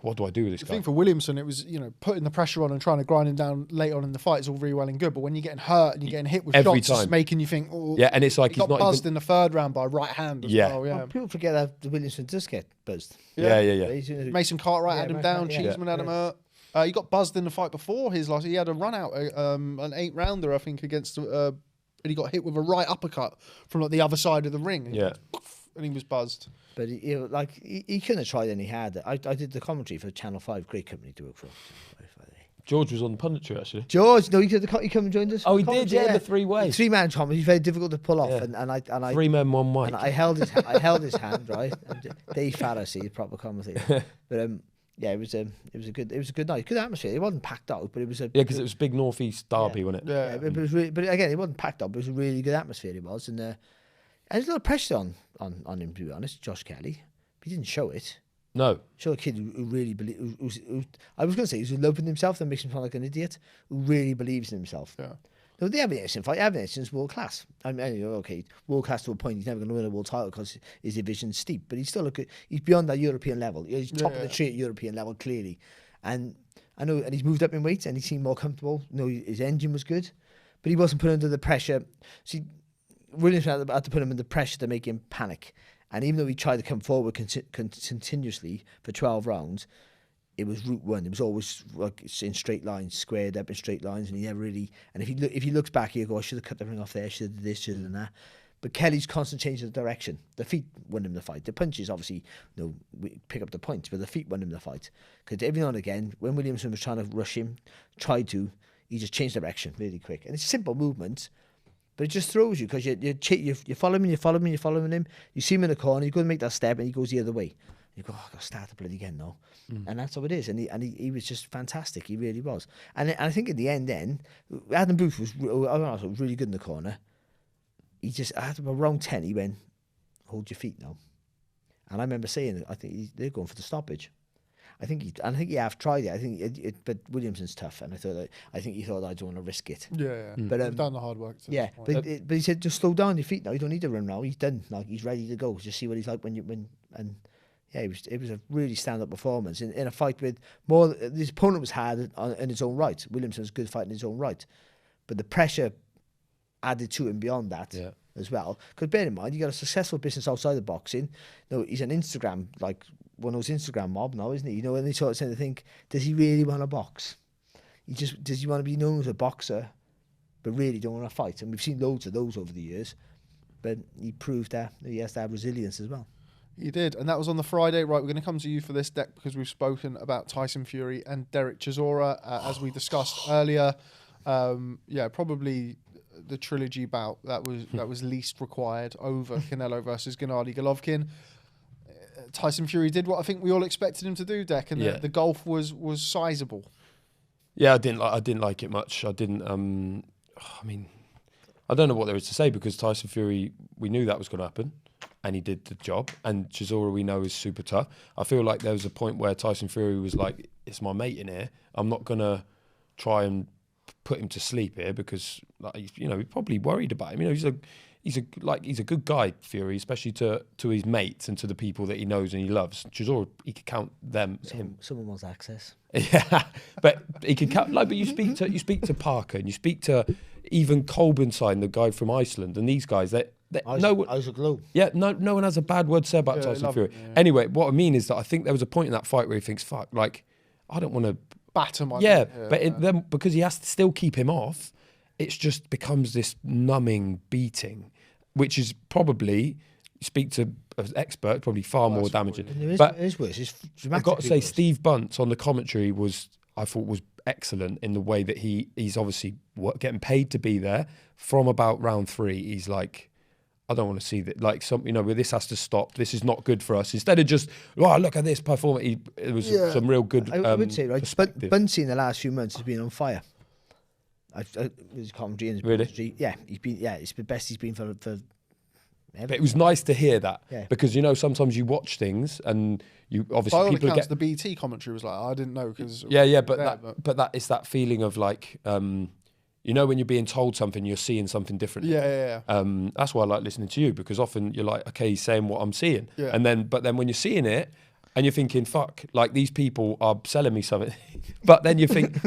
what do I do with this guy? I think for Williamson, it was, putting the pressure on and trying to grind him down late on in the fight is all very well and good. But when you're getting hurt and you're getting hit with every shots, time, it's making you think, oh, yeah. And it's like he got buzzed in the third round by right hand as well. Yeah. Well, people forget that Williamson does get buzzed. Yeah. Mason Cartwright had him down, Cheeseman had him hurt. He got buzzed in the fight before his last. He had a run out, an 8-rounder, I think, against. And he got hit with a right uppercut from like the other side of the ring. And he was buzzed. But he couldn't have tried any harder. I did the commentary for Channel 5, great company to work for. George was on the punditry actually. George, no, he come and joined us. Oh, he did, yeah, the 3-way. 3-man comedy, very difficult to pull off, and I 3 men, 1 mic. And I held his hand, right. And Dave Farah, the proper commentator. But yeah, it was a good night, good atmosphere. It wasn't packed out, but it was a Yeah, because it was a big northeast derby, wasn't it? Yeah. but it was really, but again, it wasn't packed out. But it was a really good atmosphere. It was, and there's a lot of pressure on him, to be honest. Josh Kelly, but he didn't show it. No. Show a kid who really believes. I was going to say who's in love with himself. That makes him sound like an idiot. Who really believes in himself. Yeah. No, the evidence in fight, evidence is world class. I mean, okay, world class to a point. He's never going to win a world title because his division's steep. But he's still he's beyond that European level. He's top of the tree at European level clearly, and I know, and he's moved up in weight and he seemed more comfortable. You know, his engine was good, but he wasn't put under the pressure. See, Williams had to put him under pressure to make him panic. And even though he tried to come forward continuously for 12 rounds, it was route one. It was always like in straight lines, squared up in straight lines, and he never really. And if he looks back, he'll go, "I should have cut the ring off there. Should have done this, should have done that." But Kelly's constant change of direction. The feet won him the fight. The punches obviously, pick up the points, but the feet won him the fight. Because every now and again, when Williamson was trying to rush him, he just changed direction really quick. And it's a simple movement, but it just throws you because you follow him, you're following him. You see him in the corner, you go to make that step, and he goes the other way. You go, I've got to start the bloody again now. And that's how it is. And he was just fantastic. He really was. And I think in the end then, Adam Booth was really good in the corner. He just, after around 10, he went, hold your feet now. And I remember saying, I think they're going for the stoppage. I think he have tried it. But Williamson's tough, and I think he thought I don't want to risk it. Yeah. But He's done the hard work. But he said just slow down your feet now. You don't need to run now. He's done. Like he's ready to go. Just see what he's like it was a really stand-up performance in a fight with more. His opponent was hard in his own right. Williamson's a good fight in his own right, but the pressure added to him beyond that as well. Because bear in mind, you got a successful business outside of boxing. He's an Instagram, like one of those Instagram mob now, isn't he? And they sort of tend to think, does he really want to box? Does he want to be known as a boxer, but really don't want to fight? And we've seen loads of those over the years. But he proved that he has to have resilience as well. He did, and that was on the Friday. Right, we're going to come to you for this deck because we've spoken about Tyson Fury and Derek Chisora, as we discussed earlier. Probably the trilogy bout that was least required over Canelo versus Gennady Golovkin. Tyson Fury did what I think we all expected him to do, Deck, and the gulf was sizable. Yeah, I didn't like it much. I didn't. I mean, I don't know what there is to say because Tyson Fury, we knew that was going to happen. And he did the job. And Chisora, we know, is super tough. I feel like there was a point where Tyson Fury was like, it's my mate in here. I'm not going to try and put him to sleep here because, like, he's probably worried about him. He's a good guy, Fury, especially to his mates and to the people that he knows and he loves. Chisora, he could count them. Someone wants access. Yeah, but he could count. But you speak to Parker and you speak to even Kolbenstein, the guy from Iceland, and these guys that. No one has a bad word to say about Tyson Fury. Yeah. Anyway, what I mean is that I think there was a point in that fight where he thinks, "Fuck, like I don't want to batter my." Then because he has to still keep him off, it just becomes this numbing beating, which is probably speak to an expert, probably far more damaging. But it is worse. It's I've got to say, worse. Steve Bunce on the commentary was excellent in the way that he's obviously getting paid to be there. From about round 3, he's like, I don't want to see that. Like where this has to stop. This is not good for us. Instead of just, look at this performance. It was some real good. I would say, right, Buncey in the last few months has been on fire. His commentary and really, it's the best he's been for. But it was nice to hear that because sometimes you watch things and you obviously by all people accounts, get the BT commentary was like, I didn't know because but that it's that feeling of like. When you're being told something, you're seeing something different. Yeah. That's why I like listening to you because often you're like, okay, he's saying what I'm seeing, but then when you're seeing it and you're thinking, fuck, like these people are selling me something, but then you think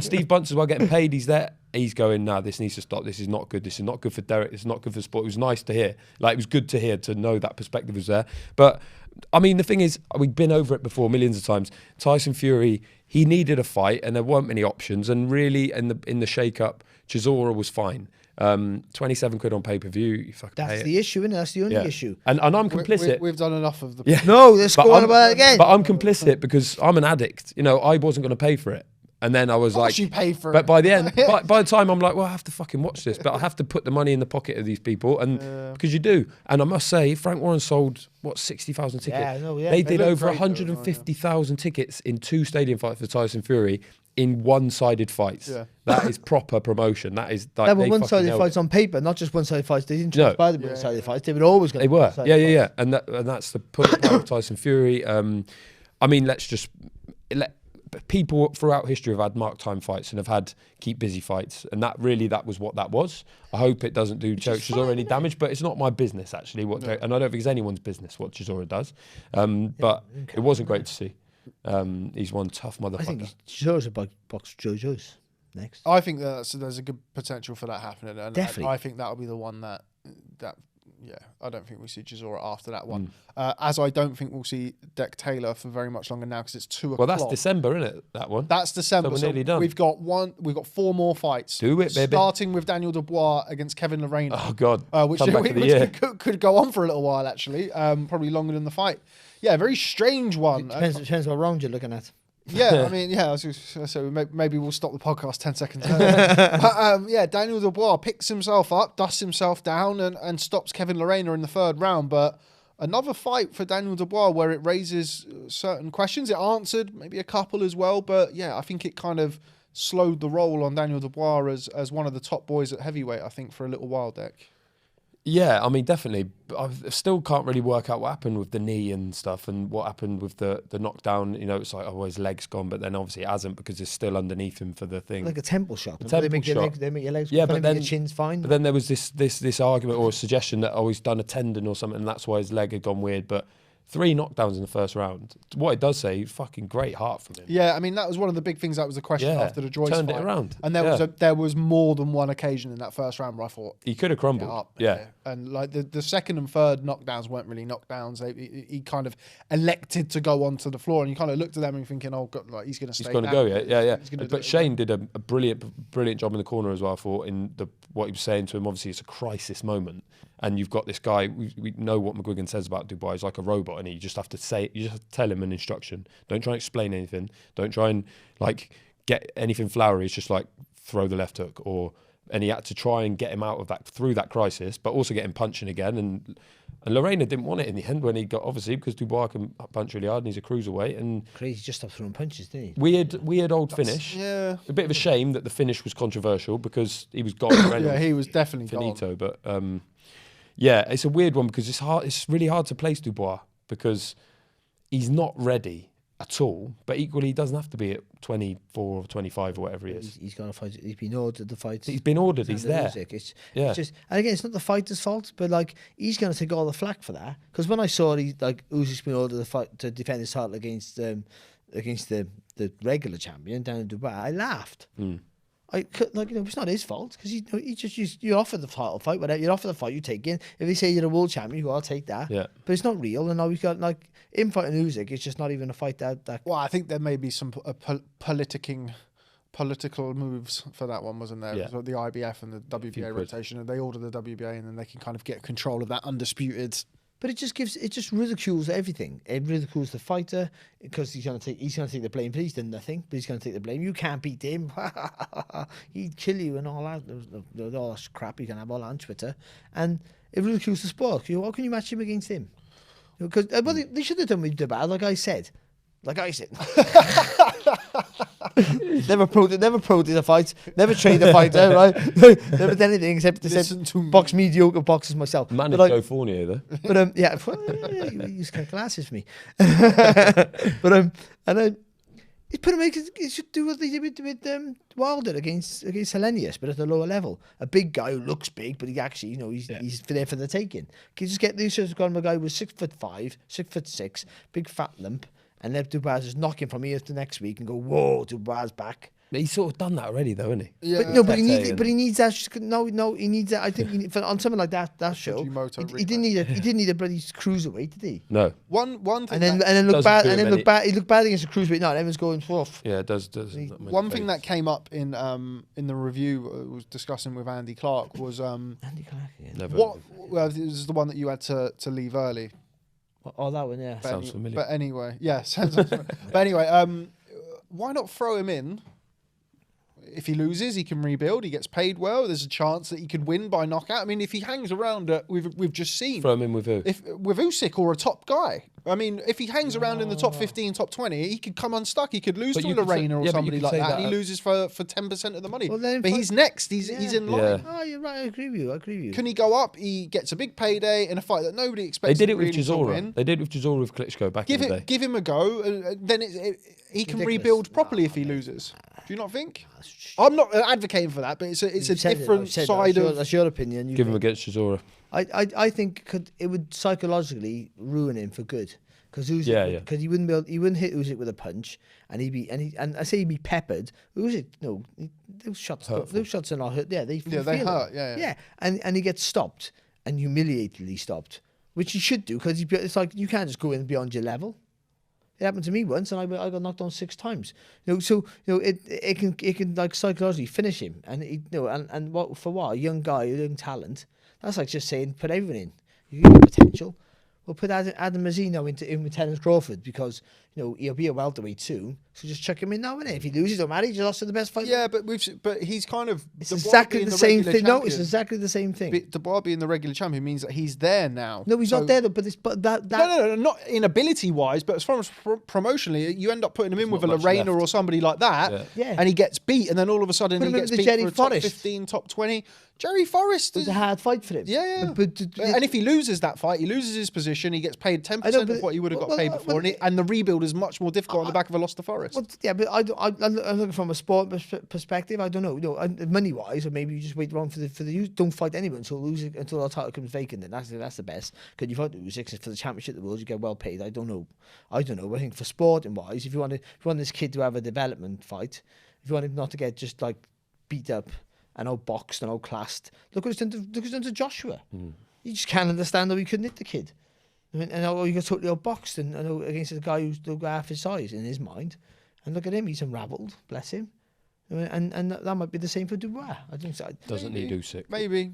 Steve Bunce as well getting paid. He's there. He's going, nah, this needs to stop. This is not good. This is not good for Derek. This is not good for sport. It was nice to hear. Like it was good to hear to know that perspective was there. But I mean, the thing is, we've been over it before millions of times. Tyson Fury, he needed a fight, and there weren't many options. And really, in the shake-up, Chisora was fine. 27 quid on pay-per-view. You fucking That's the issue, isn't it? That's the only issue. And I'm complicit. We've done enough of the. No, let's go on about it again. But I'm complicit because I'm an addict. I wasn't going to pay for it. And then I was like, you paid for but it. by the end, by the time I'm like, well, I have to fucking watch this, but I have to put the money in the pocket of these people, and because you do. And I must say, Frank Warren sold what 60,000 tickets. Yeah, I know, yeah. They They did look over great, though, 150,000 tickets in 2 stadium fights for Tyson Fury in one-sided fights. Yeah. That is proper promotion. That is like Yeah, but they one-sided fucking nailed fights it. on paper, not just one-sided fights. They didn't No. transpire the one-sided fights. They were always going They to be were, one-sided yeah, fights. and that's the point of Tyson Fury. I mean, let's just people throughout history have had mark time fights and have had keep busy fights, and that was what that was. I hope it doesn't do Chisora any damage, but it's not my business actually. And I don't think it's anyone's business what Chisora does. But it wasn't great to see. He's one tough motherfucker. I think Chisora's a box Joe Joyce next. I think there's a good potential for that happening. And Definitely. I think that'll be the one that I don't think we see Chisora after that one. As I don't think we'll see Dec Taylor for very much longer now because it's 2 o'clock. Well, that's December, isn't it? That one. That's December. So we're nearly done. We've got 4 more fights. Do it, baby. Starting with Daniel Dubois against Kevin Lerena. Oh God, which come back of the year. could go on for a little while actually. Probably longer than the fight. Yeah, very strange one. Depends what round you're looking at. Yeah, I mean, yeah. So maybe we'll stop the podcast 10 seconds early. But Daniel Dubois picks himself up, dusts himself down, and stops Kevin Lerena in the 3rd round. But another fight for Daniel Dubois where it raises certain questions. It answered maybe a couple as well, but yeah, I think it kind of slowed the roll on Daniel Dubois as one of the top boys at heavyweight. I think for a little while, Dec. Yeah, I mean, definitely. But I still can't really work out what happened with the knee and stuff and what happened with the knockdown. You know, it's like, oh, his leg's gone, but then obviously it hasn't because it's still underneath him for the thing. Like a temple shot. Temple they make shot. They make your legs Yeah, fine, but then your chin's fine. But then there was this argument or suggestion that he's done a tendon or something, and that's why his leg had gone weird. But 3 knockdowns in the 1st round. What it does say, fucking great heart from him. Yeah, I mean that was one of the big things. That was the question after the Joyce turned fight. it around. And there was more than one occasion in that 1st round where I thought He could have crumbled. yeah. And like the 2nd and 3rd knockdowns weren't really knockdowns. He kind of elected to go onto the floor, and you kind of looked at them and thinking, oh God, like he's going to stay. He's going to go, yeah. But Shane it. did a brilliant job in the corner as well. I thought in what he was saying to him. Obviously, it's a crisis moment, and you've got this guy. We know what McGuigan says about Dubois. He's like a robot, and you just have to tell him an instruction. Don't try and explain anything. Don't try and like get anything flowery. It's just like throw the left hook and he had to try and get him out of that through that crisis, but also get him punching again. And Lerena didn't want it in the end when he got, obviously, because Dubois can punch really hard and he's a cruiserweight. And Crazy, just stopped throwing punches, didn't he? Weird old finish. Yeah. A bit of a shame that the finish was controversial because he was gone. Yeah, he was definitely finito. gone. But yeah, it's a weird one because it's hard. It's really hard to place Dubois because he's not ready at all, but equally he doesn't have to be at 24 or 25 or whatever he is. He's going to fight. He's been ordered the fight. He's been ordered. He's there. It's just, and again, it's not the fighter's fault, but like he's going to take all the flack for that. Because when I saw Usyk's been ordered the fight to defend his title against the regular champion down in Dubai, I laughed. It's not his fault because you offer the title fight, whatever you offer the fight, you take in. If they say you're a world champion, you go, I'll take that. Yeah. But it's not real, and now we've got him fighting Usyk. It's just not even a fight that. Well, I think there may be some political moves for that one, wasn't there? Yeah. So the IBF and the WBA rotation, and they order the WBA, and then they can kind of get control of that undisputed. But it just ridicules everything. It ridicules the fighter because he's gonna take the blame. But he's done nothing. But he's gonna take the blame. You can't beat him. He'd kill you and all that. All that crap you can have all that on Twitter, and it ridicules the sport. How can you match him against him? Because they should have done with Tebbutt, like I said. Never prodded a fight, never trained a fighter, right? Never done anything except box mediocre boxers myself. Managed Joe Fournier though. But he's got glasses for me. But it should do what they did with Wilder against Hellenius, but at a lower level. A big guy who looks big, but he actually, he's there for the taking. Can you just get these sorts of guy with 6'5", 6'6", big fat lump, and let Dubois just knock him from here to next week and go, whoa, Dubois back. He's sort of done that already, though, hasn't he? Yeah. But he needs that. No, he needs that. I think on something like that show, he didn't need a bloody cruiserweight, did he? No. One thing, and then look bad, He looked bad against a cruiserweight. No, everyone's going off. Yeah, it does. One thing that came up in the review was discussing with Andy Clark was Andy Clark. Yeah. Never. Well, this is the one that you had to leave early. Oh, that one, yeah. Sounds familiar. But anyway, yeah, sounds familiar. But anyway, why not throw him in if he loses, he can rebuild. He gets paid well. There's a chance that he could win by knockout. I mean, if he hangs around, we've just seen. Throw him in with who? With Usyk or a top guy. I mean, if he hangs around in the top 15, top 20, he could come unstuck. He could lose to Lorena or somebody like that, and he loses for 10% of the money. Well, but he's next. He's in line. Yeah. Oh, you're right. I agree with you. Can he go up? He gets a big payday in a fight that nobody expects. They did it with really Chisora. They did it with Chisora with Klitschko back in the day. Give him a go. Then he can rebuild properly if he loses. Do you not think? I'm not advocating for that, but it's a different side of. That's your opinion. Give him against Chisora. I think it would psychologically ruin him for good. Because he wouldn't hit Usyk with a punch, and I say he'd be peppered. Usyk, those shots are not hurt. Yeah, they hurt. Yeah. And he gets stopped and humiliatedly stopped, which he should do because it's like you can't just go in beyond your level. It happened to me once, and I got knocked down 6 times. It can like psychologically finish him, and a young guy, a young talent. That's like just saying put everything in. You got potential. We'll put Adam Mazzino in with Terence Crawford because he'll be a welterweight soon. So just chuck him in now, innit? If he loses, don't matter. He just lost to the best fighter. Yeah, but he's kind of. It's exactly the same thing. No, it's exactly the same thing. Dubois being the regular champion means that he's there now. No, he's not there though. But that. No, not in ability wise, but as far as promotionally, you end up putting him in with a Lorena or somebody like that, and he gets beat, and then all of a sudden he gets beat for a top 15, top 20. Jerry Forrest is a hard fight for him. Yeah. And if he loses that fight, he loses his position. He gets paid 10% of what he would have got paid before, and the rebuild is much more difficult on the back of a loss to Forrest. Well, yeah, but I'm looking from a sport perspective. I don't know. Money wise, or maybe you just wait around for the don't fight anyone until our title comes vacant. Then that's the best. Because you fight the Usyk for the championship of the world, you get well paid. I don't know. I think for sporting wise, if you want this kid to have a development fight, if you want him not to get just like beat up and outboxed and outclassed, look what he's done to Joshua. You just can't understand how he couldn't hit the kid. And how he got totally outboxed and against a guy who's half his size in his mind. And look at him, he's unravelled, bless him. And that might be the same for Dubois. I think so. Doesn't need Usyk. Maybe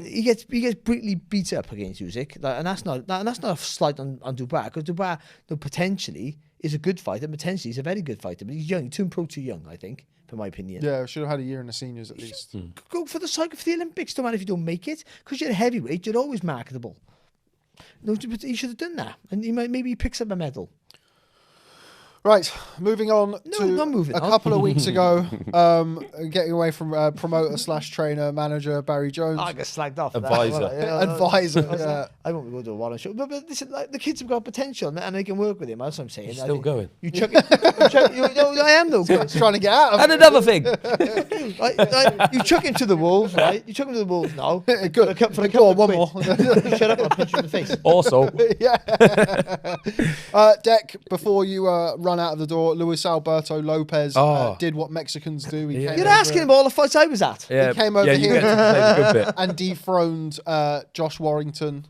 he gets brutally beat up against Usyk, and that's not a slight on Dubois, because Dubois potentially is a good fighter, potentially he's a very good fighter, but he's young, too young, I think, for my opinion. Yeah, should have had a year in the seniors at least. Go for the Olympics. Don't matter if you don't make it, because you're a heavyweight, you're always marketable. No, but he should have done that, and maybe he picks up a medal. Right, moving on a couple of weeks ago, getting away from promoter / trainer, manager Barry Jones. I got slagged off. Advisor. Advisor. I won't go to a Warren show. But listen, like, the kids have got potential and they can work with him. That's what I'm saying. He's still going. You chuck it. I am though. Trying to get out of And another thing. You chuck him to the wolves, right? You chuck him to the wolves now. Good. Go on, one more. Shut up, I'll punch you in the face. Also. Yeah. Deck, before you run out of the door, Luis Alberto Lopez did what Mexicans do. You're asking him all the fights I was at. Yeah, he came over here the good bit. and dethroned Josh Warrington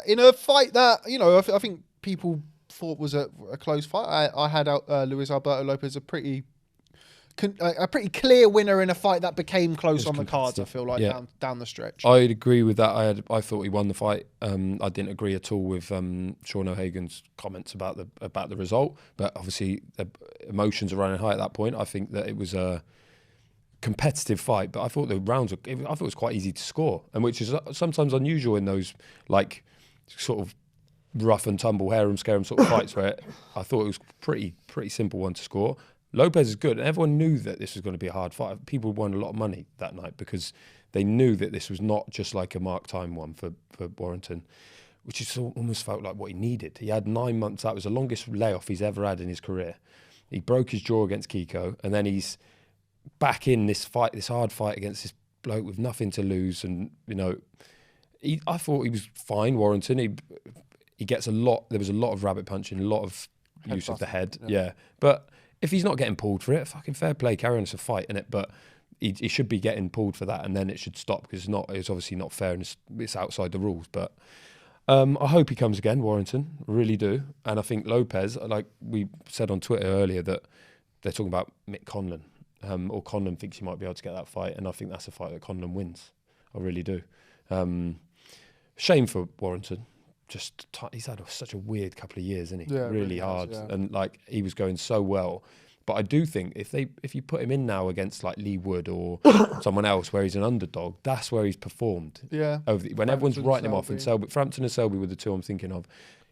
in a fight that, I think people thought was a close fight. I had Luis Alberto Lopez a pretty clear winner in a fight that became close on the cards, I feel like, down the stretch. I'd agree with that. I thought he won the fight. I didn't agree at all with Sean O'Hagan's comments about the result, but obviously the emotions are running high at that point. I think that it was a competitive fight, but I thought the rounds I thought it was quite easy to score, and which is sometimes unusual in those like sort of rough and tumble, harem scarum sort of fights where I thought it was pretty simple one to score. Lopez is good, and everyone knew that this was going to be a hard fight. People won a lot of money that night because they knew that this was not just like a mark time one for Warrington, which is almost felt like what he needed. He had 9 months out. It was the longest layoff he's ever had in his career. He broke his jaw against Kiko, and then he's back in this fight, this hard fight against this bloke with nothing to lose. And, I thought he was fine, Warrington. He gets a lot. There was a lot of rabbit punching, a lot of use of the head. Yeah. But if he's not getting pulled for it, fucking fair play, carry on, it's a fight, innit? But he should be getting pulled for that, and then it should stop, because it's obviously not fair and it's outside the rules. But I hope he comes again, Warrington, really do. And I think Lopez, like we said on Twitter earlier, that they're talking about Mick Conlan, or Conlan thinks he might be able to get that fight, and I think that's a fight that Conlan wins. I really do. Shame for Warrington. He's had such a weird couple of years, isn't he? Yeah, really hard. And like he was going so well, But I do think if you put him in now against like Lee Wood or someone else where he's an underdog, that's where he's performed. Yeah. When everyone's writing him off, and Frampton and Selby were the two I'm thinking of.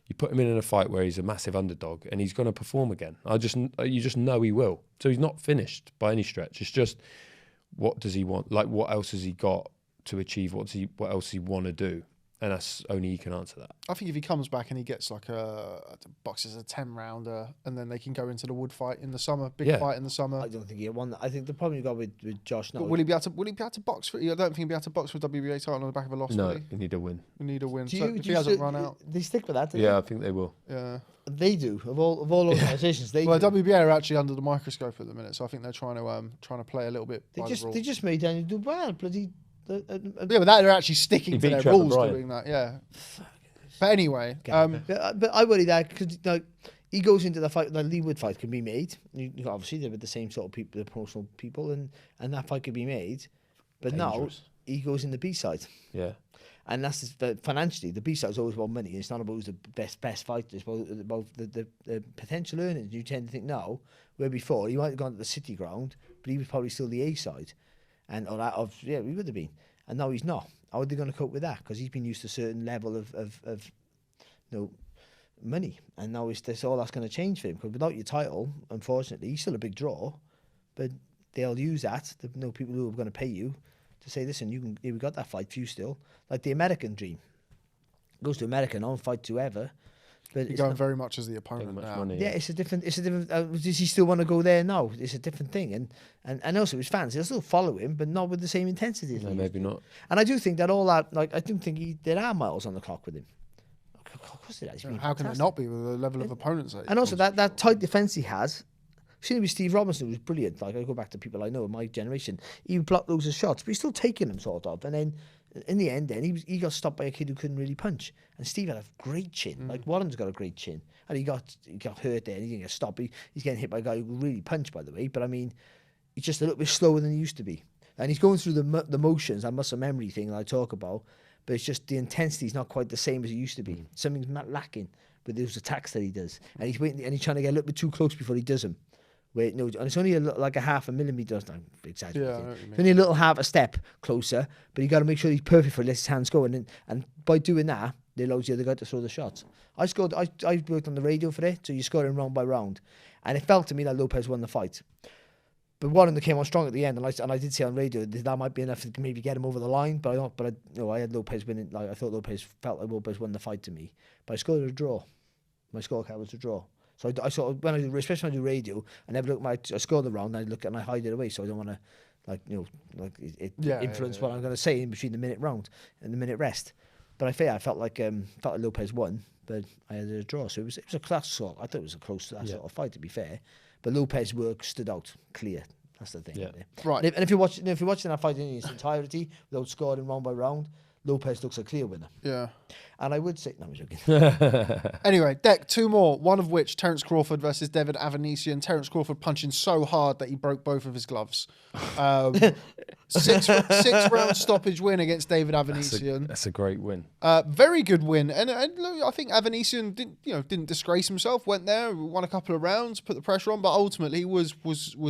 You put him in a fight where he's a massive underdog and he's going to perform again. You just know he will. So he's not finished by any stretch. It's just, what does he want? Like, what else has he got to achieve? What else he want to do? And that's only he can answer that. I think if he comes back and he gets like boxes a 10-rounder, and then they can go into the Wood fight in the summer, fight in the summer. I don't think he'll won that. I think the problem you got with Josh now. But will he be able to box for? I don't think he'll be able to box for WBA title on the back of a loss. No, you need a win. We need a win. Do So you, if do he you hasn't still- run out, they stick with that. don't Yeah, I think they will. yeah. They do. Of all organisations, they Well, do. WBA are actually under the microscope at the minute, so I think they're trying to play a little bit by the rules. They just made Daniel Dubois bloody. Yeah, but they're actually sticking He to beat their Trevor rules Bryan. doing that. Yeah. But anyway, But I worry that because he goes into the fight, the Lee Wood fight can be made. Obviously, they're with the same sort of people, the promotional people, and that fight could be made. But Dangerous. now he goes in the B side. Yeah. And that's financially, the B side is always about money. It's not about who's the best fighter. It's about the potential earnings. You tend to think now, where before he might have gone to the City ground, but he was probably still the A side, he would have been. And now he's not. How are they going to cope with that? Because he's been used to a certain level of money, and now that's all that's going to change for him. Because without your title, unfortunately, he's still a big draw, but they'll use that. The people who are going to pay you to say, listen, we got that fight for you still. Like the American dream. Goes to America now and fight whoever. But you're going very much as the opponent much now. money. yeah, it's a different. Does he still want to go there? No, it's a different thing. And also his fans, they'll still follow him, but not with the same intensity. As No, he maybe used to. not. And I do think that all that, like, I do think there are miles on the clock with him. Of course there is. How can it not be with the level of opponents? And also that tight defence he has. Seen him with Steve Robinson, who was brilliant. Like, I go back to people I know in my generation. He would block loads of shots, but he's still taking them, sort of. And then in the end, he got stopped by a kid who couldn't really punch. And Steve had a great chin. Like, Warren's got a great chin. And he got hurt there and he didn't get stopped. He's getting hit by a guy who could really punch, by the way. But I mean, he's just a little bit slower than he used to be. And he's going through the motions, that muscle memory thing that I talk about. But it's just the intensity is not quite the same as it used to be. Something's lacking with those attacks that he does. And he's waiting, and he's trying to get a little bit too close before he does them. Wait, no, and it's only like a half a millimetre. I'm exaggerating. Yeah, I know what you mean. It's only a little half a step closer, but you got to make sure he's perfect for it, let his hands go. And by doing that, it allows the other guy to throw the shots. I worked on the radio for it, so you score him round by round. And it felt to me that Lopez won the fight. But Warren came on strong at the end, and I did say on radio that might be enough to maybe get him over the line. But I had Lopez winning. Like, I thought felt like Lopez won the fight to me. But I scored a draw. My scorecard was a draw. So I sort of, especially when I do radio, I never look I score the round, and I look and I hide it away, so I don't want to influence what I'm going to say in between the minute round and the minute rest. But I felt like Lopez won, but I had a draw, so it was a class sort. I thought it was a close sort of fight, to be fair. But Lopez's work stood out clear. That's the thing. Yeah. Right. And if you're watching that fight in its entirety without scoring round by round, Lopez looks a clear winner. Yeah. And I would say, no, I'm joking. Anyway, Deck, two more. One of which, Terence Crawford versus David Avanesian. Terence Crawford punching so hard that he broke both of his gloves. Six round stoppage win against David Avanesian. That's a great win. Very good win, and look, I think Avanesian didn't disgrace himself. Went there, won a couple of rounds, put the pressure on, but ultimately was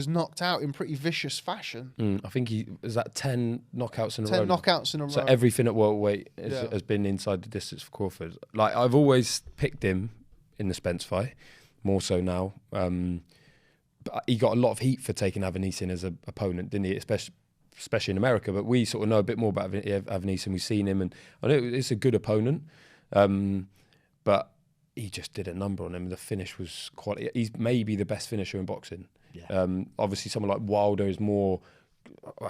knocked out in pretty vicious fashion. I think he is that 10 knockouts in a 10 row. knockouts in a row. So everything at welterweight has been inside the distance for Crawford. Like, I've always picked him in the Spence fight, more so now. But he got a lot of heat for taking Avanesian as an opponent, didn't he? Especially in America. But we sort of know a bit more about Avanesian. We've seen him, and I know it's a good opponent. But he just did a number on him. The finish was quite. He's maybe the best finisher in boxing. Yeah. Obviously, someone like Wilder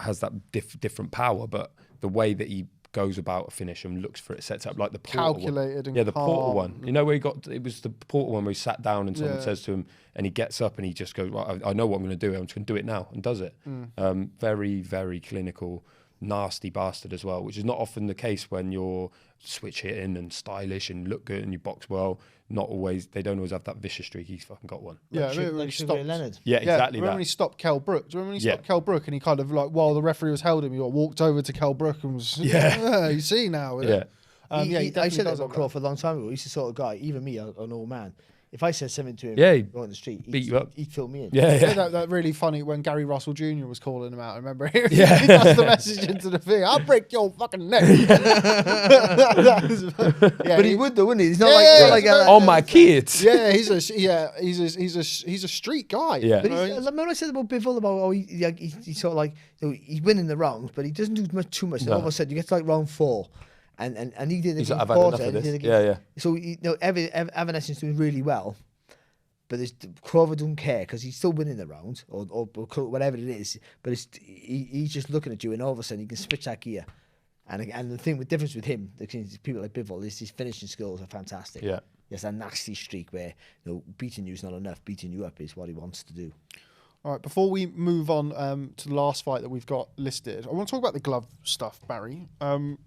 has that different power, but the way that he goes about a finish and looks for it, sets up like the Porter calculated one. and the calm. Porter one. You know where it was the Porter one where he sat down and someone says to him, and he gets up and he just goes, well, I know what I'm going to do. I'm just going to do it now, and does it. Very, very clinical, nasty bastard as well, which is not often the case when you're switch hitting and stylish and look good and you box well. Not always. They don't always have that vicious streak. He's fucking got one. Yeah, Like Sugar Ray Leonard. Yeah, exactly. Remember when he stopped Kell Brook? Do you remember when he stopped Kell Brook and he kind of like, while the referee was held him, he walked over to Kell Brook and was, you see now. Yeah. He I said that does about have Crawford a long time ago. He's the sort of guy, even me, an old man, if I said something to him, Yeah, he'd on the street, beat you up. He'd fill me in. Yeah. That really funny when Gary Russell Jr. was calling him out. I remember he passed the message into the thing. I'll break your fucking neck. But he would though, wouldn't he? He's not On my kids. Yeah, he's a street guy. Yeah. But remember I said about Bivol about he's sort of like he's winning the rounds, but he doesn't do too much. No. All of a sudden you get to like round 4, and he did it. He's like, against I've had enough Porter, of and he this. did it Yeah. against- So Evanescence's doing really well, but Crawford don't care because he's still winning the round or whatever it is. But he's just looking at you, and all of a sudden he can switch that gear. And the difference with him, people like Bivol, is his finishing skills are fantastic. Yeah. There's a nasty streak where beating you is not enough. Beating you up is what he wants to do. All right, before we move on to the last fight that we've got listed, I want to talk about the glove stuff, Barry. I've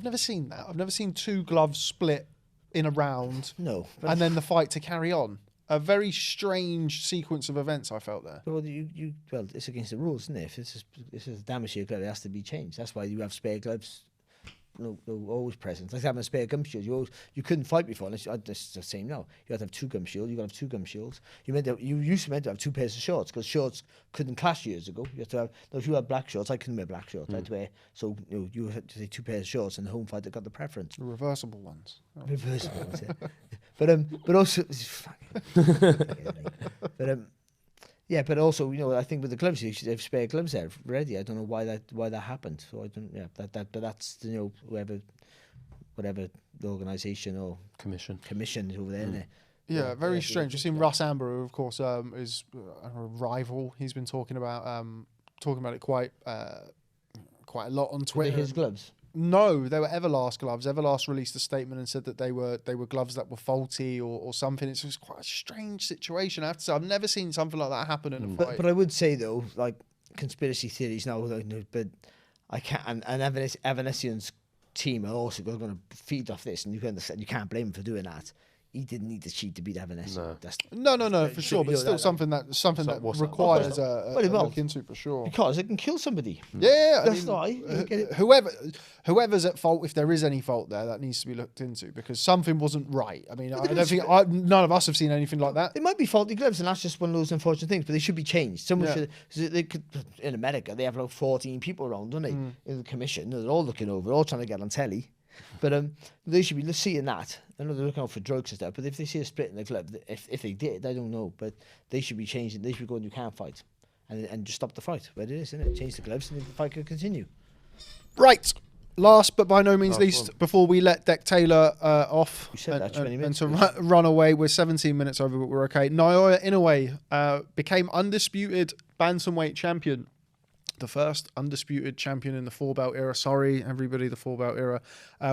never seen that. I've never seen 2 gloves split in a round. No. And then the fight to carry on. A very strange sequence of events I felt there. Well, it's against the rules, isn't it? If this is damage to your glove, it has to be changed. That's why you have spare gloves. No, always present. Like having a spare gum shield. You couldn't fight before. Unless it's the same now. You had to have 2 gum shields. You got to have 2 gum shields. You used to have 2 pairs of shorts because shorts couldn't clash years ago. You had to have. No, if you had black shorts, I couldn't wear black shorts. I had to wear. So you had to say 2 pairs of shorts, and the home fighter got the preference. The reversible ones. Reversible ones. Yeah. But also. But also, I think with the gloves, you should have spare gloves there ready. I don't know why that happened. So I don't. Yeah, but that's whatever the organisation or commission is over there. Isn't it? Yeah, very strange. You've seen Russ Amber, who of course is a rival. He's been talking about it quite a lot on Twitter. His gloves. No, they were Everlast gloves. Everlast released a statement and said that they were gloves that were faulty or something. It's just quite a strange situation. I have to say, I've never seen something like that happen in a fight. But I would say though, like conspiracy theories now, but I can't. And Evanescence's team are also going to feed off this, and you can't blame him for doing that. He didn't need to cheat to beat Evanescence. No, for sure. But still, something that requires a look into for sure. Because it can kill somebody. Yeah, that's why. Whoever's at fault, if there is any fault there, that needs to be looked into because something wasn't right. I mean, I don't think none of us have seen anything like that. It might be faulty gloves, and that's just one of those unfortunate things. But they should be changed. Someone should. They could in America. They have like 14 people around, don't they? In the commission, they're all looking over, all trying to get on telly. But they should be seeing that. I know they're looking out for drugs and stuff, but if they see a split in the glove, if they did, I don't know. But they should be changing. They should be going, you can't fight. And just stop the fight where it is, isn't it? Change the gloves and the fight could continue. Right. Last but by no means least, before we let Deck Taylor off and to run away, we're 17 minutes over, but we're okay. Naoya Inoue became undisputed bantamweight champion. The first undisputed champion in the 4-belt era. Sorry, everybody, the 4-belt era.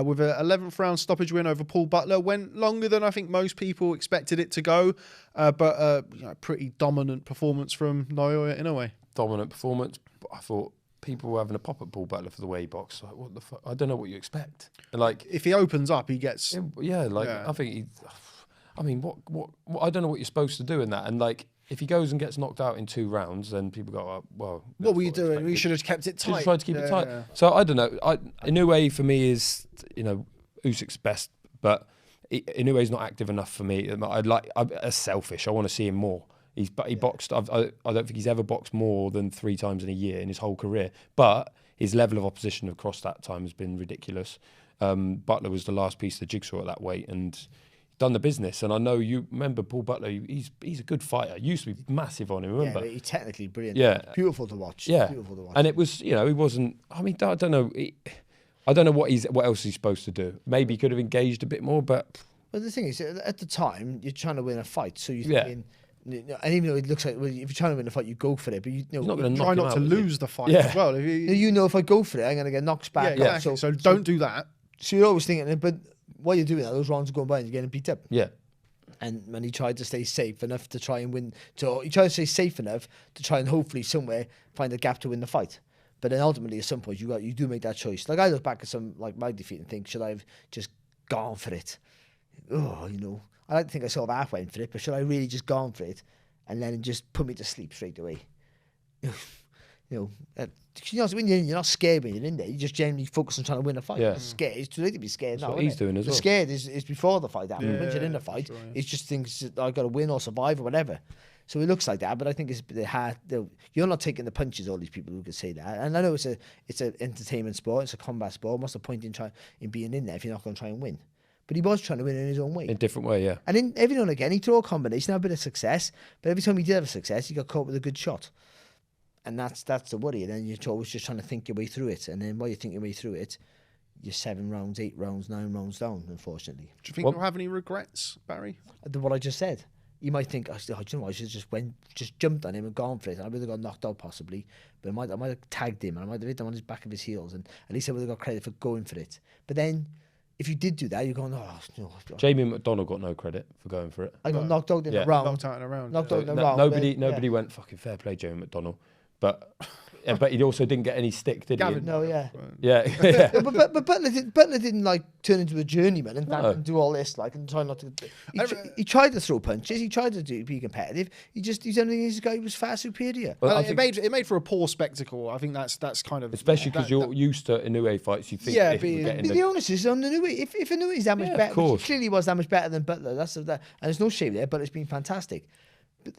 With an 11th round stoppage win over Paul Butler. Went longer than I think most people expected it to go. But pretty dominant performance from Naoya Inoue. Dominant performance. I thought people were having a pop at Paul Butler for the way he boxed. Like, what the fuck? I don't know what you expect. Like, if he opens up, he gets... I think I mean, what I don't know what you're supposed to do in that. And like, if he goes and gets knocked out in 2 rounds, then people go, oh, well... What were you doing? We should have kept it tight. Just tried to keep it tight. Yeah. So, I don't know. Inoue, for me, is, Usyk's best, but Inoue's not active enough for me. I'm selfish. I want to see him more. He boxed... I don't think he's ever boxed more than 3 times in a year in his whole career. But his level of opposition across that time has been ridiculous. Butler was the last piece of the jigsaw at that weight, and... done the business, and I know you remember Paul Butler. He's a good fighter. Used to be massive on him. Remember? Yeah, he's technically brilliant. Yeah, beautiful to watch. Yeah, beautiful to watch. And it was, he wasn't. I mean, I don't know. I don't know what else he's supposed to do. Maybe he could have engaged a bit more, but. Well, the thing is, at the time, you're trying to win a fight, so you're thinking. And even though it looks like, well, if you're trying to win a fight, you go for it. But you're not going to try not to lose the fight as well. If I go for it, I'm going to get knocked back. Yeah, exactly. So don't do that. So you're always thinking, but while you're doing that, those rounds are going by and you're getting beat up. Yeah. And when he tried to stay safe enough to try and win, he tried to stay safe enough to try and hopefully somewhere find a gap to win the fight. But then ultimately, at some point, you do make that choice. Like I look back at some like my defeat and think, should I have just gone for it? Oh, I don't think I sort of half went for it, but should I really just gone for it and then just put me to sleep straight away? when you're not scared when you're in there. You just generally focus on trying to win a fight. Yeah. You're scared. It's too late to be scared That's now. what he's doing as well. Scared is before the fight happens. Once you're in the fight, sure, yeah. it's just things that I got to win or survive or whatever. So it looks like that, but I think it's hard. You're not taking the punches. All these people who could say that, and I know it's an entertainment sport. It's a combat sport. What's the point in being in there if you're not going to try and win? But he was trying to win in his own way. In a different way, yeah. And in every now and again, he threw a combination, had a bit of success. But every time he did have a success, he got caught with a good shot. And that's the worry. And then you're always just trying to think your way through it. And then while you think your way through it, you're 7 rounds, 8 rounds, 9 rounds down, unfortunately. Do you think you'll have any regrets, Barry? What I just said. You might think, I should have just jumped on him and gone for it. And I would have got knocked out possibly. But I might have tagged him and I might have hit him on his back of his heels. And at least I would have got credit for going for it. But then, if you did do that, you're going, oh, no. Jamie McDonnell got no credit for going for it. I got knocked out in a round. Knocked out in a round. Knocked out in a round. Nobody went, fucking fair play, Jamie McDonnell. But he also didn't get any stick, did he? No, yeah. Yeah. but Butler didn't like turn into a journeyman and do all this and try not to. He tried to throw punches. He tried to be competitive. He's only this guy was far superior. Well, it made for a poor spectacle. I think that's kind of especially because you're used to Inoue fights. You think the onus is on Inoue. If Inoue's that much better, which he clearly was that much better than Butler. And there's no shame there. But it's been fantastic. But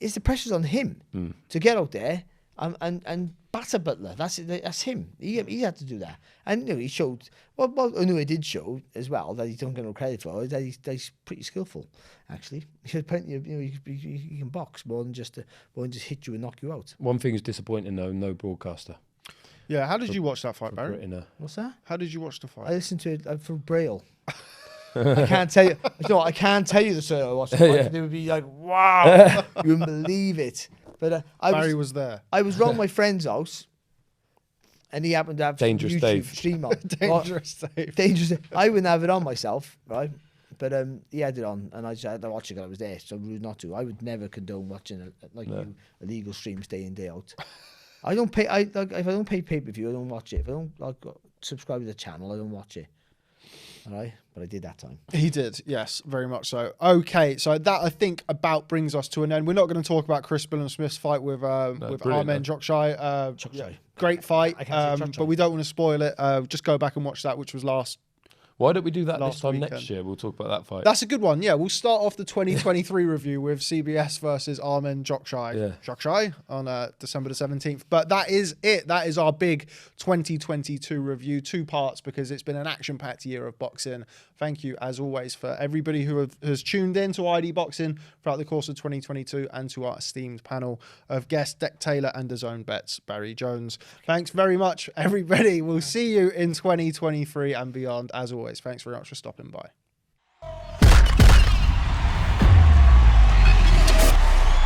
it's the pressure's on him to get out there and batter Butler. That's him. He had to do that, and he showed. Well, Inoue did show as well that he don't get no credit for it. That he's pretty skillful, actually. He had plenty of he can box more than just hit you and knock you out. One thing is disappointing though, no broadcaster. Yeah, how did you watch that fight, Barry? What's that? How did you watch the fight? I listened to it from Braille. I can't tell you. No, I can't tell you the story I watched. It would be like, wow, you wouldn't believe it. But Barry was there. I was round my friend's house, and he happened to have Dangerous YouTube Dave. stream on. Dangerous Dave. Dangerous. I wouldn't have it on myself, right? But he had it on, and I just had to watch it because I was there, so rude not to. I would never condone watching illegal streams day in day out. I don't pay. If I don't pay pay-per-view, I don't watch it. If I don't subscribe to the channel, I don't watch it. All right, but I did that time. He did, yes, very much so. Okay, so that I think about brings us to an end. We're not going to talk about Chris Billam-Smith's fight with Armen Jokshai. Great fight, but we don't want to spoil it. Just go back and watch that, which was last. Why don't we do that this time weekend. next year? We'll talk about that fight. That's a good one. Yeah, we'll start off the 2023 review with CBS versus Armen Jokshai on December the 17th. But that is it. That is our big 2022 review. 2 parts because it's been an action-packed year of boxing. Thank you, as always, for everybody who has tuned in to ID Boxing throughout the course of 2022 and to our esteemed panel of guests, Deck Taylor and DAZN Bets, Barry Jones. Thanks very much, everybody. We'll see you in 2023 and beyond, as always. Thanks very much for stopping by.